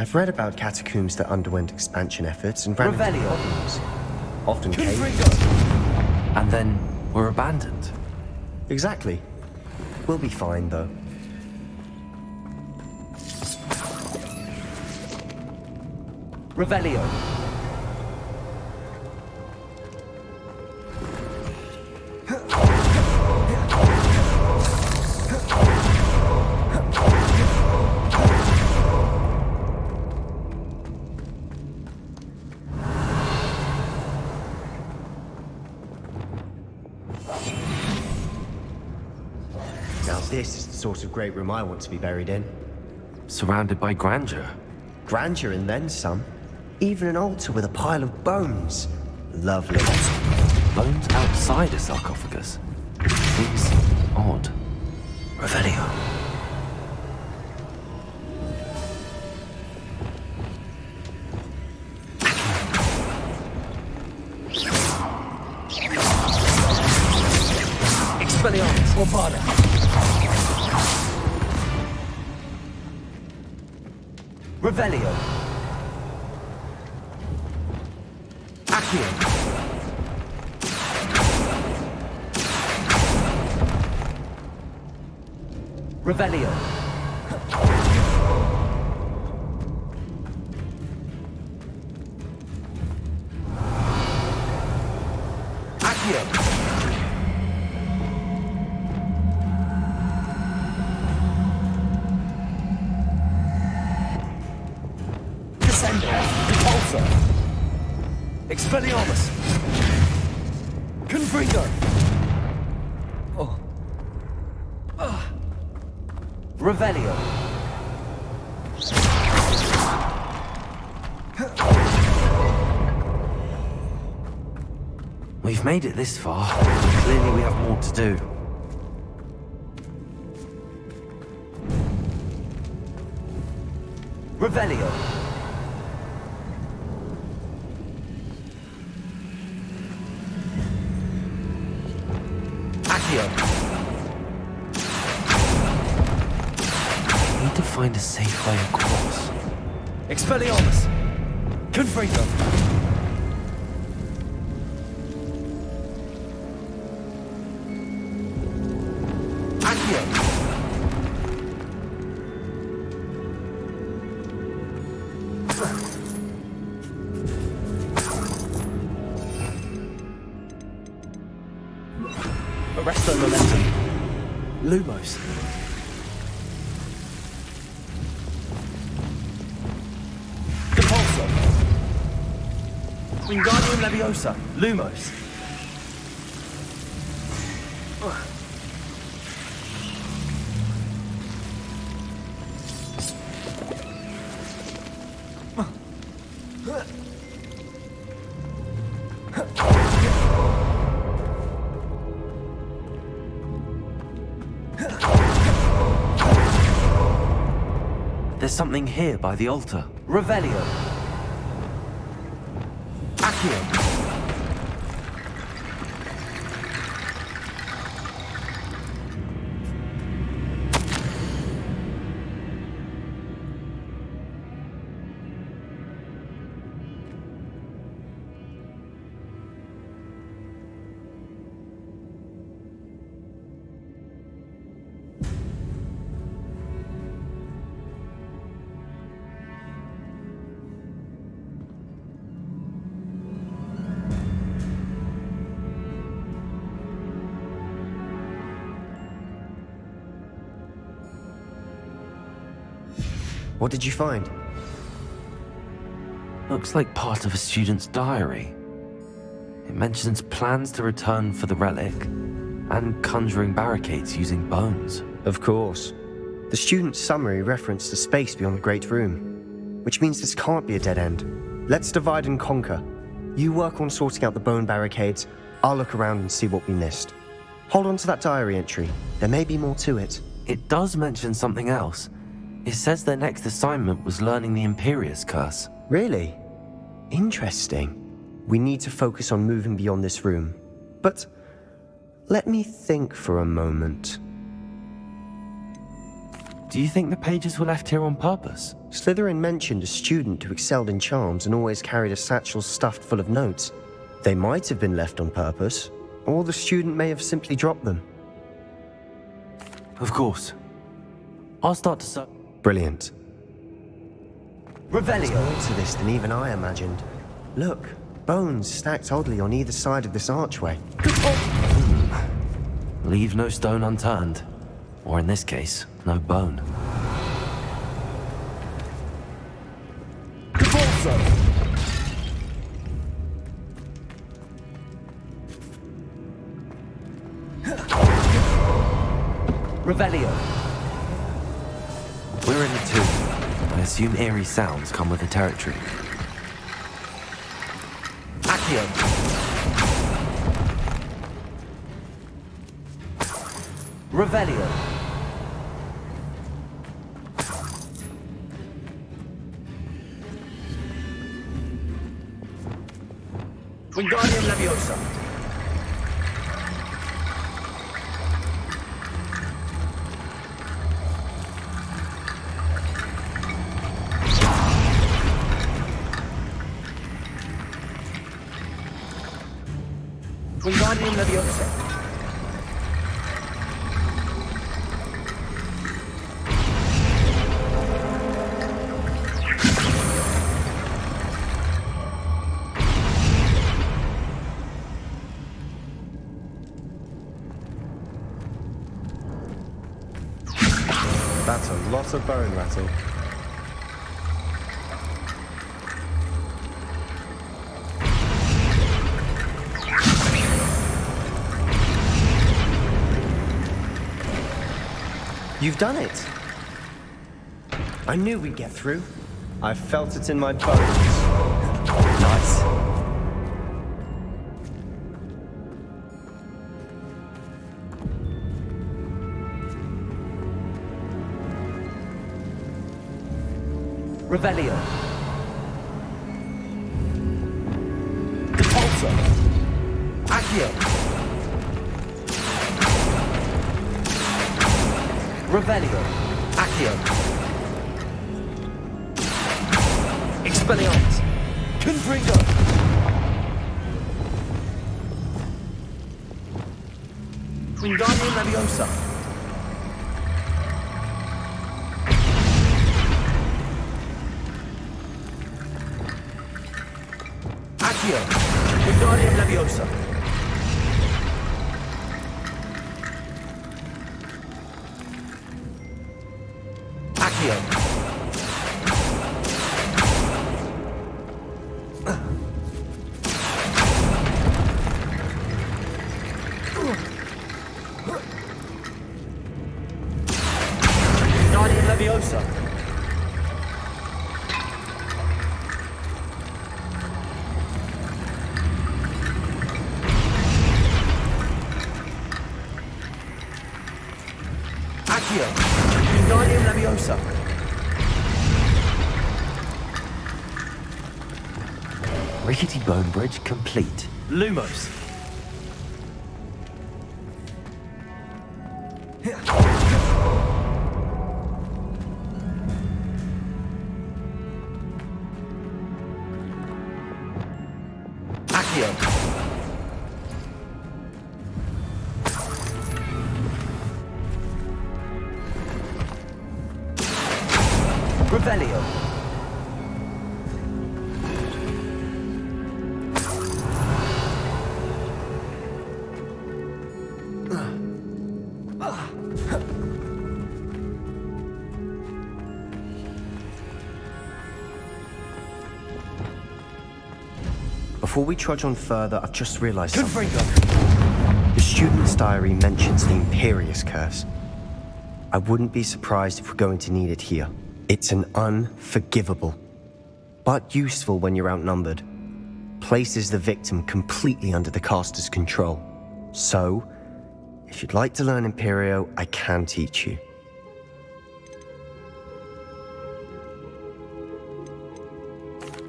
Speaker 4: I've read about catacombs that underwent expansion efforts and ran into
Speaker 2: Revelio.
Speaker 4: problems. Often caves.
Speaker 2: And then were abandoned.
Speaker 4: Exactly. We'll be fine, though.
Speaker 2: Revelio.
Speaker 4: Now this is the sort of great room I want to be buried in.
Speaker 2: Surrounded by grandeur.
Speaker 4: Grandeur and then some. Even an altar with a pile of bones. Lovely.
Speaker 2: Bones outside a sarcophagus. Seems odd.
Speaker 4: Revelio.
Speaker 2: Expelliarmus. Orpada. Revelio. Accio. Revelio. Accio. Descendo. Repulsor. Expelliarmus. Confringo. Oh. Revelio. We've made it this far. Clearly we have more to do. Revelio. Accio. Need to find a safe way across. Expelliarmus. Confringo. Accio. Arresto momentum. Lumos. Depulso. Wingardium Leviosa. Lumos. There's something here by the altar. Revelio. Accio.
Speaker 4: What did you find?
Speaker 2: Looks like part of a student's diary. It mentions plans to return for the relic and conjuring barricades using bones.
Speaker 4: Of course. The student's summary referenced a space beyond the Great Room, which means this can't be a dead end. Let's divide and conquer. You work on sorting out the bone barricades, I'll look around and see what we missed. Hold on to that diary entry. There may be more to it.
Speaker 2: It does mention something else. It says their next assignment was learning the Imperius Curse.
Speaker 4: Really? Interesting. We need to focus on moving beyond this room. But let me think for a moment.
Speaker 2: Do you think the pages were left here on purpose?
Speaker 4: Slytherin mentioned a student who excelled in charms and always carried a satchel stuffed full of notes. They might have been left on purpose, or the student may have simply dropped them.
Speaker 2: Of course. I'll start to search.
Speaker 4: Brilliant. There's
Speaker 2: Revelio.
Speaker 4: more to this than even I imagined. Look, bones stacked oddly on either side of this archway.
Speaker 2: Leave no stone unturned. Or in this case, no bone.
Speaker 18: Revelio.
Speaker 2: We're in the tomb. I assume eerie sounds come with the territory.
Speaker 18: Accio. Revelio. Wingardium Leviosa. Wingardium Leviosa.
Speaker 4: That's a lot of bone rattle. You've done it! I knew we'd get through. I felt it in my bones.
Speaker 2: Nice.
Speaker 18: Revelio. Depulso. Accio. Revelio. Accio. Expelliarmus. Confringo. Wingardium Leviosa. Accio. Wingardium Leviosa. Accio. Wingardium Leviosa. Accio. Wingardium Leviosa.
Speaker 2: Rickety bone bridge complete.
Speaker 18: Lumos. Accio. Revelio.
Speaker 4: Before we trudge on further, I've just realized something.
Speaker 18: Confringo.
Speaker 4: The student's diary mentions the Imperious Curse. I wouldn't be surprised if we're going to need it here. It's an unforgivable, but useful when you're outnumbered. Places the victim completely under the caster's control. So, if you'd like to learn Imperio, I can teach you.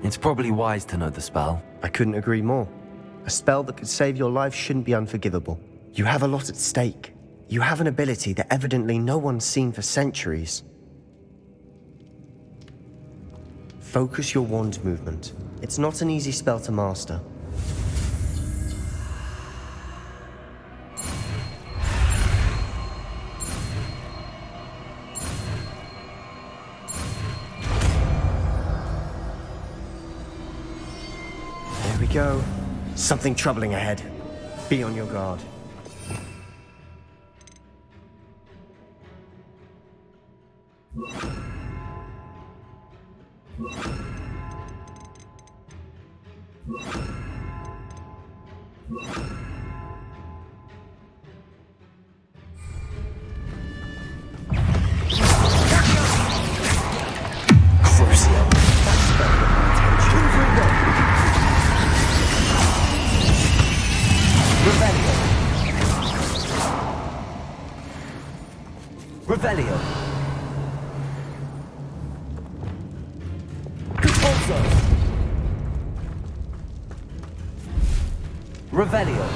Speaker 2: It's probably wise to know the spell.
Speaker 4: I couldn't agree more. A spell that could save your life shouldn't be unforgivable. You have a lot at stake. You have an ability that evidently no one's seen for centuries. Focus your wand movement. It's not an easy spell to master. There we go. Something troubling ahead. Be on your guard.
Speaker 2: Revelio. Revelio.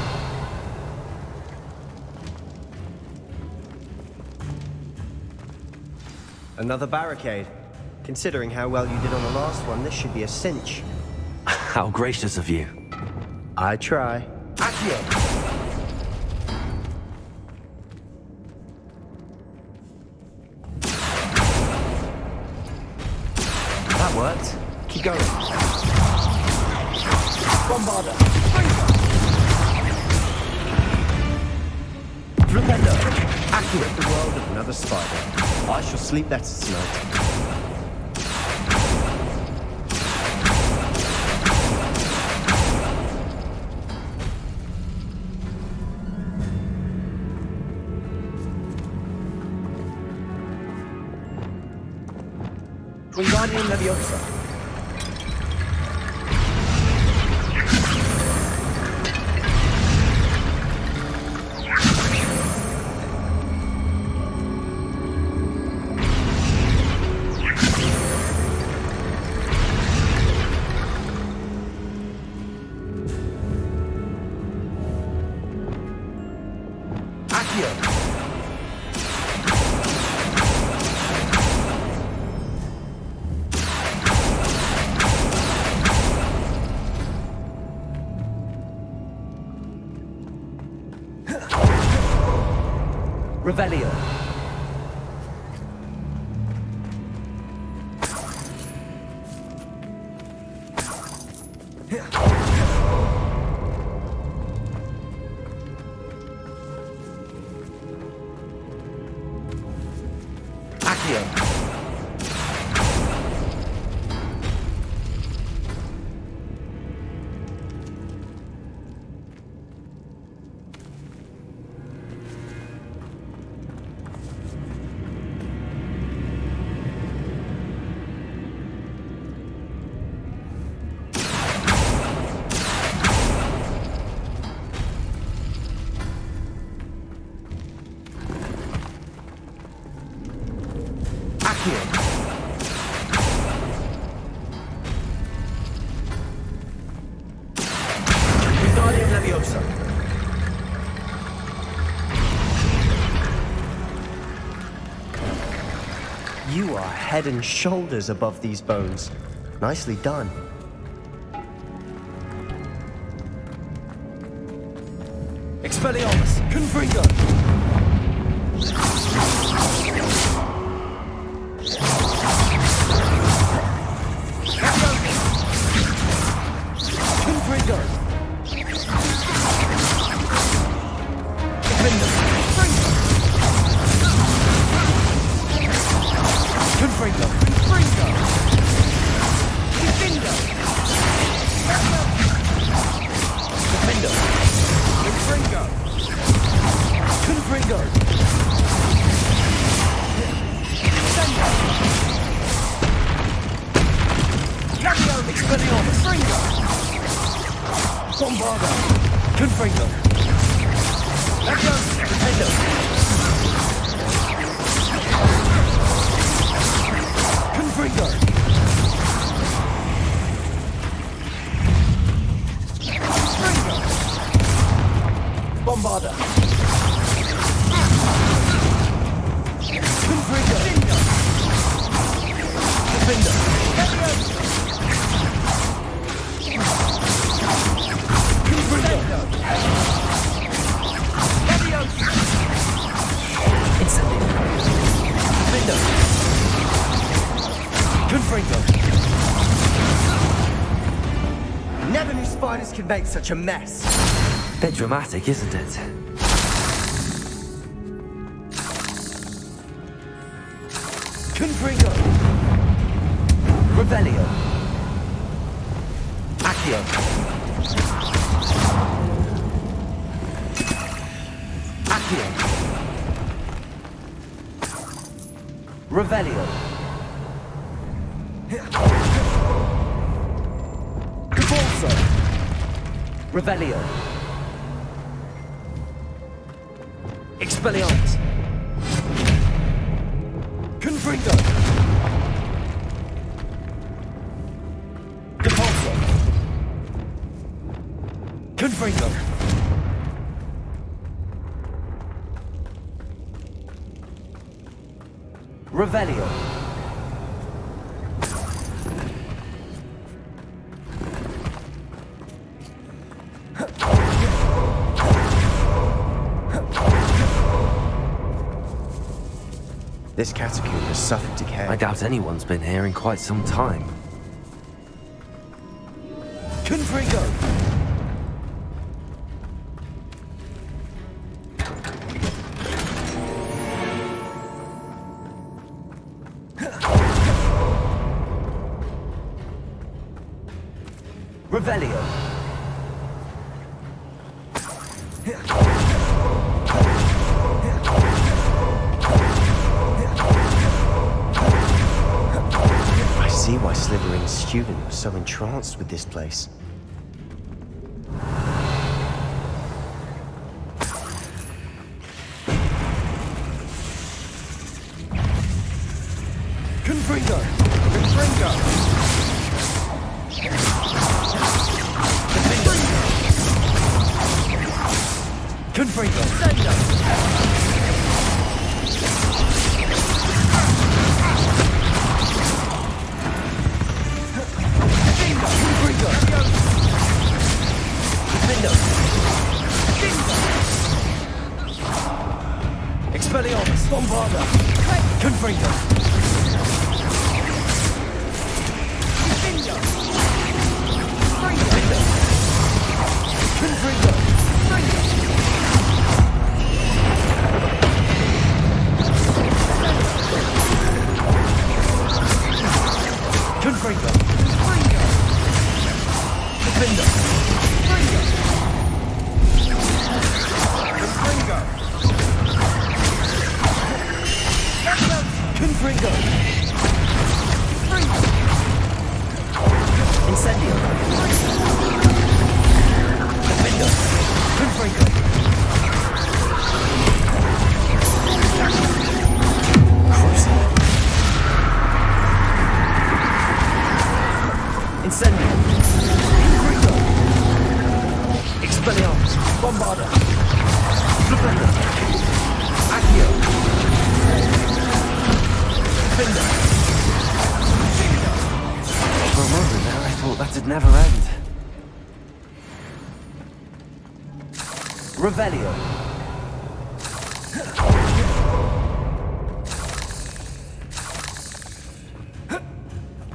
Speaker 4: Another barricade. Considering how well you did on the last one, this should be a cinch.
Speaker 2: How gracious of you.
Speaker 4: I try.
Speaker 2: Accio. That worked. Keep going. Bombarda.
Speaker 4: Flipendo. Accurate the world of another spider. I shall sleep better tonight.
Speaker 2: Wingardium Leviosa. Accio. Revelio. Accio. Wingardium Leviosa.
Speaker 4: You are head and shoulders above these bones. Nicely done.
Speaker 2: Expelliarmus. Confringo. Confringo. Confringo. Confringo. Defendo. Defendo. Confringo. Confringo. Defendo. Expelliarmus. Confringo. Bombarda. Confringo. Defendo. Confringo. Confringo. Bombarda. Confringo. Defender.
Speaker 4: spiders can make such a mess.
Speaker 2: Bit dramatic, isn't it?
Speaker 4: Confringo! Revelio! Accio! Accio! Revelio! Cabalso! Revelio! Expelliarmus! Confringo! Depulso! Confringo! Revelio! This catacomb has suffered decay.
Speaker 2: I doubt anyone's been here in quite some time.
Speaker 4: Confringo! Revelio! I see why Slytherin's student was so entranced with this place. Confringo! Confringo! Confringo! Expelliarmus! Bombarda! Confringo! Confringo! Confringo! Defender! Confringo! Confringo! Incendio! Defender! Confringo! Cruising! Incendio! Confringo! Expelliarmus! Bombarda! Defender! Accio! Defender!
Speaker 2: For a moment there, I thought that'd never end.
Speaker 4: Revelio!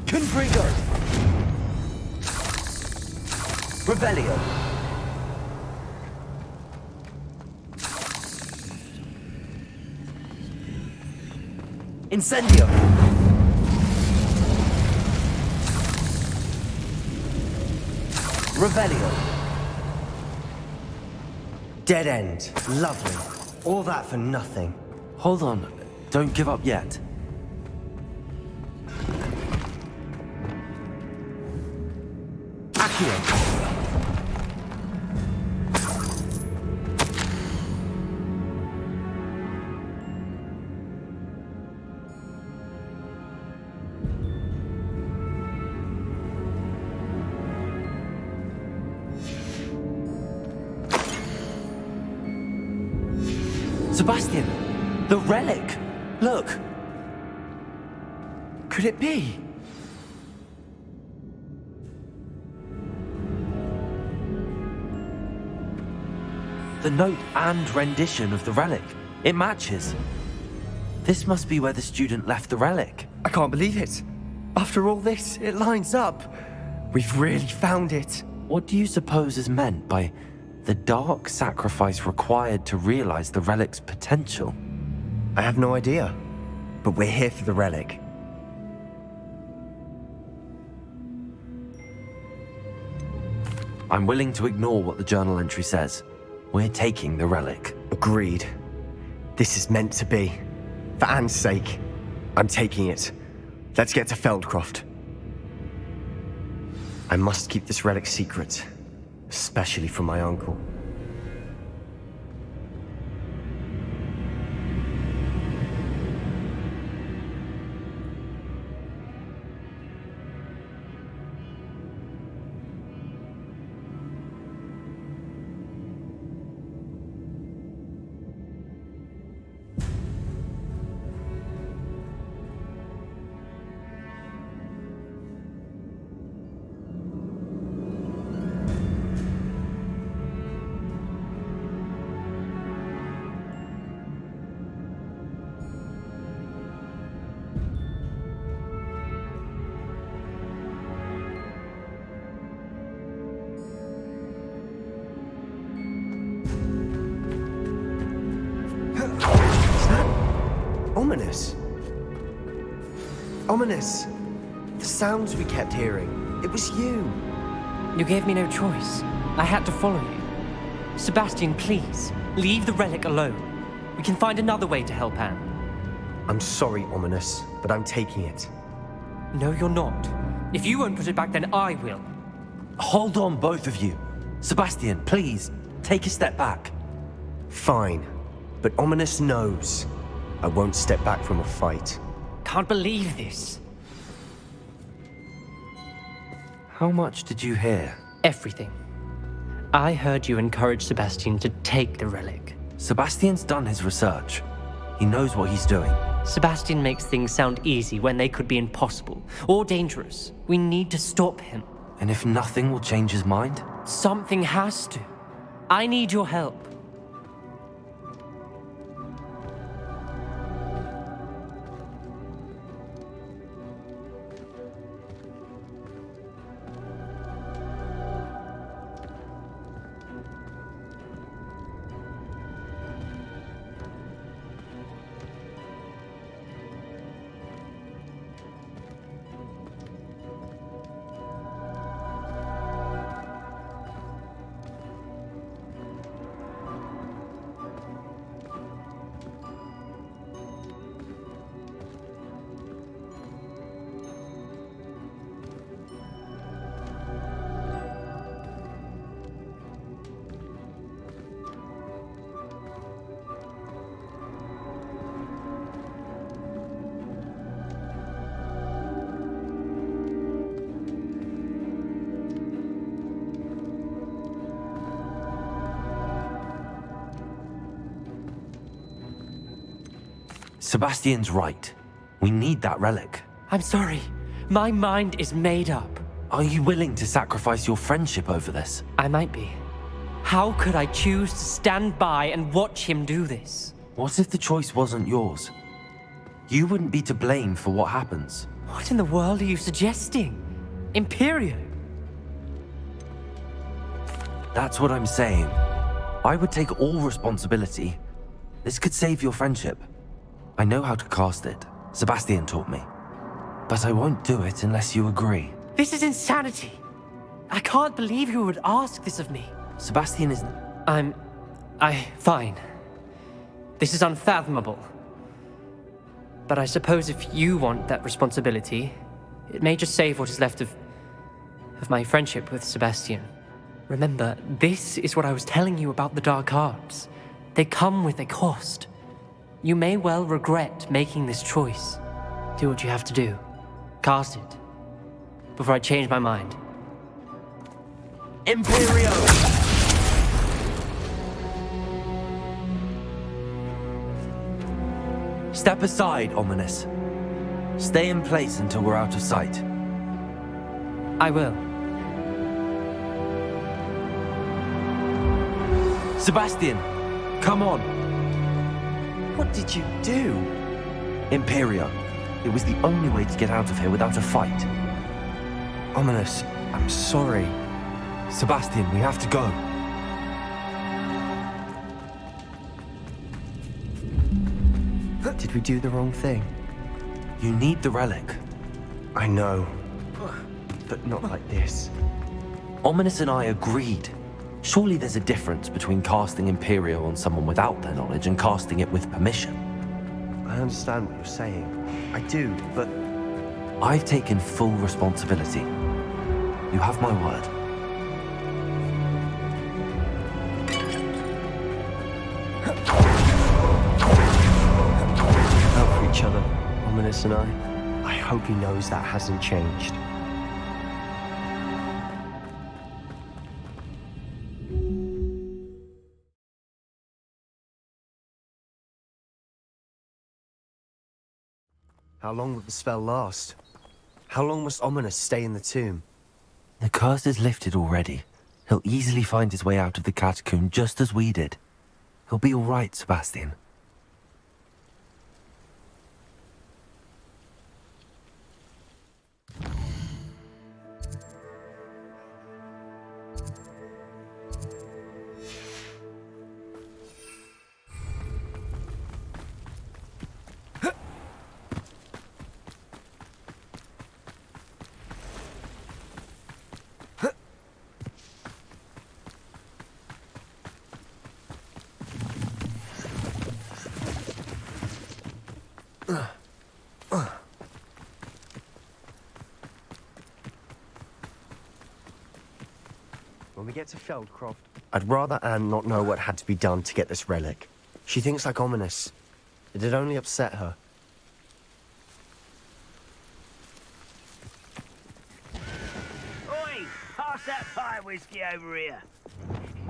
Speaker 4: Confringo! Revelio! Incendio! Revelio! Dead end. Lovely. All that for nothing.
Speaker 2: Hold on. Don't give up yet.
Speaker 4: Accio!
Speaker 2: Sebastian! The relic! Look! Could it be? The note and rendition of the relic. It matches. This must be where the student left the relic.
Speaker 4: I can't believe it. After all this, it lines up. We've really found it.
Speaker 2: What do you suppose is meant by the dark sacrifice required to realize the relic's potential?
Speaker 4: I have no idea, but we're here for the relic.
Speaker 2: I'm willing to ignore what the journal entry says. We're taking the relic.
Speaker 4: Agreed. This is meant to be. For Anne's sake, I'm taking it. Let's get to Feldcroft. I must keep this relic secret, especially from my uncle. Ominous. Ominous. The sounds we kept hearing. It was you.
Speaker 6: You gave me no choice. I had to follow you. Sebastian, please, leave the relic alone. We can find another way to help Anne.
Speaker 4: I'm sorry, Ominous, but I'm taking it.
Speaker 6: No, you're not. If you won't put it back, then I will.
Speaker 2: Hold on, both of you. Sebastian, please, take a step back.
Speaker 4: Fine, but Ominous knows I won't step back from a fight.
Speaker 6: Can't believe this.
Speaker 2: How much did you hear?
Speaker 6: Everything. I heard you encourage Sebastian to take the relic.
Speaker 2: Sebastian's done his research. He knows what he's doing.
Speaker 6: Sebastian makes things sound easy when they could be impossible or dangerous. We need to stop him.
Speaker 2: And if nothing will change his mind?
Speaker 6: Something has to. I need your help.
Speaker 2: Sebastian's right. We need that relic.
Speaker 6: I'm sorry. My mind is made up.
Speaker 2: Are you willing to sacrifice your friendship over this?
Speaker 6: I might be. How could I choose to stand by and watch him do this?
Speaker 2: What if the choice wasn't yours? You wouldn't be to blame for what happens.
Speaker 6: What in the world are you suggesting? Imperio?
Speaker 2: That's what I'm saying. I would take all responsibility. This could save your friendship. I know how to cast it. Sebastian taught me. But I won't do it unless you agree.
Speaker 6: This is insanity. I can't believe you would ask this of me.
Speaker 2: Sebastian is...
Speaker 6: Fine. This is unfathomable. But I suppose if you want that responsibility, it may just save what is left of my friendship with Sebastian. Remember, this is what I was telling you about the dark arts. They come with a cost. You may well regret making this choice. Do what you have to do. Cast it. Before I change my mind.
Speaker 2: Imperio! Step aside, Ominous. Stay in place until we're out of sight.
Speaker 6: I will.
Speaker 2: Sebastian, come on.
Speaker 4: What did you do?
Speaker 2: Imperio. It was the only way to get out of here without a fight.
Speaker 4: Ominous, I'm sorry.
Speaker 2: Sebastian, we have to go.
Speaker 4: Did we do the wrong thing?
Speaker 2: You need the relic.
Speaker 4: I know. But not like this.
Speaker 2: Ominous and I agreed. Surely there's a difference between casting Imperial on someone without their knowledge and casting it with permission.
Speaker 4: I understand what you're saying. I do, but...
Speaker 2: I've taken full responsibility. You have my word.
Speaker 4: Out for each other, Ominous and I. I hope he knows that hasn't changed. How long will the spell last? How long must Ominous stay in the tomb?
Speaker 2: The curse is lifted already. He'll easily find his way out of the catacomb just as we did. He'll be all right, Sebastian.
Speaker 4: When we get to Feldcroft, I'd rather Anne not know what had to be done to get this relic. She thinks like Ominous. It'd only upset her.
Speaker 23: Oi! Pass that fire whiskey over here.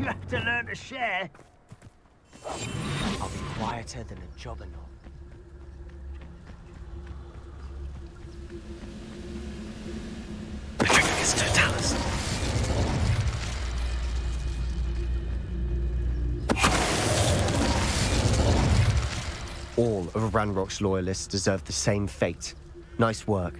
Speaker 23: You have to learn to share.
Speaker 4: I'll be quieter than a jobberknoll.
Speaker 2: It's Totalis.
Speaker 4: All of Ranrock's loyalists deserve the same fate. Nice work.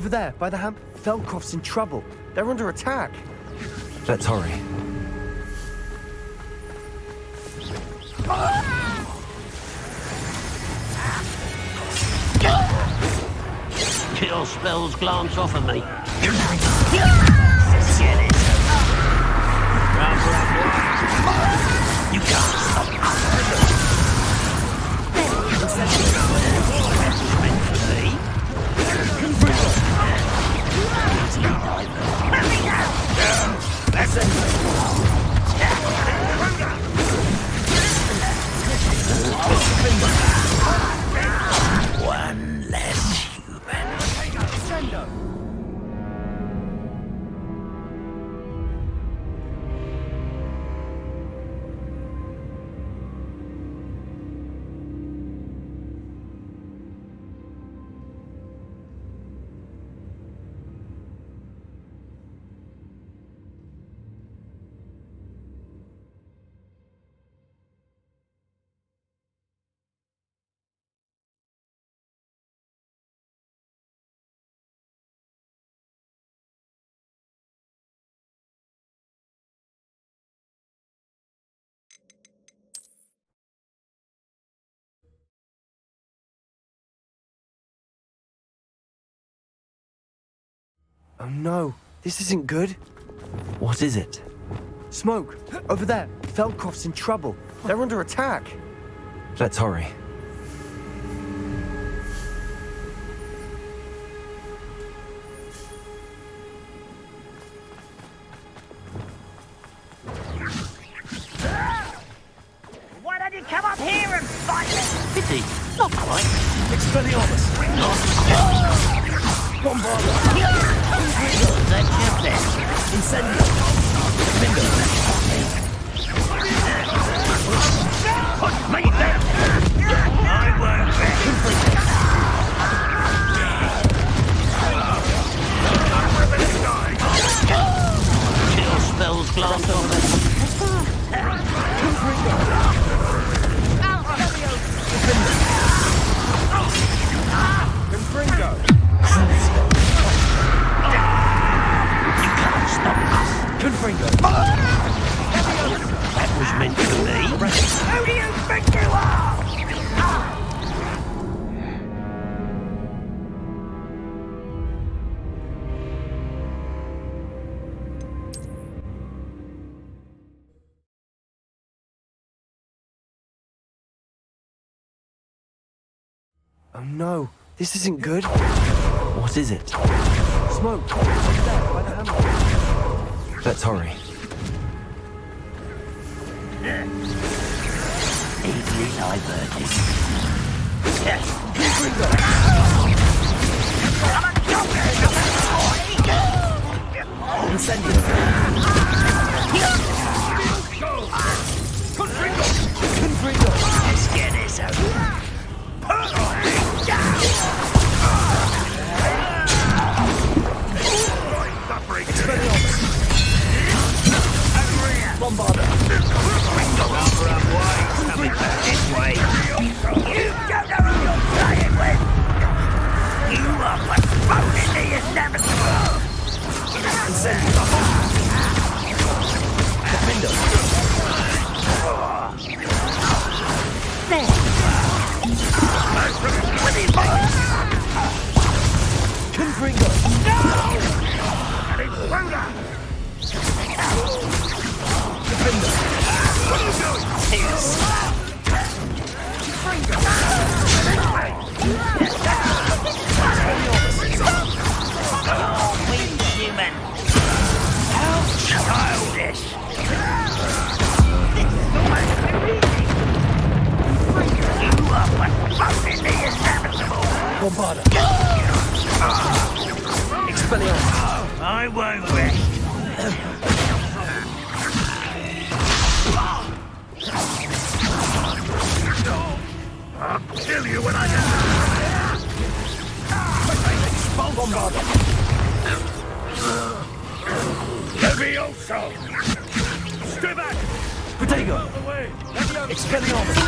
Speaker 4: Over there, by the ham. Feldcroft's in trouble. They're under attack.
Speaker 2: Let's hurry.
Speaker 5: Kill spells glance off of me. You can't stop one less human.
Speaker 4: Oh no, this isn't good.
Speaker 2: What is it?
Speaker 4: Smoke! Over there! Feldcroft's in trouble. They're under attack.
Speaker 2: Let's hurry.
Speaker 5: Why don't you come up here and fight it? Pity. Not quite. Expelliarmus. Bombarda. That chip there. Incendio. Put me there. I won't Kill spells glance over.
Speaker 4: Confringo!
Speaker 5: You can't stop us.
Speaker 4: Confringo!
Speaker 5: That was meant for me. Who do you think you are?
Speaker 4: Oh no, this isn't good.
Speaker 2: What is it?
Speaker 4: Smoke! Over there, by the hammer.
Speaker 2: Let's hurry.
Speaker 5: Easily diverted.
Speaker 4: Confringo!
Speaker 5: Let's get this over.
Speaker 4: Bombarda!
Speaker 5: This way. You don't know who you're playing with. You are postponing the inevitable.
Speaker 4: Confringo!
Speaker 5: What are you doing? Oh, weak human. How childish. This is almost too easy. You are postponing the inevitable.
Speaker 4: Bombarda! Expelliarmus!
Speaker 5: I won't rest.
Speaker 1: I'll kill you when I get
Speaker 4: Bombarda!
Speaker 1: Levioso! Stay back!
Speaker 4: Protego! Expelliarmus!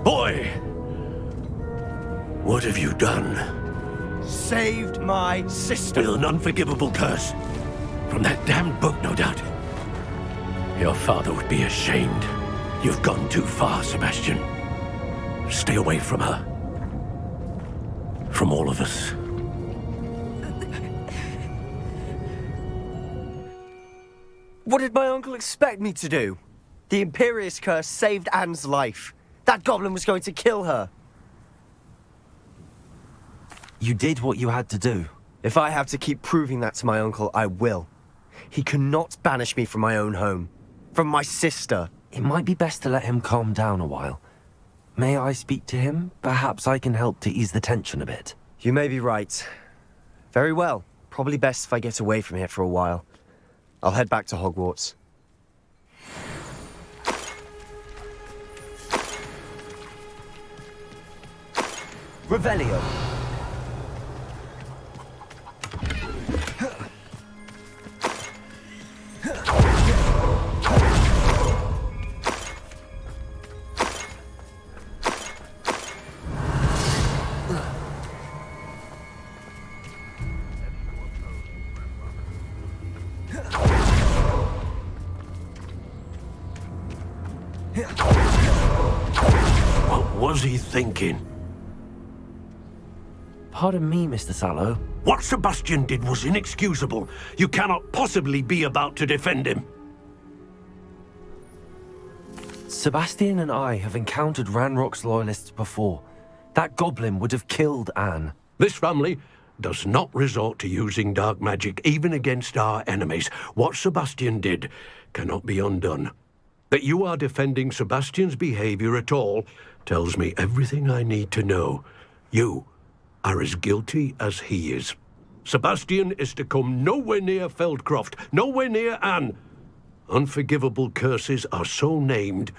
Speaker 7: Boy! What have you done?
Speaker 4: Saved my sister.
Speaker 7: With an unforgivable curse. From that damned book, no doubt. Your father would be ashamed. You've gone too far, Sebastian. Stay away from her. From all of us.
Speaker 4: What did my uncle expect me to do? The Imperious curse saved Anne's life. That goblin was going to kill her.
Speaker 2: You did what you had to do.
Speaker 4: If I have to keep proving that to my uncle, I will. He cannot banish me from my own home. From my sister.
Speaker 2: It might be best to let him calm down a while. May I speak to him? Perhaps I can help to ease the tension a bit.
Speaker 4: You may be right. Very well. Probably best if I get away from here for a while. I'll head back to Hogwarts. Revelio.
Speaker 7: What was he thinking?
Speaker 2: Pardon me, Mr. Sallow.
Speaker 7: What Sebastian did was inexcusable. You cannot possibly be about to defend him.
Speaker 2: Sebastian and I have encountered Ranrock's loyalists before. That goblin would have killed Anne.
Speaker 7: This family does not resort to using dark magic, even against our enemies. What Sebastian did cannot be undone. That you are defending Sebastian's behavior at all tells me everything I need to know. You are as guilty as he is. Sebastian is to come nowhere near Feldcroft, nowhere near Anne. Unforgivable curses are so named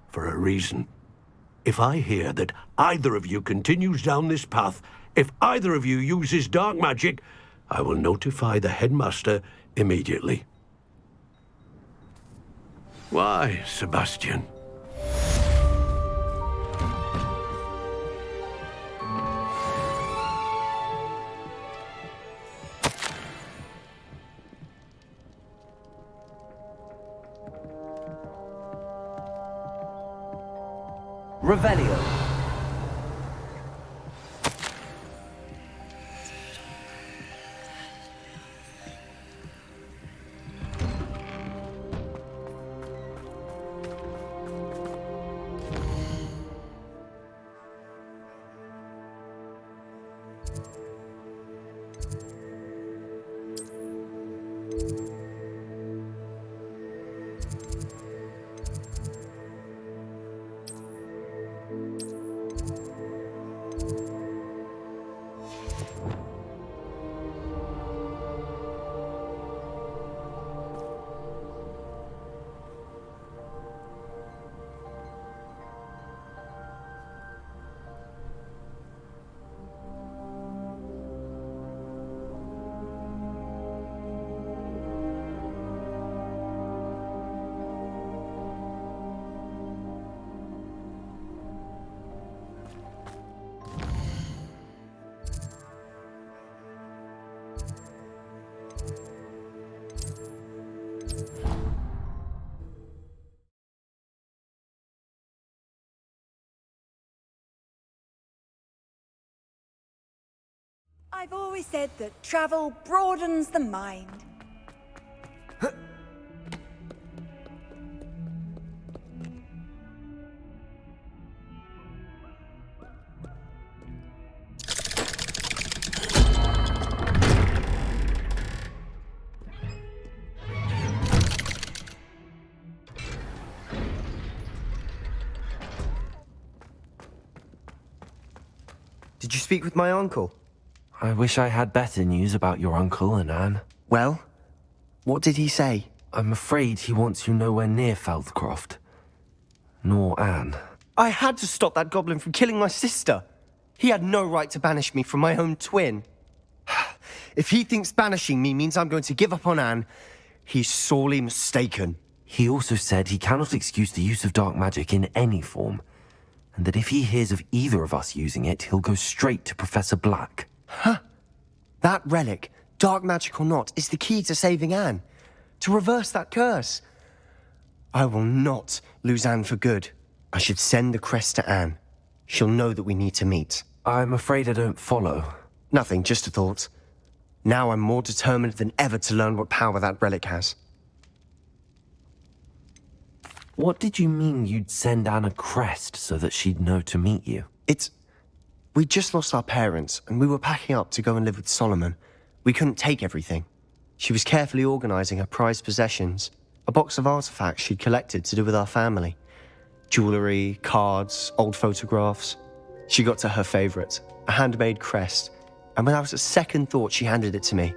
Speaker 7: for a reason. If I hear that either of you continues down this path, if either of you uses dark magic, I will notify the headmaster immediately. Why, Sebastian?
Speaker 4: Revelio.
Speaker 13: I've always said that travel broadens the mind.
Speaker 4: Did you speak with my uncle?
Speaker 2: I wish I had better news about your uncle and Anne.
Speaker 4: Well, what did he say?
Speaker 2: I'm afraid he wants you nowhere near Feldcroft. Nor Anne.
Speaker 4: I had to stop that goblin from killing my sister. He had no right to banish me from my own twin. If he thinks banishing me means I'm going to give up on Anne, he's sorely mistaken.
Speaker 2: He also said he cannot excuse the use of dark magic in any form, and that if he hears of either of us using it, he'll go straight to Professor Black.
Speaker 4: Huh? That relic, dark magic or not, is the key to saving Anne. To reverse that curse. I will not lose Anne for good. I should send the crest to Anne. She'll know that we need to meet.
Speaker 2: I'm afraid I don't follow.
Speaker 4: Nothing, just a thought. Now I'm more determined than ever to learn what power that relic has.
Speaker 2: What did you mean you'd send Anne a crest so that she'd know to meet you?
Speaker 4: We just lost our parents, and we were packing up to go and live with Solomon. We couldn't take everything. She was carefully organizing her prized possessions, a box of artifacts she'd collected to do with our family. Jewelry, cards, old photographs. She got to her favorite, a handmade crest, and without a second thought she handed it to me.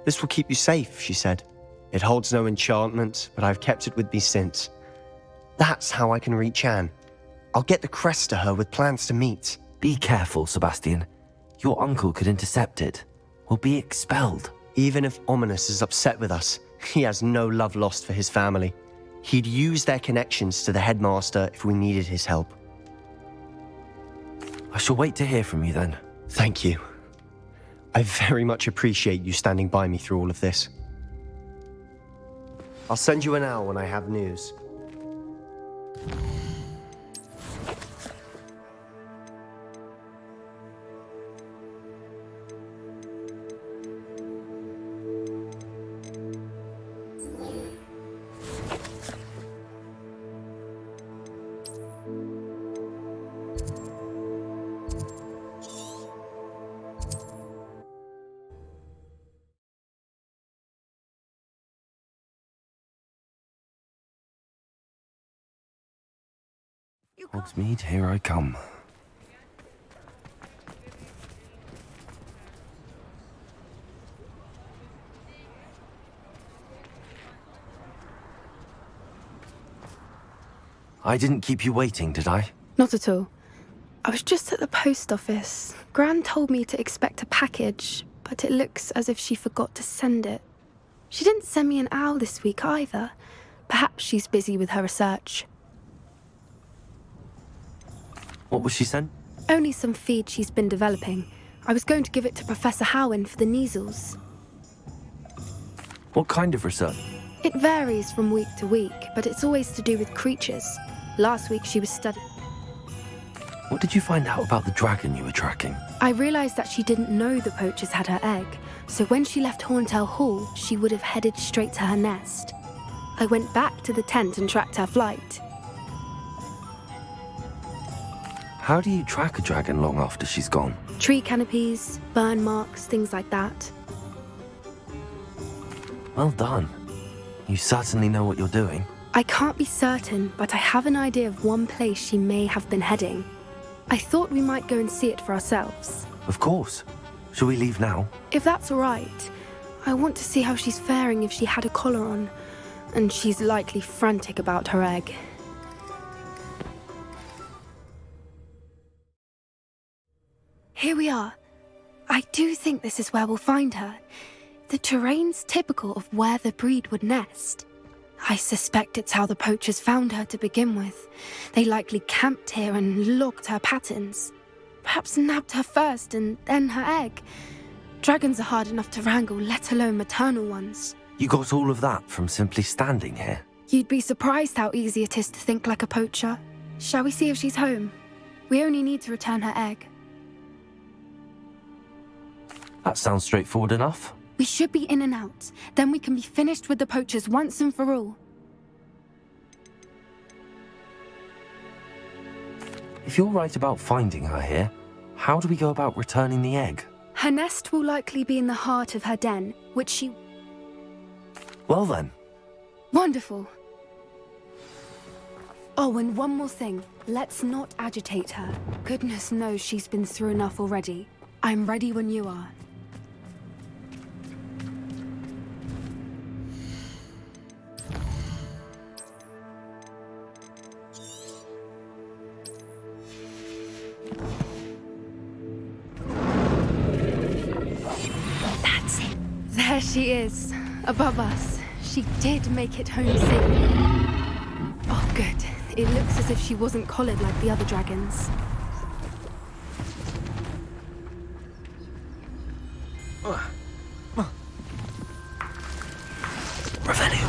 Speaker 4: This will keep you safe, she said. It holds no enchantment, but I've kept it with me since. That's how I can reach Anne. I'll get the crest to her with plans to meet.
Speaker 2: Be careful, Sebastian. Your uncle could intercept it. We'll be expelled.
Speaker 4: Even if Ominous is upset with us, he has no love lost for his family. He'd use their connections to the headmaster if we needed his help.
Speaker 2: I shall wait to hear from you then.
Speaker 4: Thank you. I very much appreciate you standing by me through all of this. I'll send you an owl when I have news.
Speaker 2: Hogsmeade, here I come. I didn't keep you waiting, did I?
Speaker 12: Not at all. I was just at the post office. Gran told me to expect a package, but it looks as if she forgot to send it. She didn't send me an owl this week either. Perhaps she's busy with her research.
Speaker 2: What was she sent?
Speaker 12: Only some feed she's been developing. I was going to give it to Professor Howin for the measles.
Speaker 2: What kind of research?
Speaker 12: It varies from week to week, but it's always to do with creatures. Last week she was studying.
Speaker 2: What did you find out about the dragon you were tracking?
Speaker 12: I realised that she didn't know the poachers had her egg, so when she left Horntail Hall, she would have headed straight to her nest. I went back to the tent and tracked her flight.
Speaker 2: How do you track a dragon long after she's gone?
Speaker 12: Tree canopies, burn marks, things like that.
Speaker 2: Well done. You certainly know what you're doing.
Speaker 12: I can't be certain, but I have an idea of one place she may have been heading. I thought we might go and see it for ourselves.
Speaker 2: Of course. Shall we leave now?
Speaker 12: If that's all right. I want to see how she's faring if she had a collar on. And she's likely frantic about her egg. Here we are. I do think this is where we'll find her. The terrain's typical of where the breed would nest. I suspect it's how the poachers found her to begin with. They likely camped here and logged her patterns. Perhaps nabbed her first and then her egg. Dragons are hard enough to wrangle, let alone maternal ones.
Speaker 2: You got all of that from simply standing here?
Speaker 12: You'd be surprised how easy it is to think like a poacher. Shall we see if she's home? We only need to return her egg.
Speaker 2: That sounds straightforward enough.
Speaker 12: We should be in and out. Then we can be finished with the poachers once and for all.
Speaker 2: If you're right about finding her here, how do we go about returning the egg?
Speaker 12: Her nest will likely be in the heart of her den, which she...
Speaker 2: Well then.
Speaker 12: Wonderful. Oh, and one more thing. Let's not agitate her. Goodness knows she's been through enough already. I'm ready when you are. That's it. There she is, above us. She did make it home safely. Oh, good. It looks as if she wasn't collared like the other dragons.
Speaker 2: Revelio.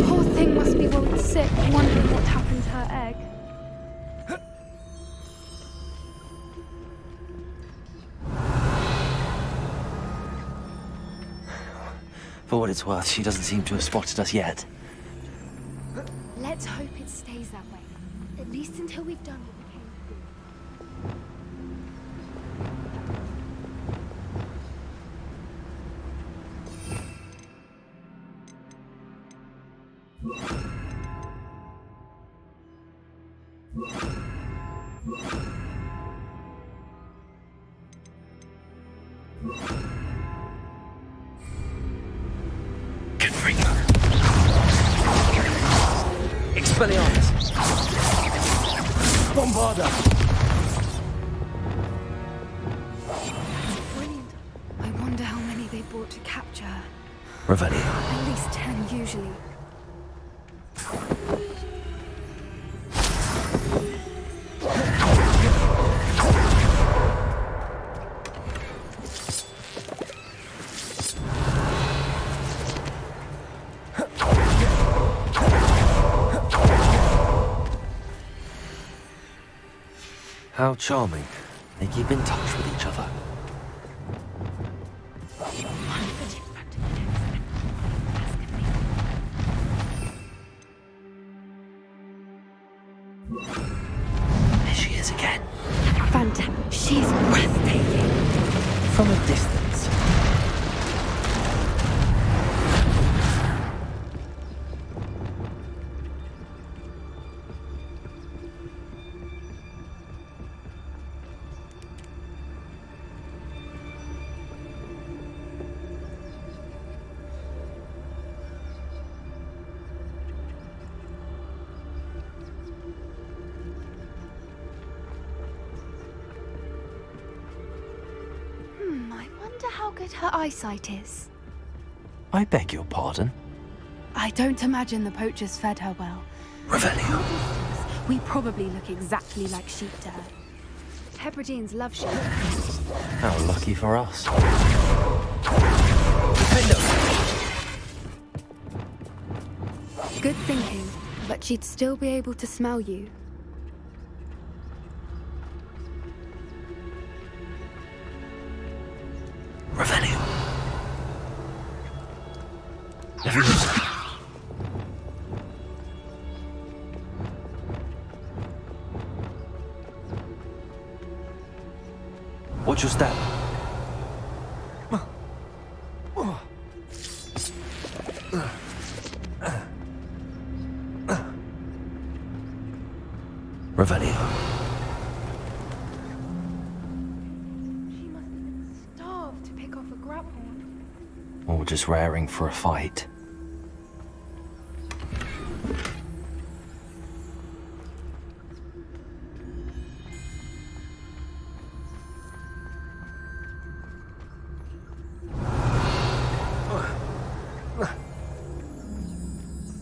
Speaker 12: Poor thing must be worried sick, wondering what happened to her egg.
Speaker 2: For what it's worth, she doesn't seem to have spotted us yet.
Speaker 12: Let's hope it stays that way. At least until we've done what we came to do.
Speaker 2: Expelliarmus! Bombarda!
Speaker 12: Brilliant. I wonder how many they brought to capture her.
Speaker 2: Revelio.
Speaker 12: At least 10 usually.
Speaker 2: How charming. They keep in touch with each other. There she is again.
Speaker 12: Fantastic. She's breathtaking.
Speaker 2: From a distance.
Speaker 12: I wonder how good her eyesight is.
Speaker 2: I beg your pardon?
Speaker 12: I don't imagine the poachers fed her well.
Speaker 2: Revelio.
Speaker 12: We probably look exactly like sheep to her. Hebrideans love sheep.
Speaker 2: How lucky for us.
Speaker 12: Good thinking, but she'd still be able to smell you.
Speaker 2: Revelio. Watch your step. Revelio.
Speaker 12: She must have been starved to pick off a grapple.
Speaker 2: Or just raring for a fight.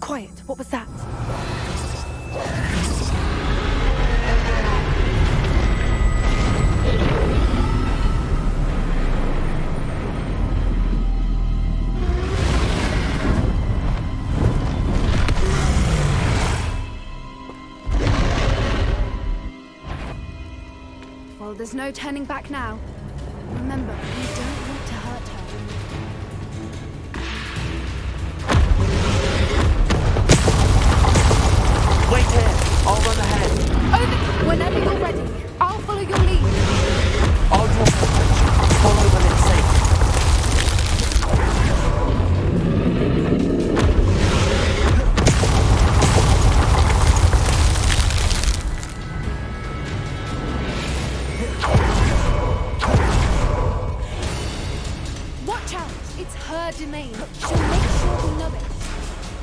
Speaker 12: Quiet, what was that? Well, there's no turning back now. Remember, we don't want to hurt her.
Speaker 2: Wait here! I'll run ahead.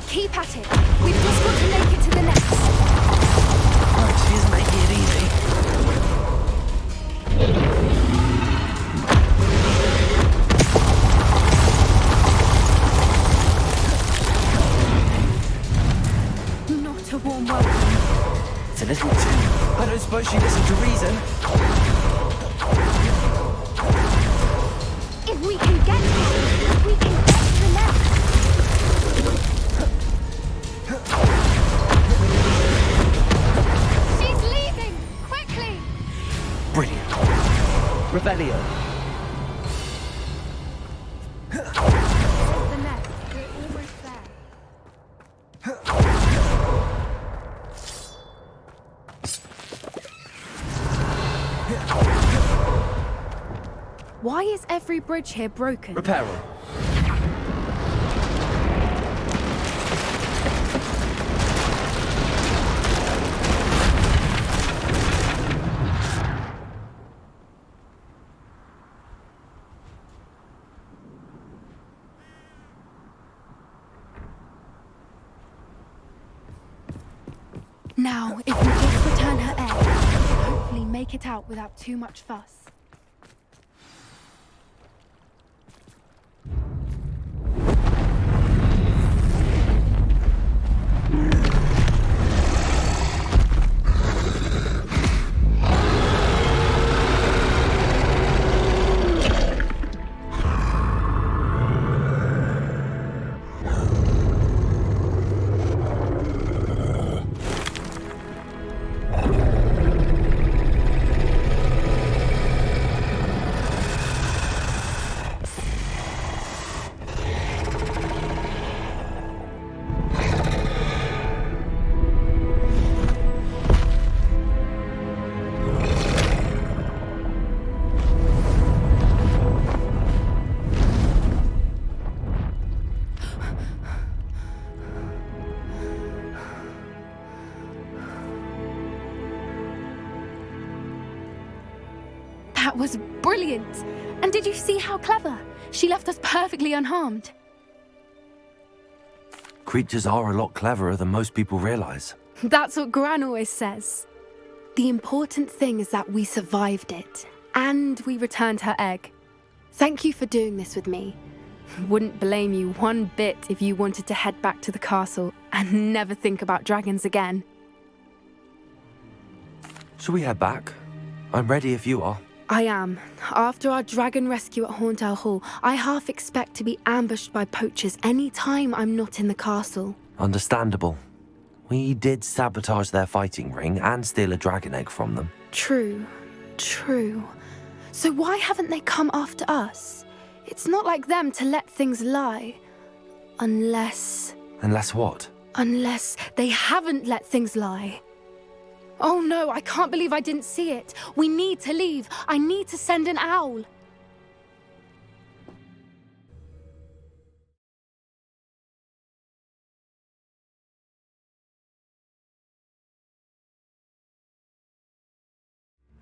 Speaker 12: Keep at it. We've just got to make it to the next.
Speaker 2: She's making it easy.
Speaker 12: Not a warm welcome.
Speaker 2: It's a little too... I don't suppose she listened to reason.
Speaker 12: If we can get her, we can get to the next. She's leaving! Quickly!
Speaker 2: Brilliant. Revelio.
Speaker 12: There's the nest. We're almost there. Why is every bridge here broken?
Speaker 2: Repair them.
Speaker 12: Now, if we just return her egg, we can hopefully make it out without too much fuss. That was brilliant! And did you see how clever? She left us perfectly unharmed.
Speaker 2: Creatures are a lot cleverer than most people realize.
Speaker 12: That's what Gran always says. The important thing is that we survived it, and we returned her egg. Thank you for doing this with me. Wouldn't blame you one bit if you wanted to head back to the castle and never think about dragons again.
Speaker 2: Shall we head back? I'm ready if you are.
Speaker 12: I am. After our dragon rescue at Hauntel Hall, I half expect to be ambushed by poachers any time I'm not in the castle.
Speaker 2: Understandable. We did sabotage their fighting ring and steal a dragon egg from them.
Speaker 12: True. So why haven't they come after us? It's not like them to let things lie. Unless
Speaker 2: what?
Speaker 12: Unless they haven't let things lie. Oh no, I can't believe I didn't see it. We need to leave. I need to send an owl.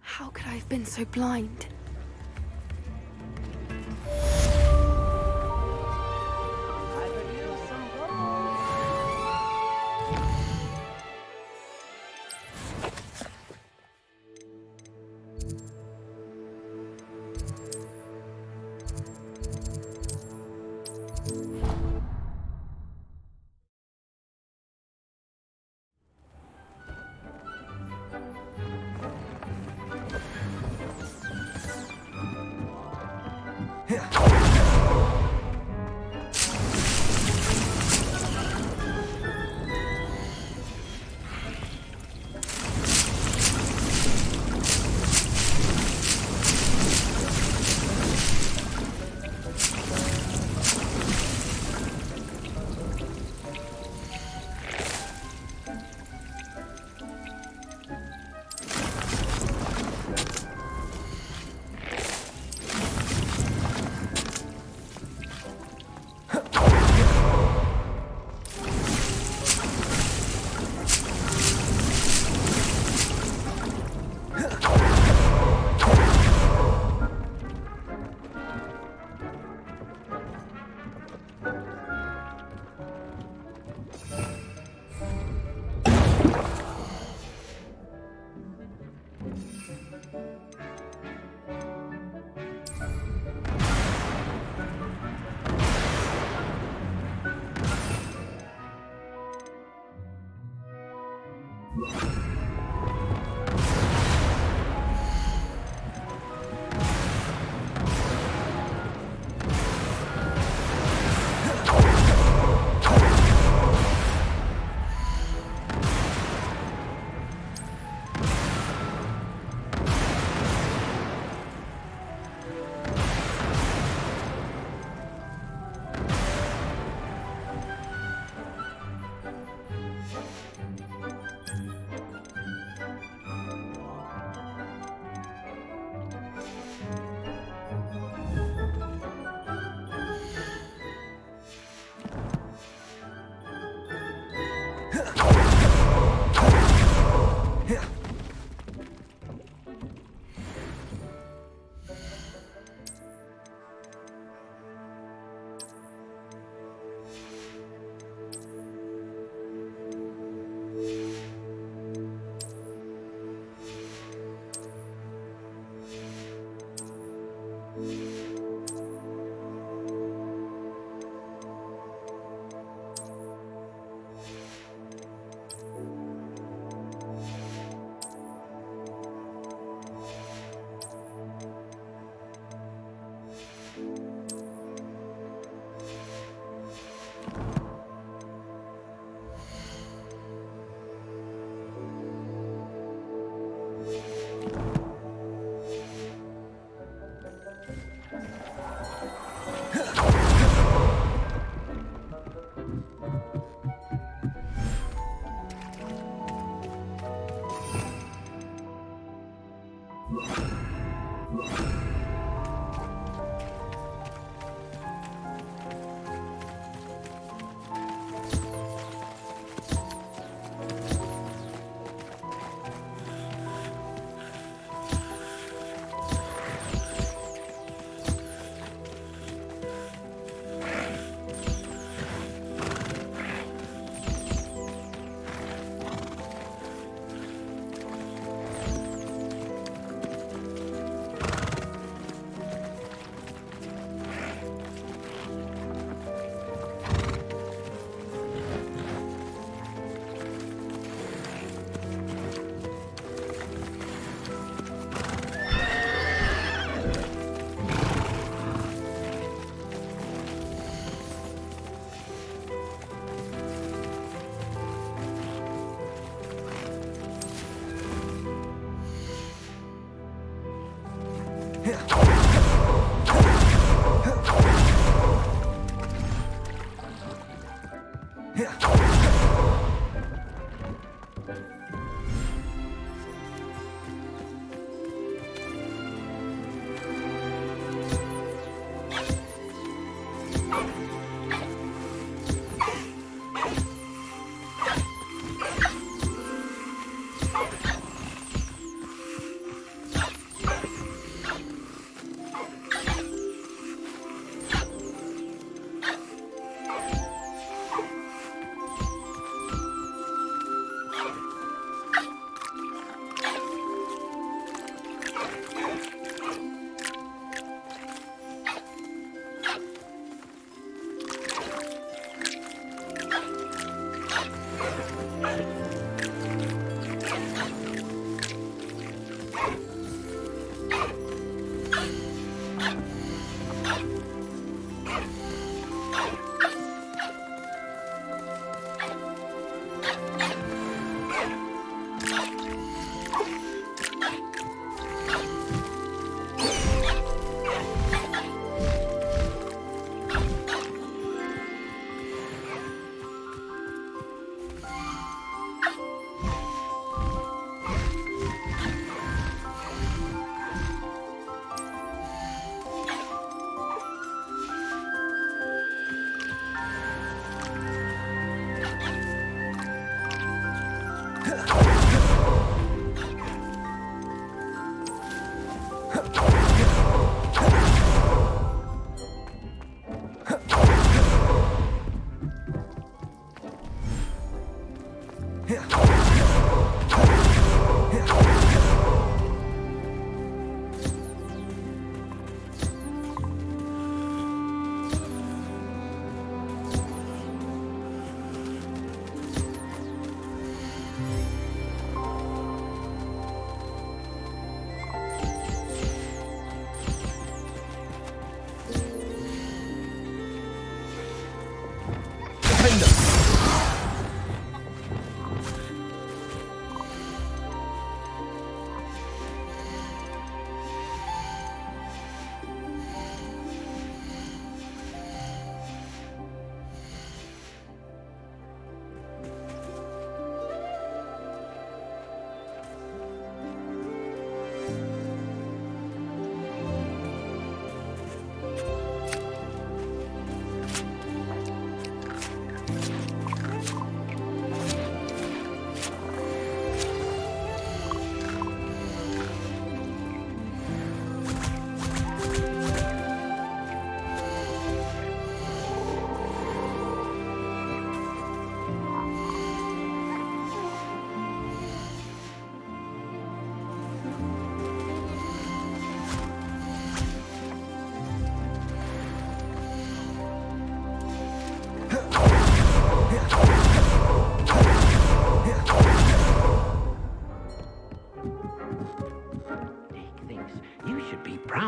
Speaker 12: How could I have been so blind?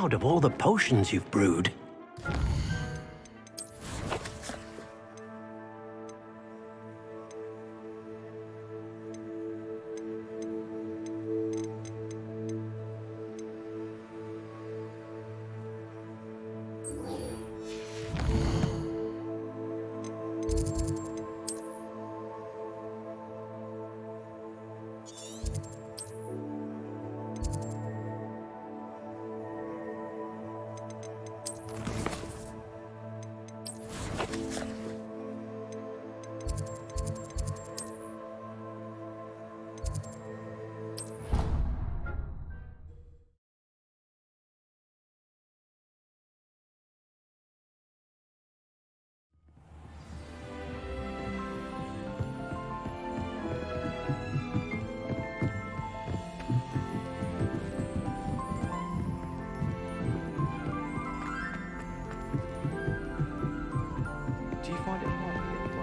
Speaker 7: proud of all the potions you've brewed.
Speaker 2: Do you find it hard to get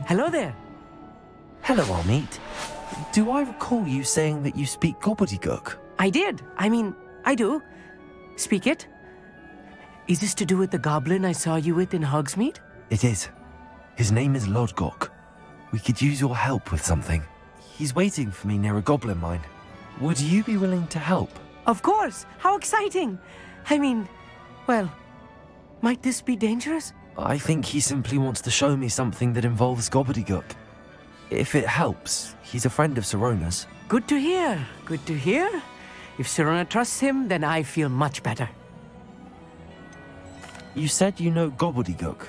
Speaker 8: Hello there.
Speaker 2: Hello, Amit. Do I recall you saying that you speak gobbledygook?
Speaker 8: I did. I mean, I do. Speak it. Is this to do with the goblin I saw you with in Hogsmeade?
Speaker 2: It is. His name is Lodgok. We could use your help with something. He's waiting for me near a goblin mine. Would you be willing to help?
Speaker 8: Of course. How exciting. I mean, well, might this be dangerous?
Speaker 2: I think he simply wants to show me something that involves gobbledygook. If it helps, he's a friend of Sirona's.
Speaker 8: Good to hear. Good to hear. If Sirona trusts him, then I feel much better.
Speaker 2: You said you know gobbledygook.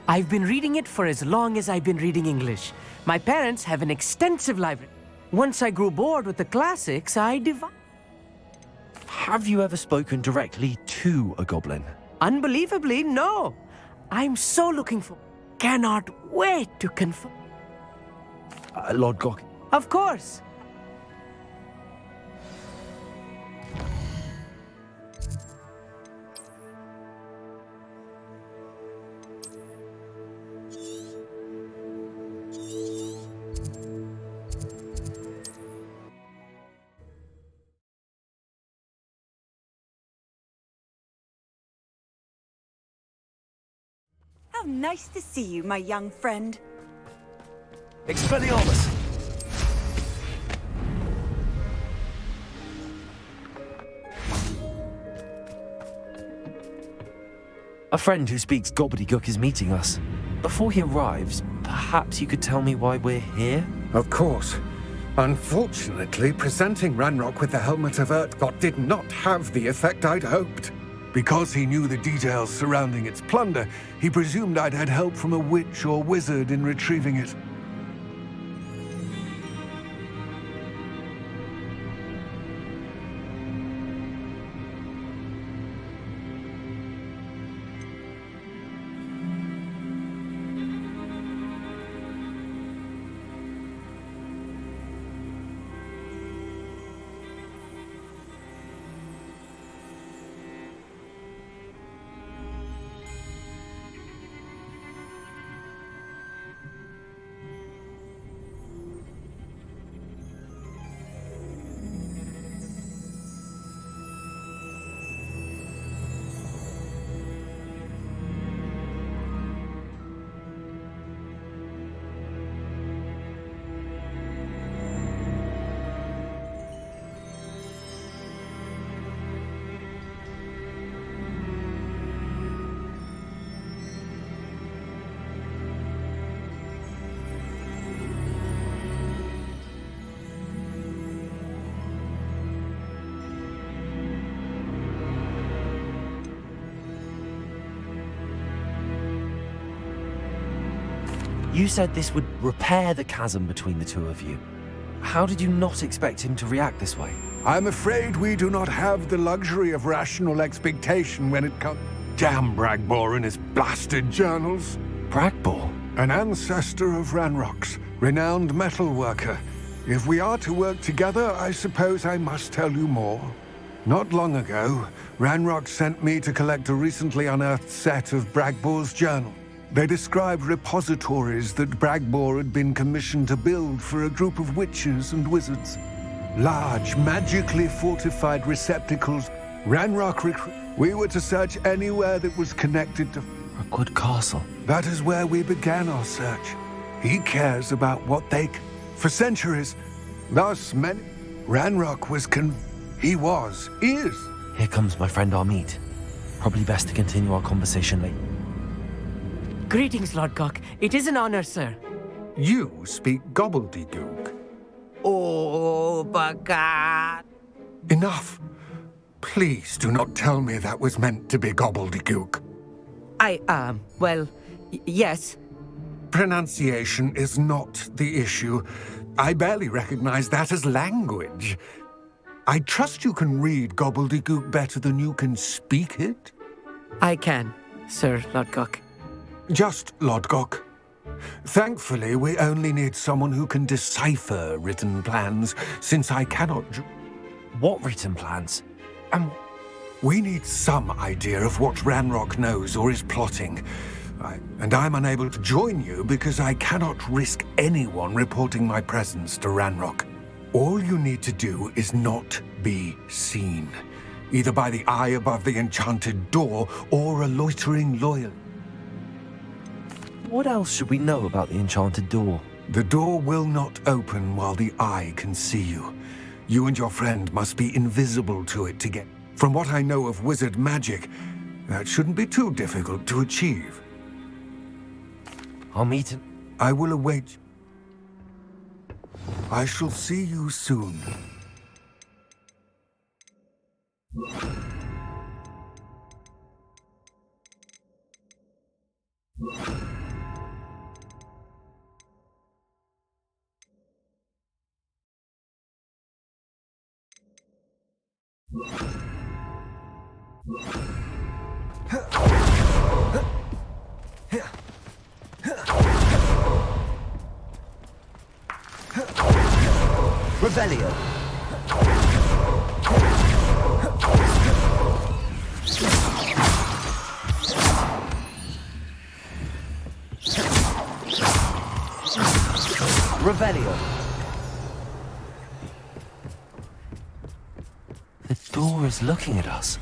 Speaker 8: I've been reading it for as long as I've been reading English. My parents have an extensive library. Once I grew bored with the classics, I
Speaker 2: Have you ever spoken directly to a goblin?
Speaker 8: Unbelievably, no. I'm so looking for... Cannot wait to confirm.
Speaker 2: Lodgok.
Speaker 8: Of course.
Speaker 13: How nice to see you, my young friend.
Speaker 2: Expelliarmus! A friend who speaks gobbledygook is meeting us. Before he arrives, perhaps you could tell me why we're here?
Speaker 22: Of course. Unfortunately, presenting Ranrock with the Helmet of Urtkot did not have the effect I'd hoped. Because he knew the details surrounding its plunder, he presumed I'd had help from a witch or wizard in retrieving it.
Speaker 2: You said this would repair the chasm between the two of you. How did you not expect him to react this way?
Speaker 22: I'm afraid we do not have the luxury of rational expectation when it comes... Damn Bragbor and his blasted journals.
Speaker 2: Bragbor?
Speaker 22: An ancestor of Ranrock's, renowned metal worker. If we are to work together, I suppose I must tell you more. Not long ago, Ranrock sent me to collect a recently unearthed set of Bragbor's journal. They described repositories that Bragbor had been commissioned to build for a group of witches and wizards. Large, magically fortified receptacles. We were to search anywhere that was connected to
Speaker 2: Rookwood Castle.
Speaker 22: That is where we began our search. He cares about what they... For centuries, thus many... Ranrock was is.
Speaker 2: Here comes my friend Armid. Probably best to continue our conversation later.
Speaker 8: Greetings, Lodgok. It is an honor, sir.
Speaker 22: You speak gobbledygook.
Speaker 19: Oh, Bagat.
Speaker 22: Enough. Please do not tell me that was meant to be gobbledygook.
Speaker 8: Yes.
Speaker 22: Pronunciation is not the issue. I barely recognize that as language. I trust you can read gobbledygook better than you can speak it?
Speaker 8: I can, Sir Lodgok.
Speaker 22: Just Lodgok. Thankfully, we only need someone who can decipher written plans, since I cannot...
Speaker 2: What written plans?
Speaker 22: We need some idea of what Ranrock knows or is plotting. I'm unable to join you because I cannot risk anyone reporting my presence to Ranrock. All you need to do is not be seen, either by the eye above the enchanted door or a loitering loyal.
Speaker 2: What else should we know about the enchanted door?
Speaker 22: The door will not open while the eye can see you. You and your friend must be invisible to it to get... From what I know of wizard magic, that shouldn't be too difficult to achieve.
Speaker 2: I'll meet him.
Speaker 22: I will await. I shall see you soon.
Speaker 2: Revelio. Revelio. The door is looking at us.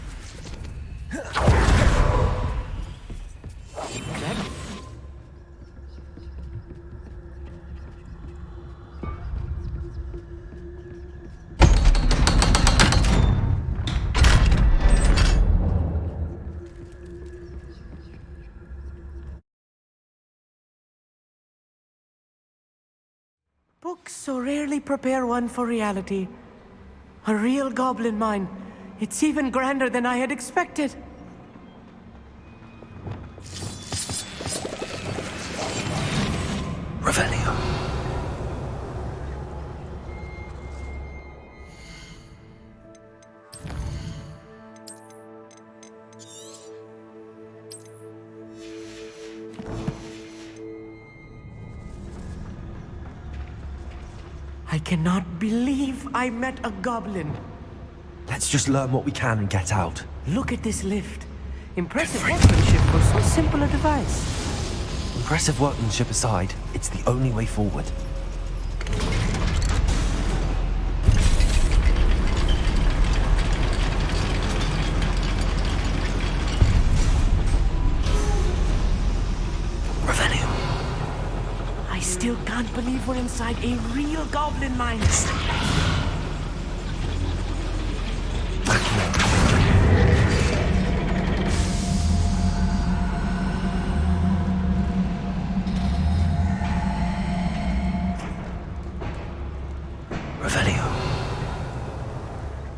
Speaker 8: Books so rarely prepare one for reality. A real goblin mine. It's even grander than I had expected.
Speaker 2: Revelio.
Speaker 8: I cannot believe I met a goblin.
Speaker 2: Let's just learn what we can and get out.
Speaker 8: Look at this lift. Impressive workmanship for so simple a device.
Speaker 2: Impressive workmanship aside, it's the only way forward. Revelio.
Speaker 8: I still can't believe we're inside a real goblin mine.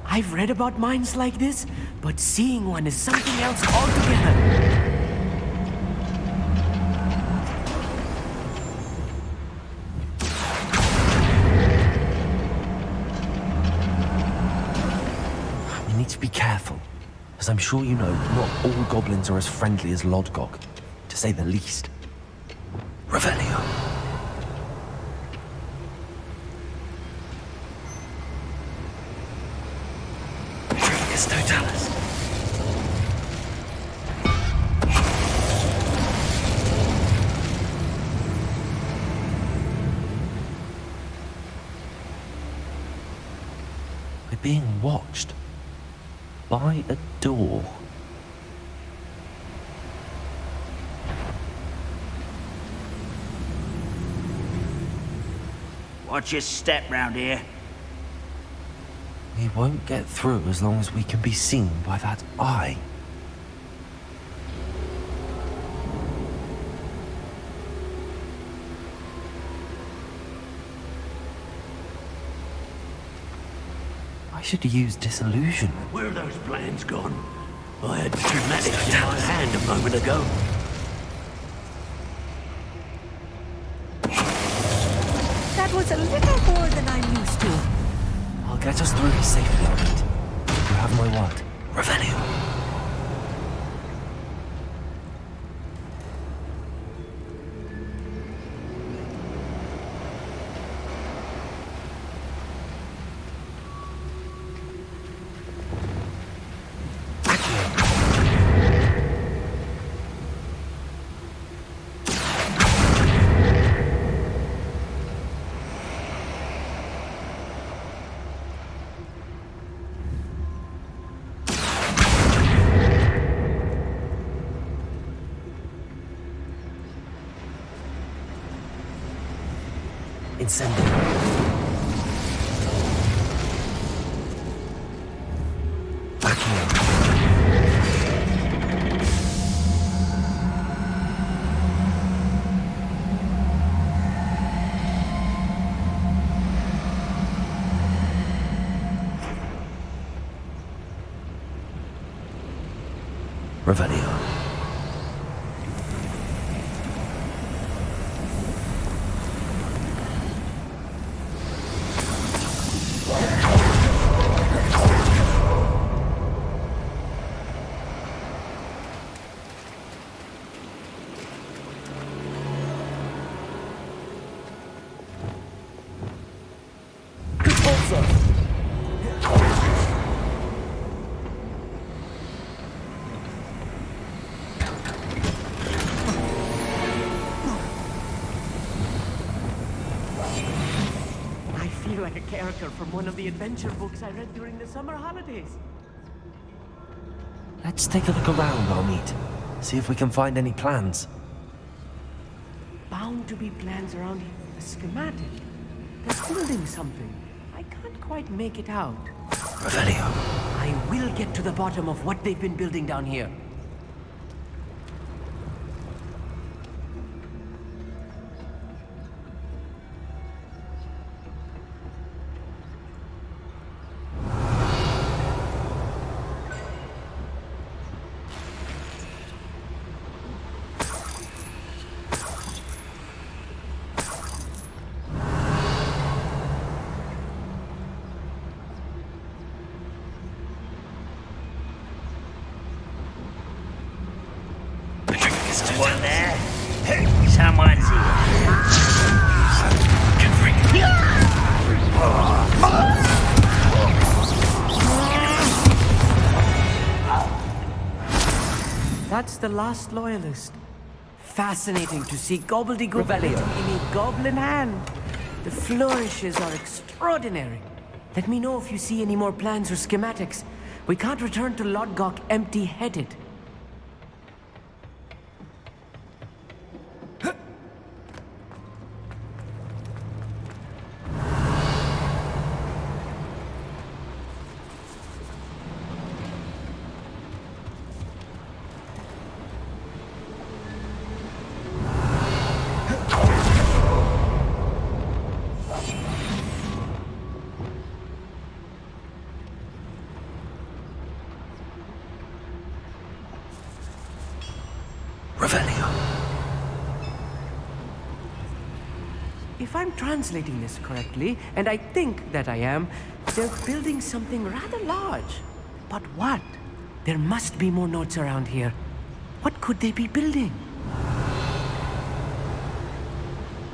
Speaker 8: I've read about mines like this, but seeing one is something else altogether.
Speaker 2: We need to be careful, as I'm sure you know, not all goblins are as friendly as Lodgok, to say the least. Revelio. Trigus Totalis. We're being watched by a door.
Speaker 5: Watch your step round here.
Speaker 2: We won't get through as long as we can be seen by that eye. I should use disillusionment.
Speaker 7: Where are those plans gone? I had schematics in my hand a moment ago.
Speaker 13: That was a little more than I'm used to.
Speaker 2: I'll get us through safely, Pete. You have my word. Revelio. Incendio. Revelio.
Speaker 8: Like a character from one of the adventure books I read during the summer holidays.
Speaker 2: Let's take a look around, Armit. See if we can find any plans.
Speaker 8: Bound to be plans around here. A schematic. They're building something. I can't quite make it out.
Speaker 2: Revelio.
Speaker 8: I will get to the bottom of what they've been building down here.
Speaker 5: Someone there? Someone's
Speaker 8: That's the last loyalist. Fascinating to see gobbledygook written in a goblin hand. The flourishes are extraordinary. Let me know if you see any more plans or schematics. We can't return to Lodgok empty-headed. If I'm translating this correctly, and I think that I am, they're building something rather large. But what? There must be more notes around here. What could they be building?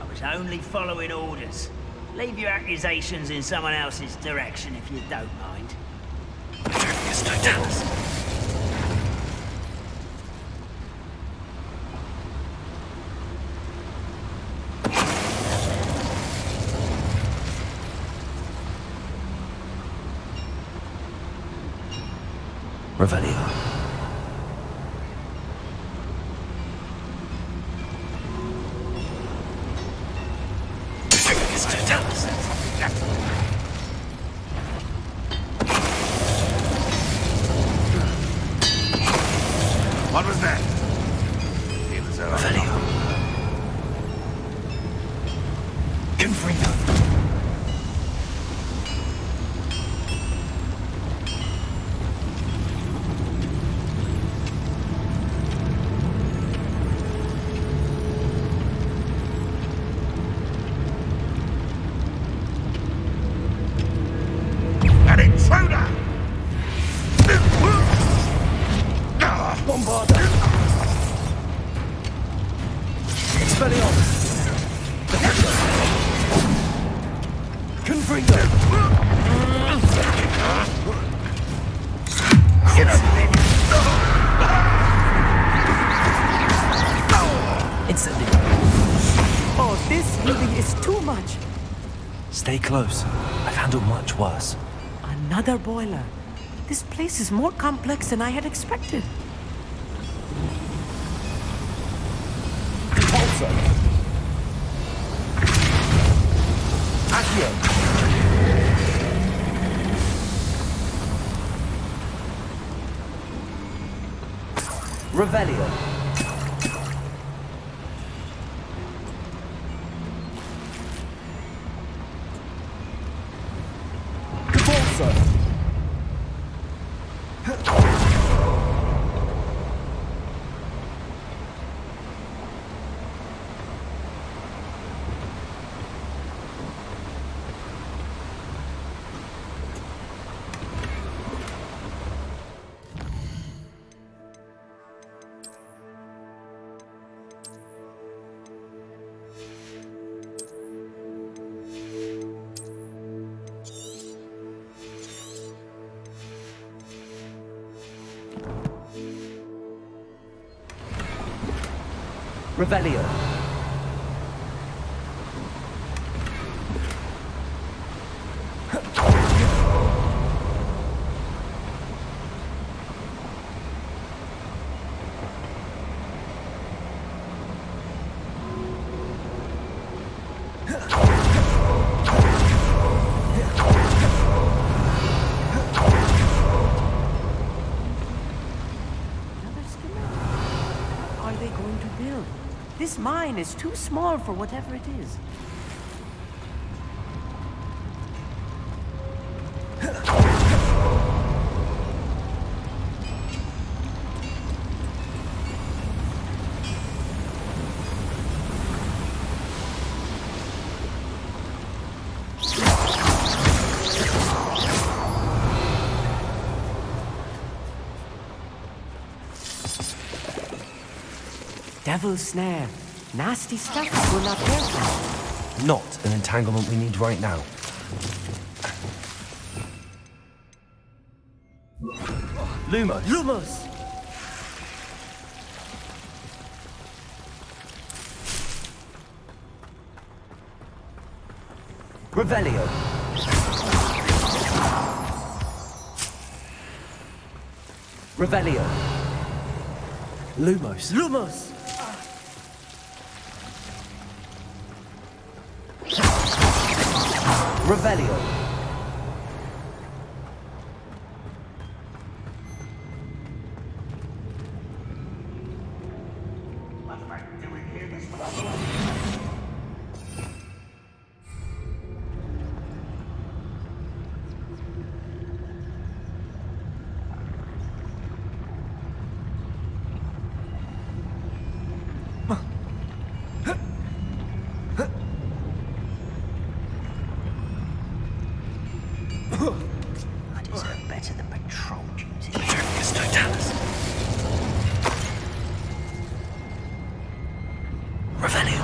Speaker 5: I was only following orders. Leave your accusations in someone else's direction if you don't mind.
Speaker 2: Verticus Totalis. Revelio. Verticus Totalis.
Speaker 1: What was that?
Speaker 2: Revelio. Confringo.
Speaker 1: An intruder!
Speaker 2: Bombarda. Expelliarmus. Confringo. Instantly.
Speaker 8: Oh, this healing is too much.
Speaker 2: Stay close. I've handled much worse.
Speaker 8: Another boiler. This place is more complex than I had expected.
Speaker 2: Pulsar. Accio. Revelio. Cabalso. Revelio.
Speaker 8: What are they going to build? This mine is too small for whatever it is. Devil's snare. Nasty stuff if we're not careful.
Speaker 2: Not an entanglement we need right now. Lumos.
Speaker 8: Lumos!
Speaker 2: Revelio. Revelio. Lumos.
Speaker 8: Lumos!
Speaker 2: Revelio.
Speaker 19: I deserve better than patrol duty.
Speaker 2: Verticus Totalis. Revelio.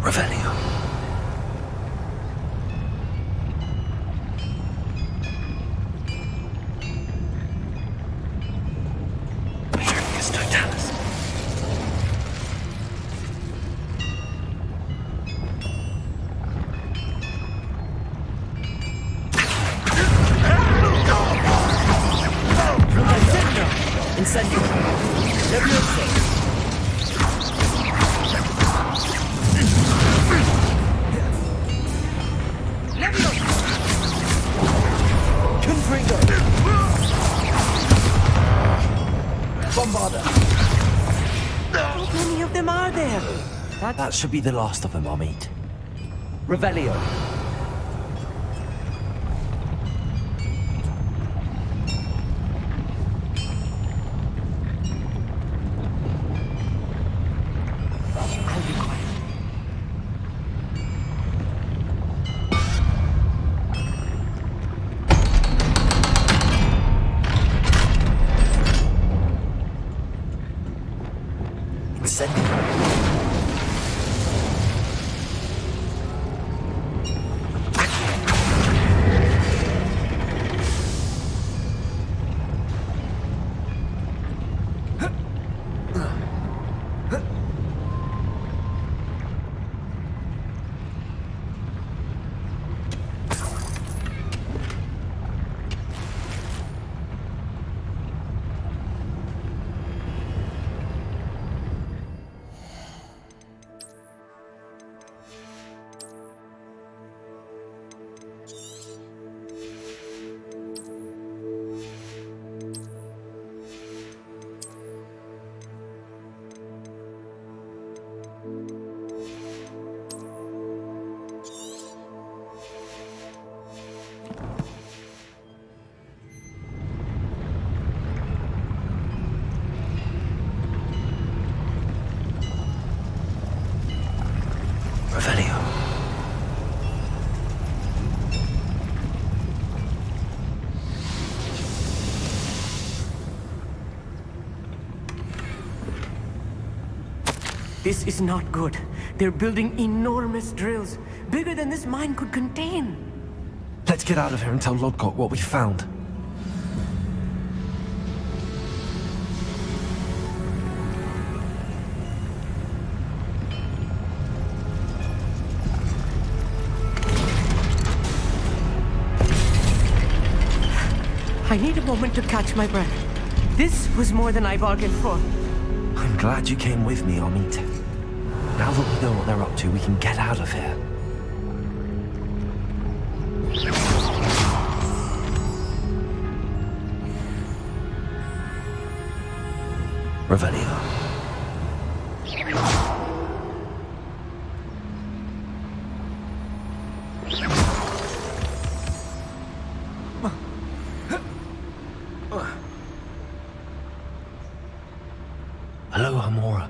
Speaker 2: Revelio. Perius Totalis.
Speaker 8: Incendio. Levioso. Confringo. Bombarda. How many of them are there?
Speaker 2: That should be the last of them, Amit.
Speaker 8: Revelio. This is not good. They're building enormous drills, bigger than this mine could contain.
Speaker 2: Let's get out of here and tell Lodgok what we found.
Speaker 8: I need a moment to catch my breath. This was more than I bargained for.
Speaker 2: I'm glad you came with me, Amit. Now that we know what they're up to, we can get out of here. Revelio. Hello, Amora.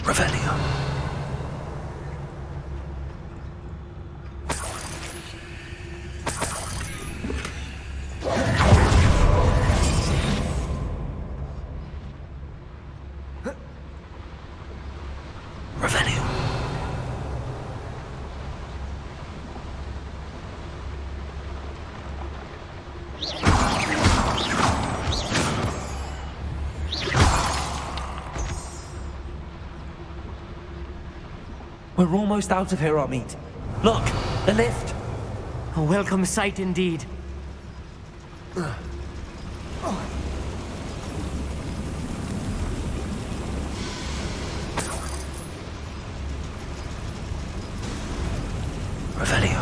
Speaker 2: Revelio. Revelio. We're almost out of here, Amit. Look, the lift.
Speaker 8: A welcome sight indeed.
Speaker 2: Revelio.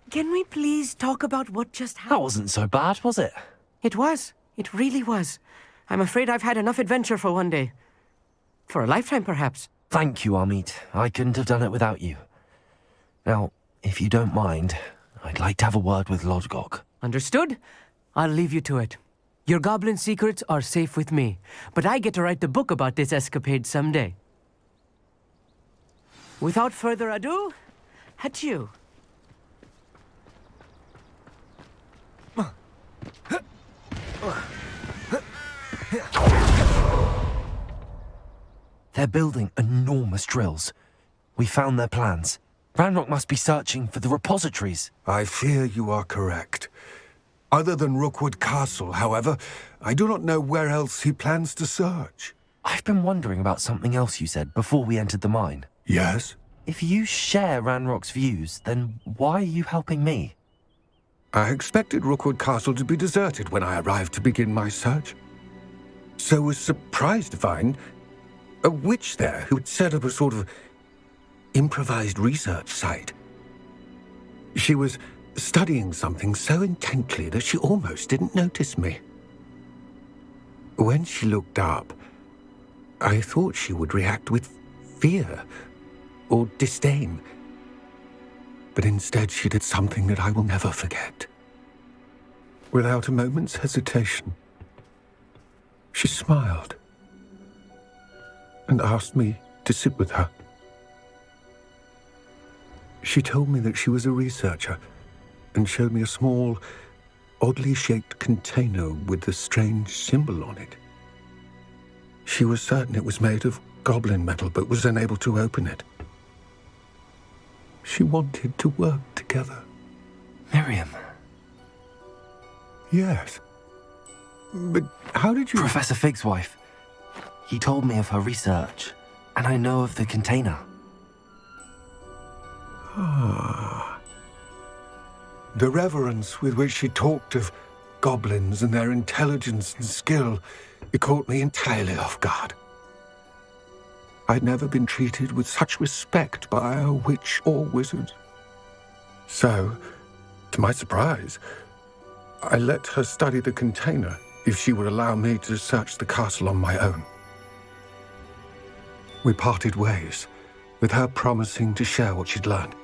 Speaker 8: Can we please talk about what just happened?
Speaker 2: That wasn't so bad, was it?
Speaker 8: It was. It really was. I'm afraid I've had enough adventure for one day. For a lifetime, perhaps.
Speaker 2: Thank you, Amit. I couldn't have done it without you. Now, if you don't mind, I'd like to have a word with Lodgok.
Speaker 8: Understood? I'll leave you to it. Your goblin secrets are safe with me, but I get to write the book about this escapade someday. Without further ado, adieu.
Speaker 2: They're building enormous drills. We found their plans. Ranrock must be searching for the repositories.
Speaker 22: I fear you are correct. Other than Rookwood Castle, however, I do not know where else he plans to search.
Speaker 2: I've been wondering about something else you said before we entered the mine.
Speaker 22: Yes?
Speaker 2: If you share Ranrock's views, then why are you helping me?
Speaker 22: I expected Rookwood Castle to be deserted when I arrived to begin my search. So was surprised to find a witch there who had set up a sort of improvised research site. She was studying something so intently that she almost didn't notice me. When she looked up, I thought she would react with fear or disdain. But instead she did something that I will never forget. Without a moment's hesitation, she smiled and asked me to sit with her. She told me that she was a researcher and showed me a small, oddly shaped container with a strange symbol on it. She was certain it was made of goblin metal, but was unable to open it. She wanted to work together.
Speaker 2: Miriam.
Speaker 22: Yes. But how did you...
Speaker 2: Professor Fig's wife. He told me of her research, and I know of the container.
Speaker 22: Ah. The reverence with which she talked of goblins and their intelligence and skill, it caught me entirely off guard. I'd never been treated with such respect by a witch or wizard. So, to my surprise, I let her study the container if she would allow me to search the castle on my own. We parted ways, with her promising to share what she'd learned.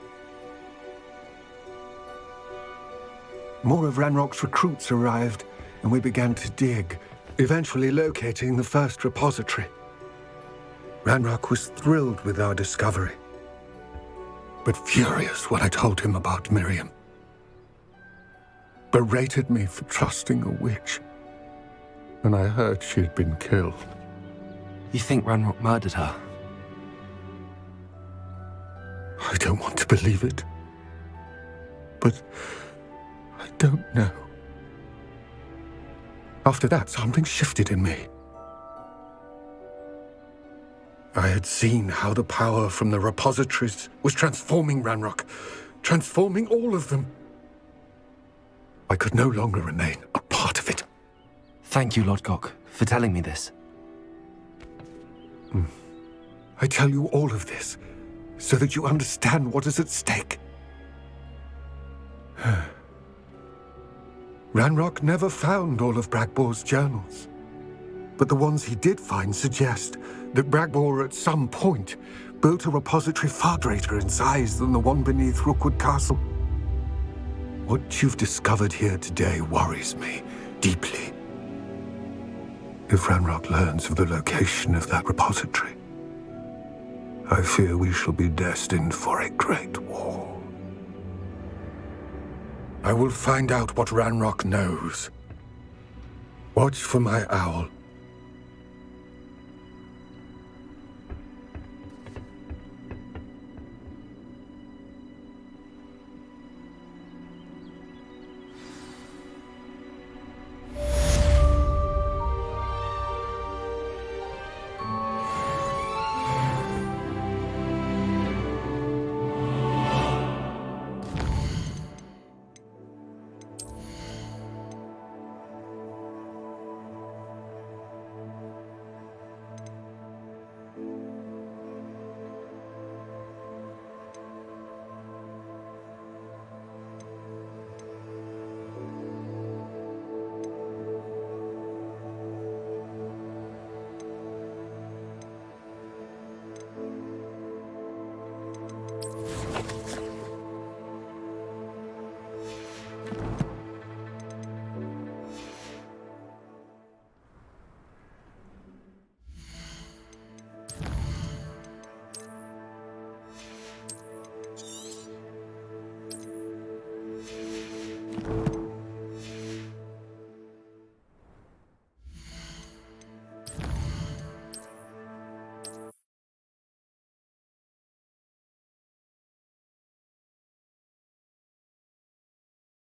Speaker 22: More of Ranrock's recruits arrived, and we began to dig, eventually locating the first repository. Ranrock was thrilled with our discovery, but furious when I told him about Miriam. Berated me for trusting a witch, and I heard she had been killed.
Speaker 2: You think Ranrock murdered her?
Speaker 22: I don't want to believe it, but I don't know. After that, something shifted in me. I had seen how the power from the repositories was transforming Ranrock, transforming all of them. I could no longer remain a part of it.
Speaker 2: Thank you, Lodgok, for telling me this.
Speaker 22: I tell you all of this so that you understand what is at stake. Ranrock never found all of Bragbor's journals, but the ones he did find suggest that Bragbor at some point built a repository far greater in size than the one beneath Rookwood Castle. What you've discovered here today worries me deeply. If Ranrock learns of the location of that repository, I fear we shall be destined for a great war. I will find out what Ranrock knows. Watch for my owl.